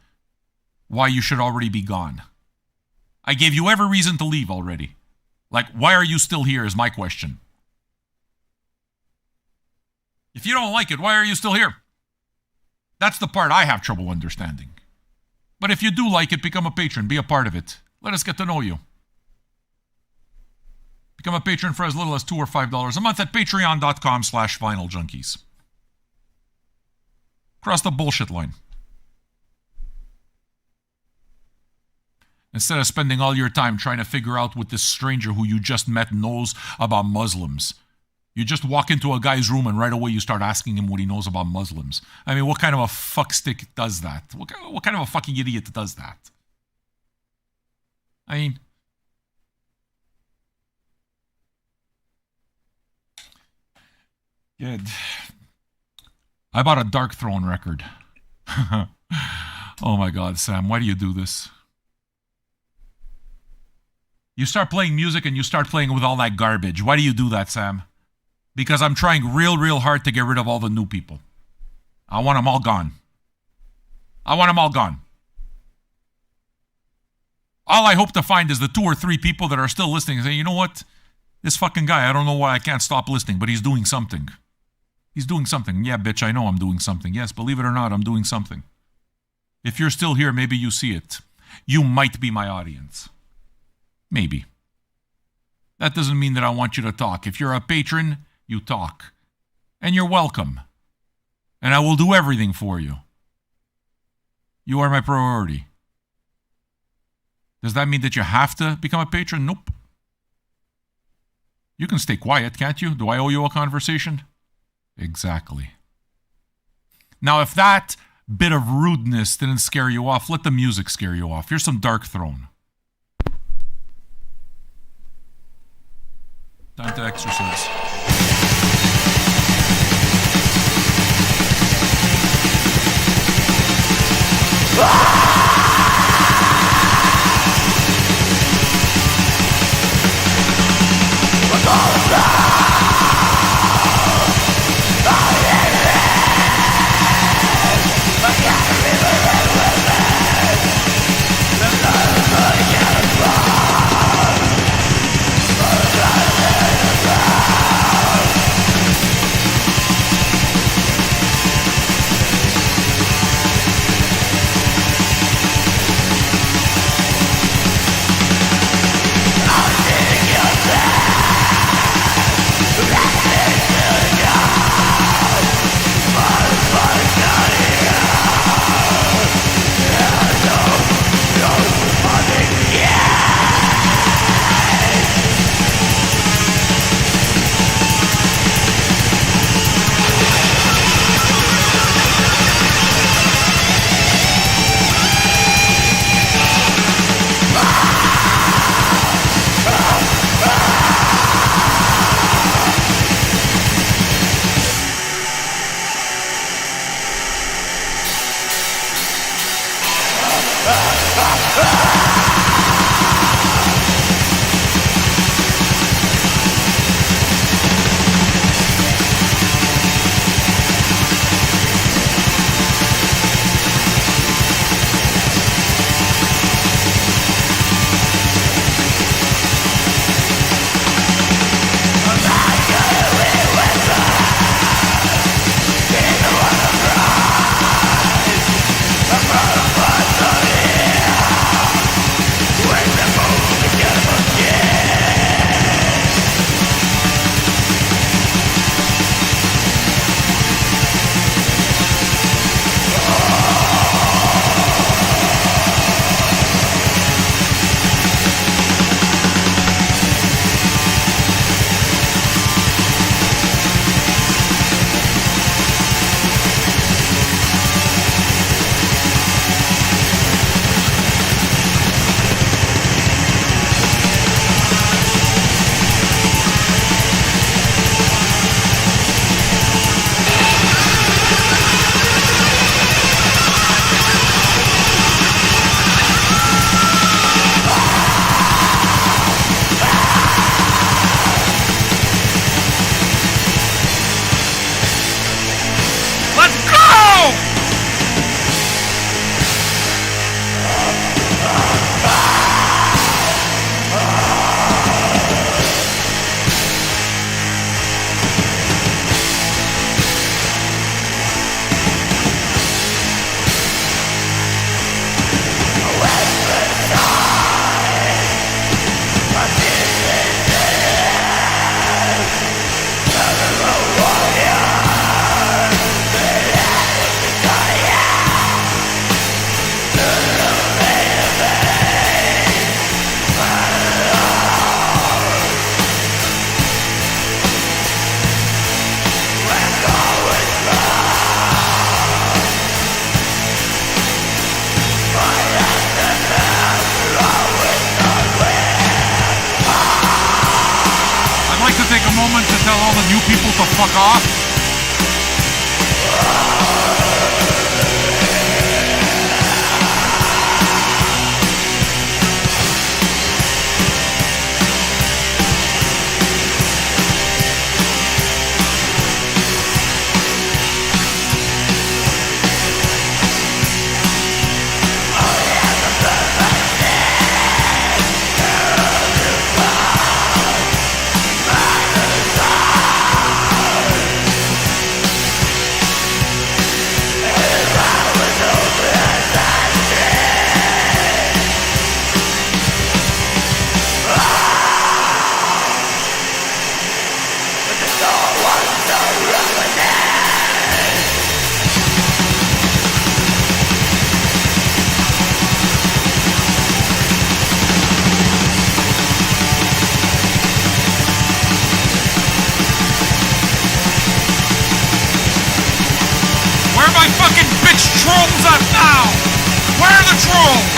why you should already be gone. I gave you every reason to leave already. Like, why are you still here is my question. If you don't like it, why are you still here? That's the part I have trouble understanding. But if you do like it, become a patron. Be a part of it. Let us get to know you. Become a patron for as little as $2 or $5 a month at patreon.com/vinyljunkies. Cross the bullshit line. Instead of spending all your time trying to figure out what this stranger who you just met knows about Muslims. You just walk into a guy's room and right away you start asking him what he knows about Muslims. I mean, what kind of a fuckstick does that? What kind of a fucking idiot does that? I mean... Good. I bought a Dark Throne record. Oh my God, Sam, why do you do this? You start playing music and you start playing with all that garbage. Why do you do that, Sam? Because I'm trying real hard to get rid of all the new people. I want them all gone. I want them all gone. All I hope to find is the 2 or 3 people that are still listening and say, you know what? This fucking guy, I don't know why I can't stop listening, but he's doing something. He's doing something. Yeah, bitch, I know I'm doing something. Yes, believe it or not, I'm doing something. If you're still here, maybe you see it. You might be my audience. Maybe. That doesn't mean that I want you to talk. If you're a patron, you talk. And you're welcome. And I will do everything for you. You are my priority. Does that mean that you have to become a patron? Nope. You can stay quiet, can't you? Do I owe you a conversation? Exactly. Now, if that bit of rudeness didn't scare you off, let the music scare you off. Here's some Dark Throne. Time to exercise. the fuck off? Where are my fucking bitch trolls at now? Where are the trolls?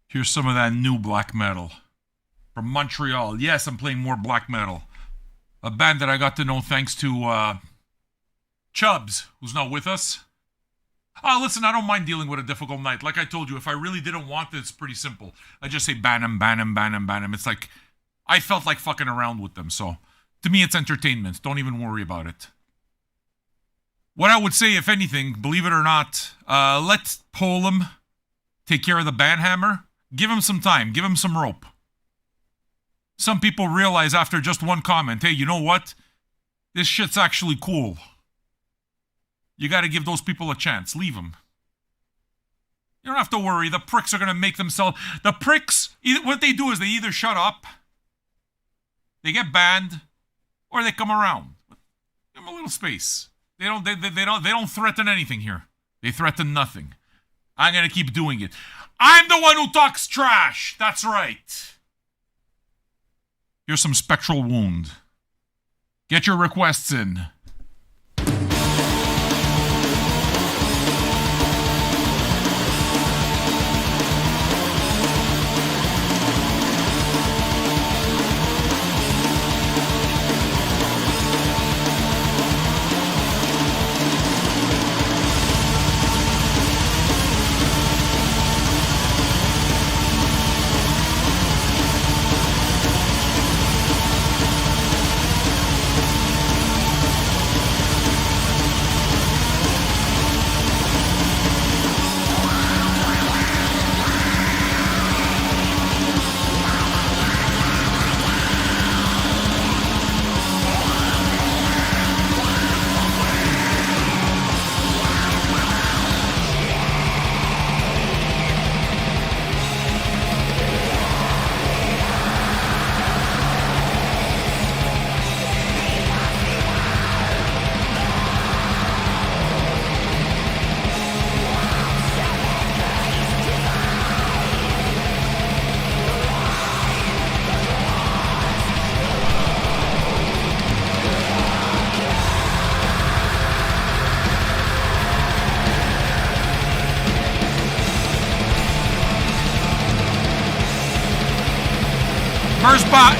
Here's some of that new black metal. From Montreal. Yes, I'm playing more black metal. A band that I got to know thanks to Chubbs, who's not with us. Listen, I don't mind dealing with a difficult night. Like I told you, if I really didn't want it, it's pretty simple. I just say ban him, ban him, ban him, ban him. It's like, I felt like fucking around with them. So, to me, it's entertainment. Don't even worry about it. What I would say, if anything, believe it or not, let Polam take care of the banhammer. Give him some time. Give him some rope. Some people realize after just one comment, hey, you know what? This shit's actually cool. You got to give those people a chance. Leave them. You don't have to worry. The pricks are going to make themselves... The pricks, what they do is they either shut up, they get banned, or they come around. Give them a little space. They don't threaten anything here. They threaten nothing. I'm going to keep doing it. I'm the one who talks trash. That's right. Here's some Spectral Wound. Get your requests in. Merzbow.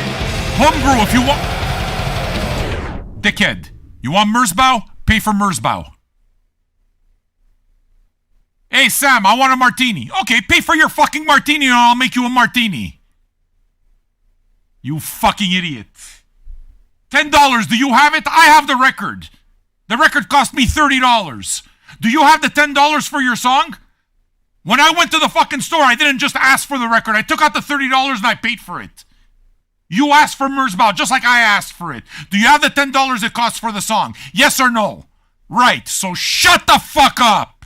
Homebrew if you want. Dickhead. You want Merzbow? Pay for Merzbow. Hey, Sam, I want a martini. Okay, pay for your fucking martini and I'll make you a martini. You fucking idiot. $10, do you have it? I have the record. The record cost me $30. Do you have the $10 for your song? When I went to the fucking store, I didn't just ask for the record. I took out the $30 and I paid for it. You asked for Merzbow just like I asked for it. Do you have the $10 it costs for the song? Yes or no? Right, so shut the fuck up!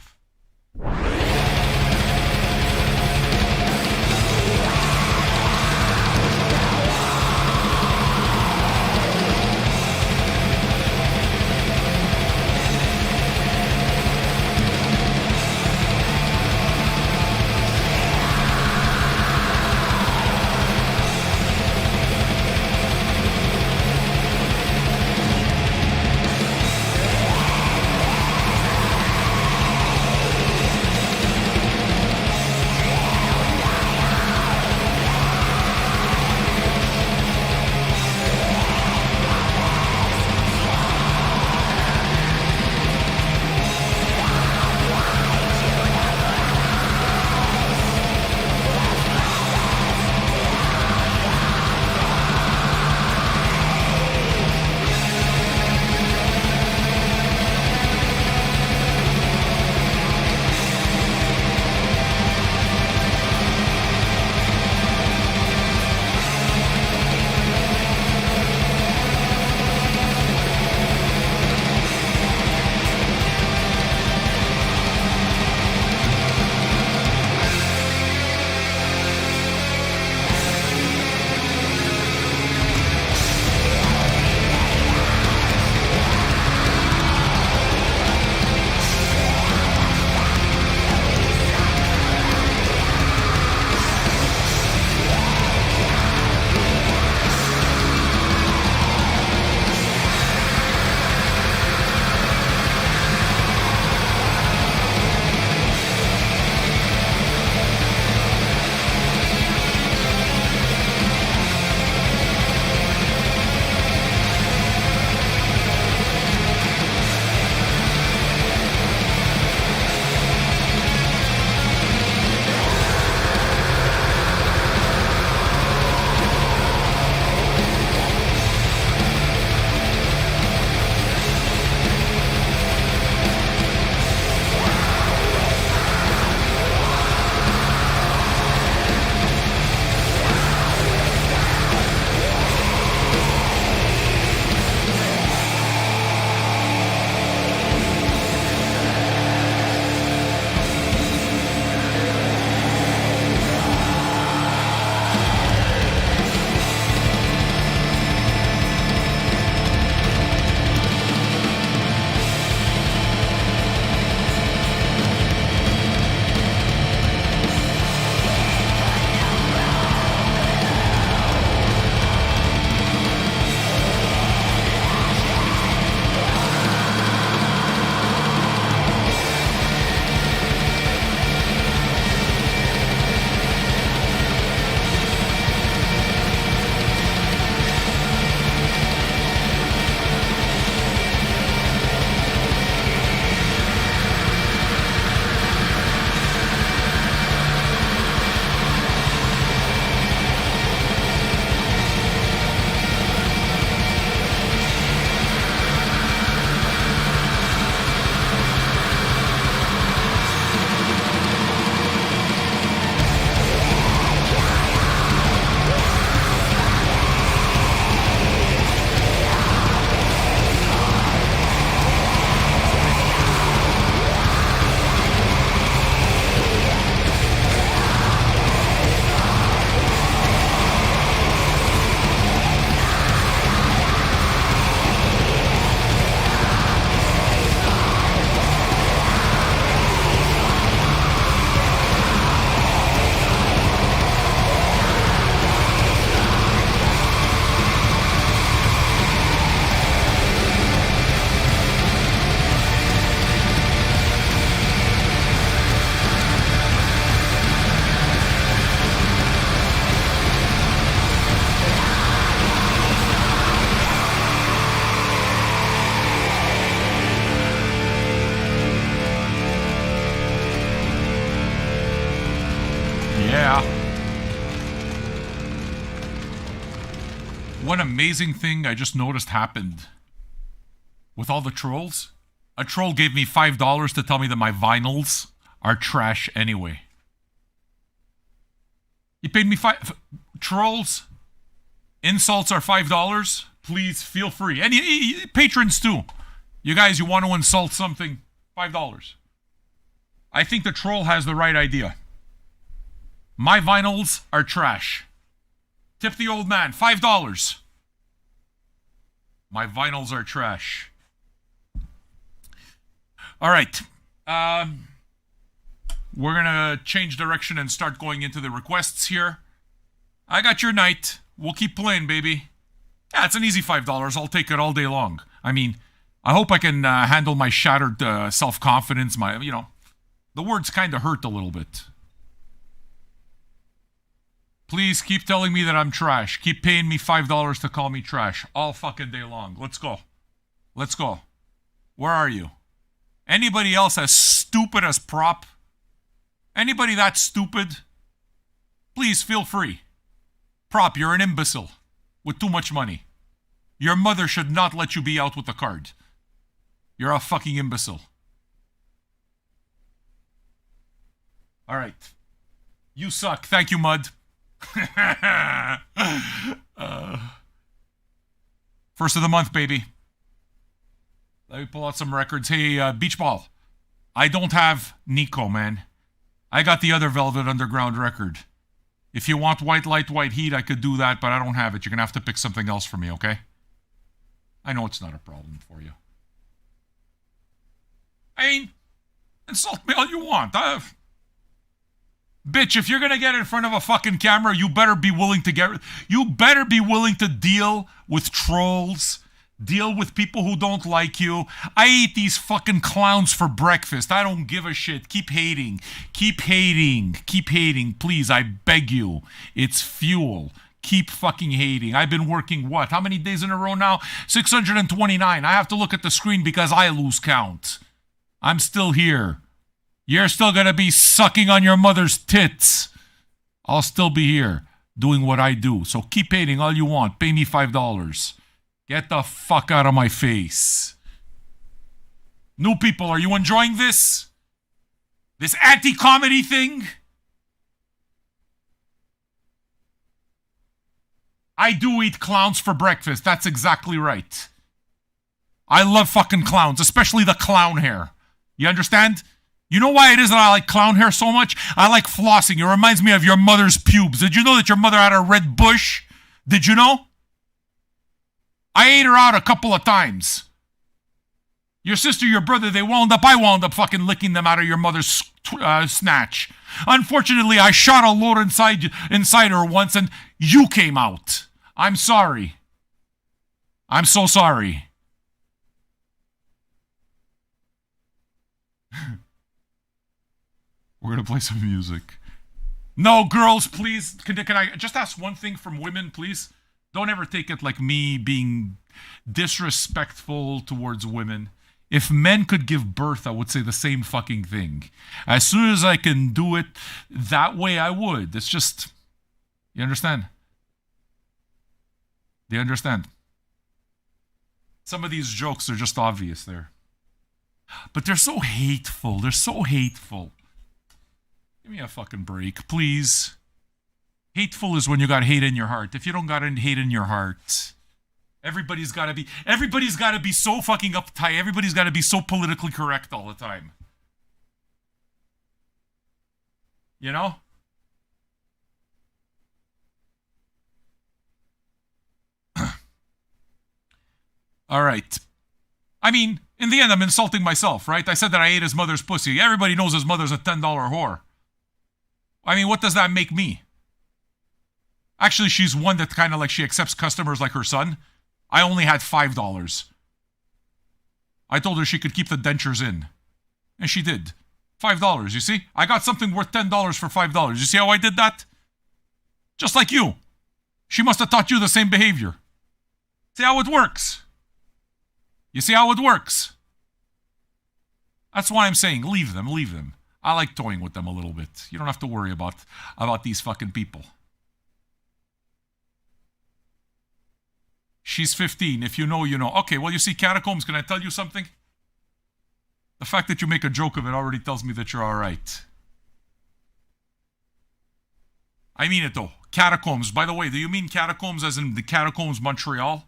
one amazing thing I just noticed happened with all the trolls? A troll gave me $5 to tell me that my vinyls are trash anyway. He paid me trolls. Insults are $5. Please feel free. And patrons too. You guys, you want to insult something? $5. I think the troll has the right idea. My vinyls are trash. Tip the old man, $5. My vinyls are trash. All right. We're going to change direction and start going into the requests here. I got your night. We'll keep playing, baby. Yeah, it's an easy $5. I'll take it all day long. I mean, I hope I can handle my shattered self-confidence. The words kind of hurt a little bit. Please keep telling me that I'm trash. Keep paying me $5 to call me trash all fucking day long. Let's go. Let's go. Where are you? Anybody else as stupid as Prop? Anybody that stupid? Please feel free. Prop, you're an imbecile with too much money. Your mother should not let you be out with the card. You're a fucking imbecile. All right. You suck. Thank you, Mud. First of the month, baby. Let me pull out some records. Hey, Beach Ball. I don't have Nico, man. I got the other Velvet Underground record. If you want White Light, White Heat, I could do that, but I don't have it. You're going to have to pick something else for me, okay? I know it's not a problem for you. I mean, insult me all you want. Bitch, if you're going to get in front of a fucking camera, you better be willing to deal with trolls. Deal with people who don't like you. I eat these fucking clowns for breakfast. I don't give a shit. Keep hating. Keep hating. Keep hating. Please, I beg you. It's fuel. Keep fucking hating. I've been working, what? How many days in a row now? 629. I have to look at the screen because I lose count. I'm still here. You're still gonna be sucking on your mother's tits. I'll still be here doing what I do. So keep hating all you want. Pay me $5. Get the fuck out of my face. New people, are you enjoying this? This anti-comedy thing? I do eat clowns for breakfast. That's exactly right. I love fucking clowns, especially the clown hair. You understand? You know why it is that I like clown hair so much? I like flossing. It reminds me of your mother's pubes. Did you know that your mother had a red bush? Did you know? I ate her out a couple of times. Your sister, your brother, I wound up fucking licking them out of your mother's snatch. Unfortunately, I shot a load inside her once and you came out. I'm sorry. I'm so sorry. We're going to play some music. No, girls, please. Can I just ask one thing from women, please? Don't ever take it like me being disrespectful towards women. If men could give birth, I would say the same fucking thing. As soon as I can do it that way, I would. It's just, you understand? Do you understand? Some of these jokes are just obvious there. But they're so hateful. They're so hateful. Give me a fucking break, please. Hateful is when you got hate in your heart. If you don't got any hate in your heart, everybody's got to be so fucking uptight. Everybody's got to be so politically correct all the time. You know? All right. I mean, in the end, I'm insulting myself, right? I said that I ate his mother's pussy. Everybody knows his mother's a $10 whore. I mean, what does that make me? Actually, she's one that kind of like she accepts customers like her son. I only had $5. I told her she could keep the dentures in. And she did. $5, you see? I got something worth $10 for $5. You see how I did that? Just like you. She must have taught you the same behavior. See how it works? You see how it works? That's why I'm saying leave them. I like toying with them a little bit. You don't have to worry about these fucking people. She's 15. If you know, you know. Okay, well, you see, Catacombs, can I tell you something? The fact that you make a joke of it already tells me that you're all right. I mean it, though. Catacombs. By the way, do you mean Catacombs as in the Catacombs Montreal?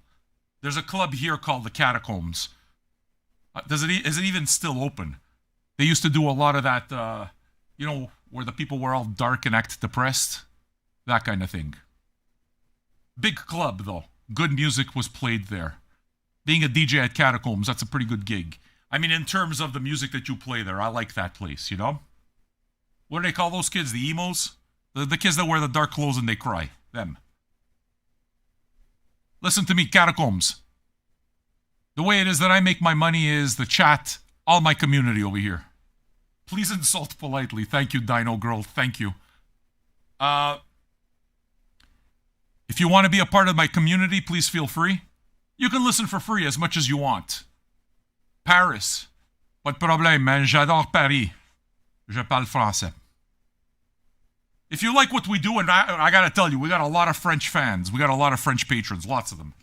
There's a club here called the Catacombs. Is it even still open? They used to do a lot of that, where the people were all dark and act depressed. That kind of thing. Big club, though. Good music was played there. Being a DJ at Catacombs, that's a pretty good gig. I mean, in terms of the music that you play there, I like that place, you know? What do they call those kids? The emos? The kids that wear the dark clothes and they cry. Them. Listen to me, Catacombs. The way it is that I make my money is the chat, all my community over here. Please insult politely. Thank you, Dino Girl. Thank you. If you want to be a part of my community, please feel free. You can listen for free as much as you want. Paris. Pas de problème, man. J'adore Paris. Je parle français. If you like what we do, and I gotta tell you, we got a lot of French fans. We got a lot of French patrons. Lots of them.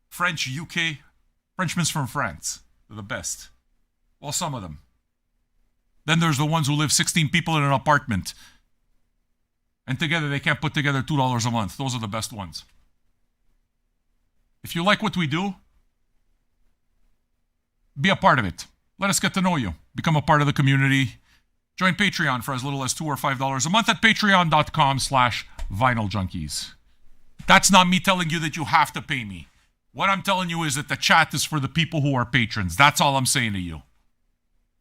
French, UK. Frenchmen from France. They're the best. Well, some of them. Then there's the ones who live 16 people in an apartment. And together they can't put together $2 a month. Those are the best ones. If you like what we do, be a part of it. Let us get to know you. Become a part of the community. Join Patreon for as little as $2 or $5 a month at patreon.com/vinyljunkies. That's not me telling you that you have to pay me. What I'm telling you is that the chat is for the people who are patrons. That's all I'm saying to you.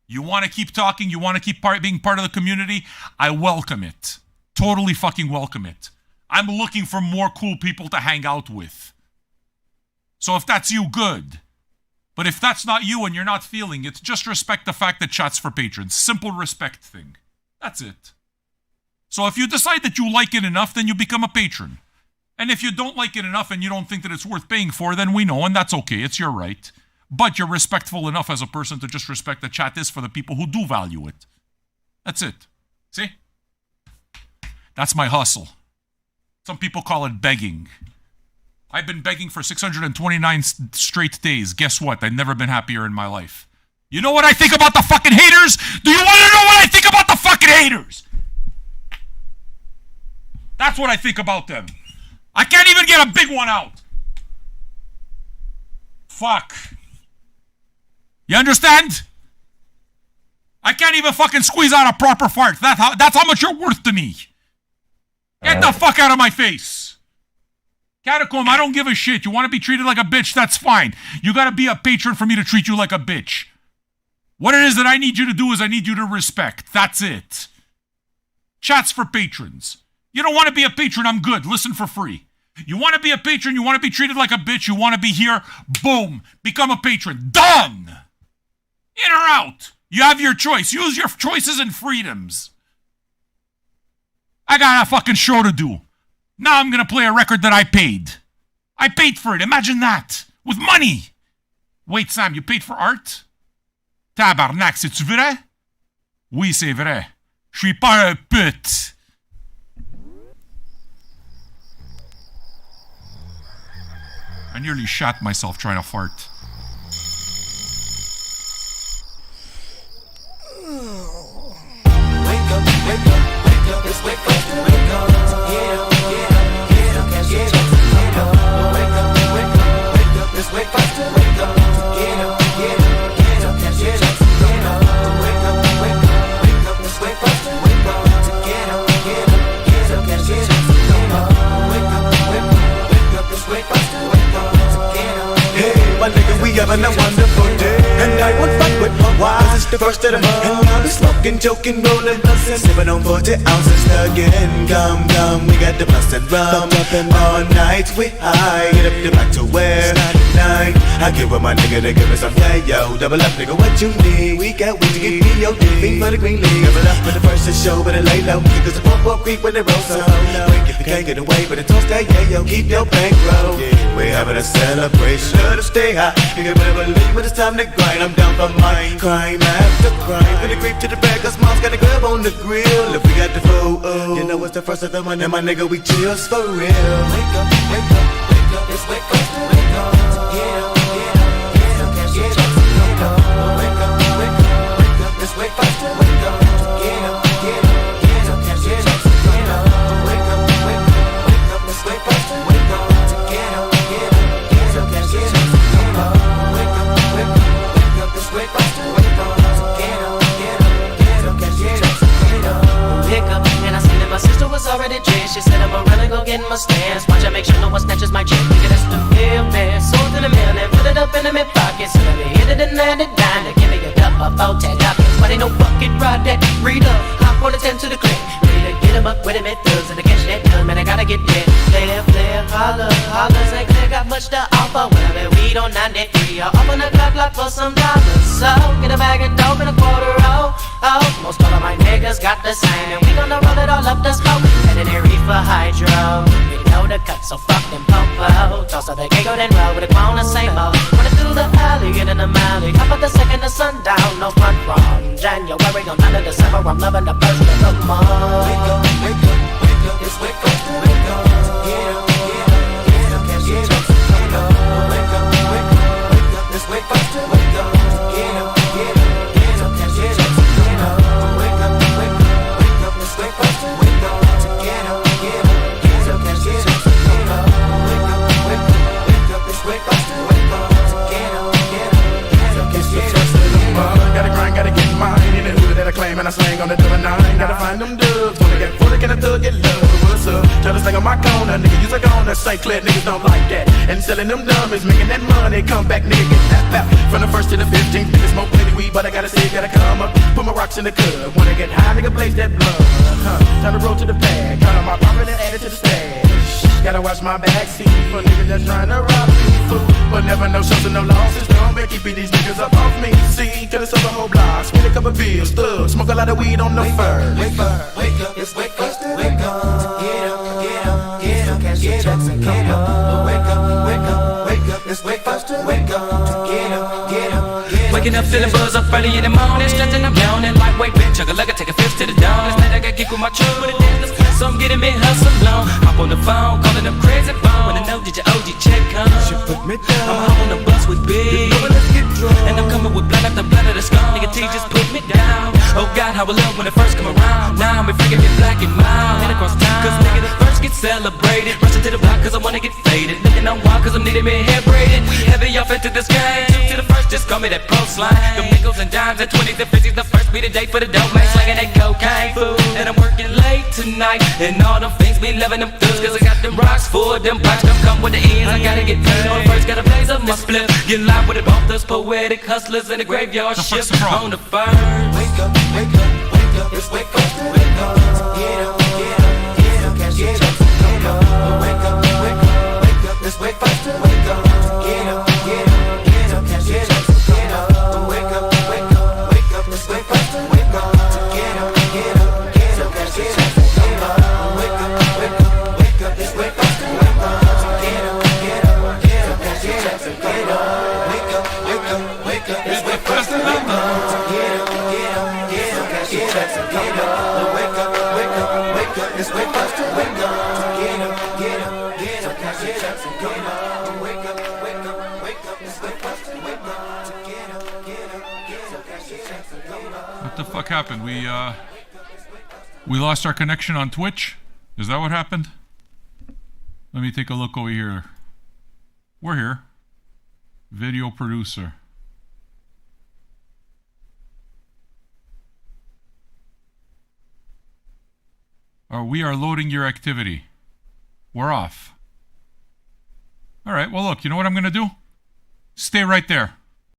You want to keep talking? You want to keep being part of the community? I welcome it. Totally fucking welcome it. I'm looking for more cool people to hang out with. So if that's you, good. But if that's not you and you're not feeling it, just respect the fact that chat's for patrons. Simple respect thing. That's it. So if you decide that you like it enough, then you become a patron. And if you don't like it enough and you don't think that it's worth paying for, then we know, and that's okay. It's your right. But you're respectful enough as a person to just respect that chat is for the people who do value it. That's it. See? That's my hustle. Some people call it begging. I've been begging for 629 straight days. Guess what? I've never been happier in my life. You know what I think about the fucking haters? Do you want to know what I think about the fucking haters? That's what I think about them. I can't even get a big one out. Fuck. You understand? I can't even fucking squeeze out a proper fart. That's how much you're worth to me. Get the fuck out of my face. Catacomb, I don't give a shit. You want to be treated like a bitch, that's fine. You gotta be a patron for me to treat you like a bitch. What it is that I need you to do is I need you to respect. That's it. Chat's for patrons. You don't want to be a patron, I'm good. Listen for free. You want to be a patron, you want to be treated like a bitch, you want to be here, boom. Become a patron. Done! In or out. You have your choice. Use your choices and freedoms. I got a fucking show to do. Now I'm gonna play a record that I paid. I paid for it. Imagine that. With money. Wait, Sam, you paid for art? Tabarnak, c'est-tu vrai? Oui, c'est vrai. Je suis pas un pute. I nearly shat myself trying to fart. Wake up, wake up, wake up, let's wake up, wake up. Get up, get up, get up, get up, get up. Wake up, wake up, wake up, let's wake up, wake up. Get up, get up, get up, get up, get up. Wake up, wake up, wake up, let's wake up, wake up. Get up, get up, get up, get up, get up. Wake up, wake up, wake up, let's wake up, wake up. Get up. Hey, my nigga, we having a wonderful day. And I won't fight with my wife. It's the first of the month. And I'll be smoking, joking, rolling, bustin', sipping on 40 ounces again. Come, come, we got the busted rum. All night we high, get up the back to where? 99. I get with my nigga to give me some yo. Double up, nigga, what you need? We got weed to get me your dick. Beat for the green league. Double up for the first to show, but it lay low. Because the pump creep when they roll so low. Wait, if you can't get away, but it toast that yo. Keep your bankroll. We're having a celebration. Let us stay high. You can better believe when it's time to grind. I'm down for mine. Crime after crime. When the creep to the back, cause mom's got a grub on the grill. If we got the food, you know it's the first of the month. And my nigga, we chills for real. Wake up, wake up, wake up, let's wake up, wake up. in my stance. Watch I make sure no one snatches my chick. Nigga, that's the real man. Sold in the mail and put it up in the mid pocket. So let me hit it and land it down. To give me a duck up, oh, 10 up. But ain't no bucket ride that read up. Hop on the 10 to the click. Ready to get him up with him at thugs. And to catch that gun, man, I gotta get there. Flare, holler, St. Clair got much to offer. When I bet weed on 93. I'll open the clock for some dollars. So get a bag of dope and a quarter roll. Oh, most all of my niggas got the same. And we gonna roll it all up the smoke. And then they reef for hydro. We know the cut, so fuck them popo. Toss up the giggle, then roll with a clone the same old. Running through the alley, get in the alley. Up at the second of sundown, no fun from January on 9th of December. I'm loving the first of the month. Wake up, wake up, wake up, it's wake up, wake up. Get up, get up, get up, catch your checks and come up. Wake up, wake up, wake up, it's wake up, wake up. Get up, get up, get up, catch your checks and come up. Wake up, wake up, wake up, it's wake up, wake up. Get up, get up, get up, catch your checks and come up. Wake up, wake up, wake up, it's wake up, wake up. Get up, get up, get up, catch your checks and come up. Gotta grind, gotta get mine. In the hood that I claim and I slang on the double nine. Gotta find them dubs. Wanna get full, can a thug get love? What's up? Try to slang on my corner, nigga. Use a corner. St. Clair niggas don't like that. And selling them dummies, making that money. Come back, nigga, get that back. From the 1st to the 15th, nigga smoke plenty weed, but I gotta say, gotta come up. Put my rocks in the cup. Wanna get high, nigga, blaze that blood. Time to roll to the bag. Count on my profit and add it to the stash. Gotta watch my backseat for niggas that's trying to rob me, fool. But never no shows and no losses. Don't make keep these niggas up off me. See, coulda sold a whole block, spend a couple bills, thugs, smoke a lot of weed on the fur. Wake up, wake up, it's wake up, wake up. Get up, get up, get up, catch your checks and come up. Wake up, wake up, wake up, it's wake up, wake up. Get up, get up, get up. Waking up feeling buzz up early in the morning. Stretching, I'm yawning. Lightweight bitch, chug a lugger, take a fifth to the dawn. This night I got geek with my truck with a dance. So I'm getting me hustle on. Hop on the phone, calling them crazy phone. Wanna know did your OG check come? Put me down. I'm hop on the bus with Big. And I'm coming with blood after blood of the skull. Nigga T just put me down. Oh God, how I love when it first come around. Now I'm freaking get black and mild. Head across town. Cause nigga the first get celebrated. Rushing to the block cause I wanna get faded. Looking on wild cause I'm needing me hair braided. We heavy off into this game. Two to the first, just call me that post line. Them nickels and dimes and 20s and 50s. The first be the day for the dope man. Slanging that cocaine food. And I'm working late tonight. And all them things be loving them thugs. Cause I got them rocks for them blocks. Come with the ends, I gotta get paid. On the first, gotta blaze up my split. Get live with it, both us poetic hustlers in the graveyard shift. On the first. Wake up, wake up, wake up, it's wake up, wake up. Get up, get up, get up, catch your checks and come up. Wake up, wake up, wake up, it's wake up, wake up. Get up, get up, get up, catch your checks and come up. Wake up, wake up, wake up, it's wake up, wake up. Get up, get up, get up, catch your checks and come up. Wake up, wake up, wake up, it's wake up, wake up. Get up, get up, get up, catch your checks and come up. Wake up, wake up, wake up, it's wake up, wake up. Get up, get up, get up, catch your checks and come up. Wake up, wake up, wake up, it's wake up, wake up. Get up, get up, get up, catch your checks and come up. Wake up, wake up, wake up, it's wake up, wake up. Get up, get up, get up, catch your checks and come up. What the fuck happened? We lost our connection on Twitch? Is that what happened? Let me take a look over here. We're here. Video producer. We are loading your activity. We're off. Alright, well look, you know what I'm gonna do? Stay right there.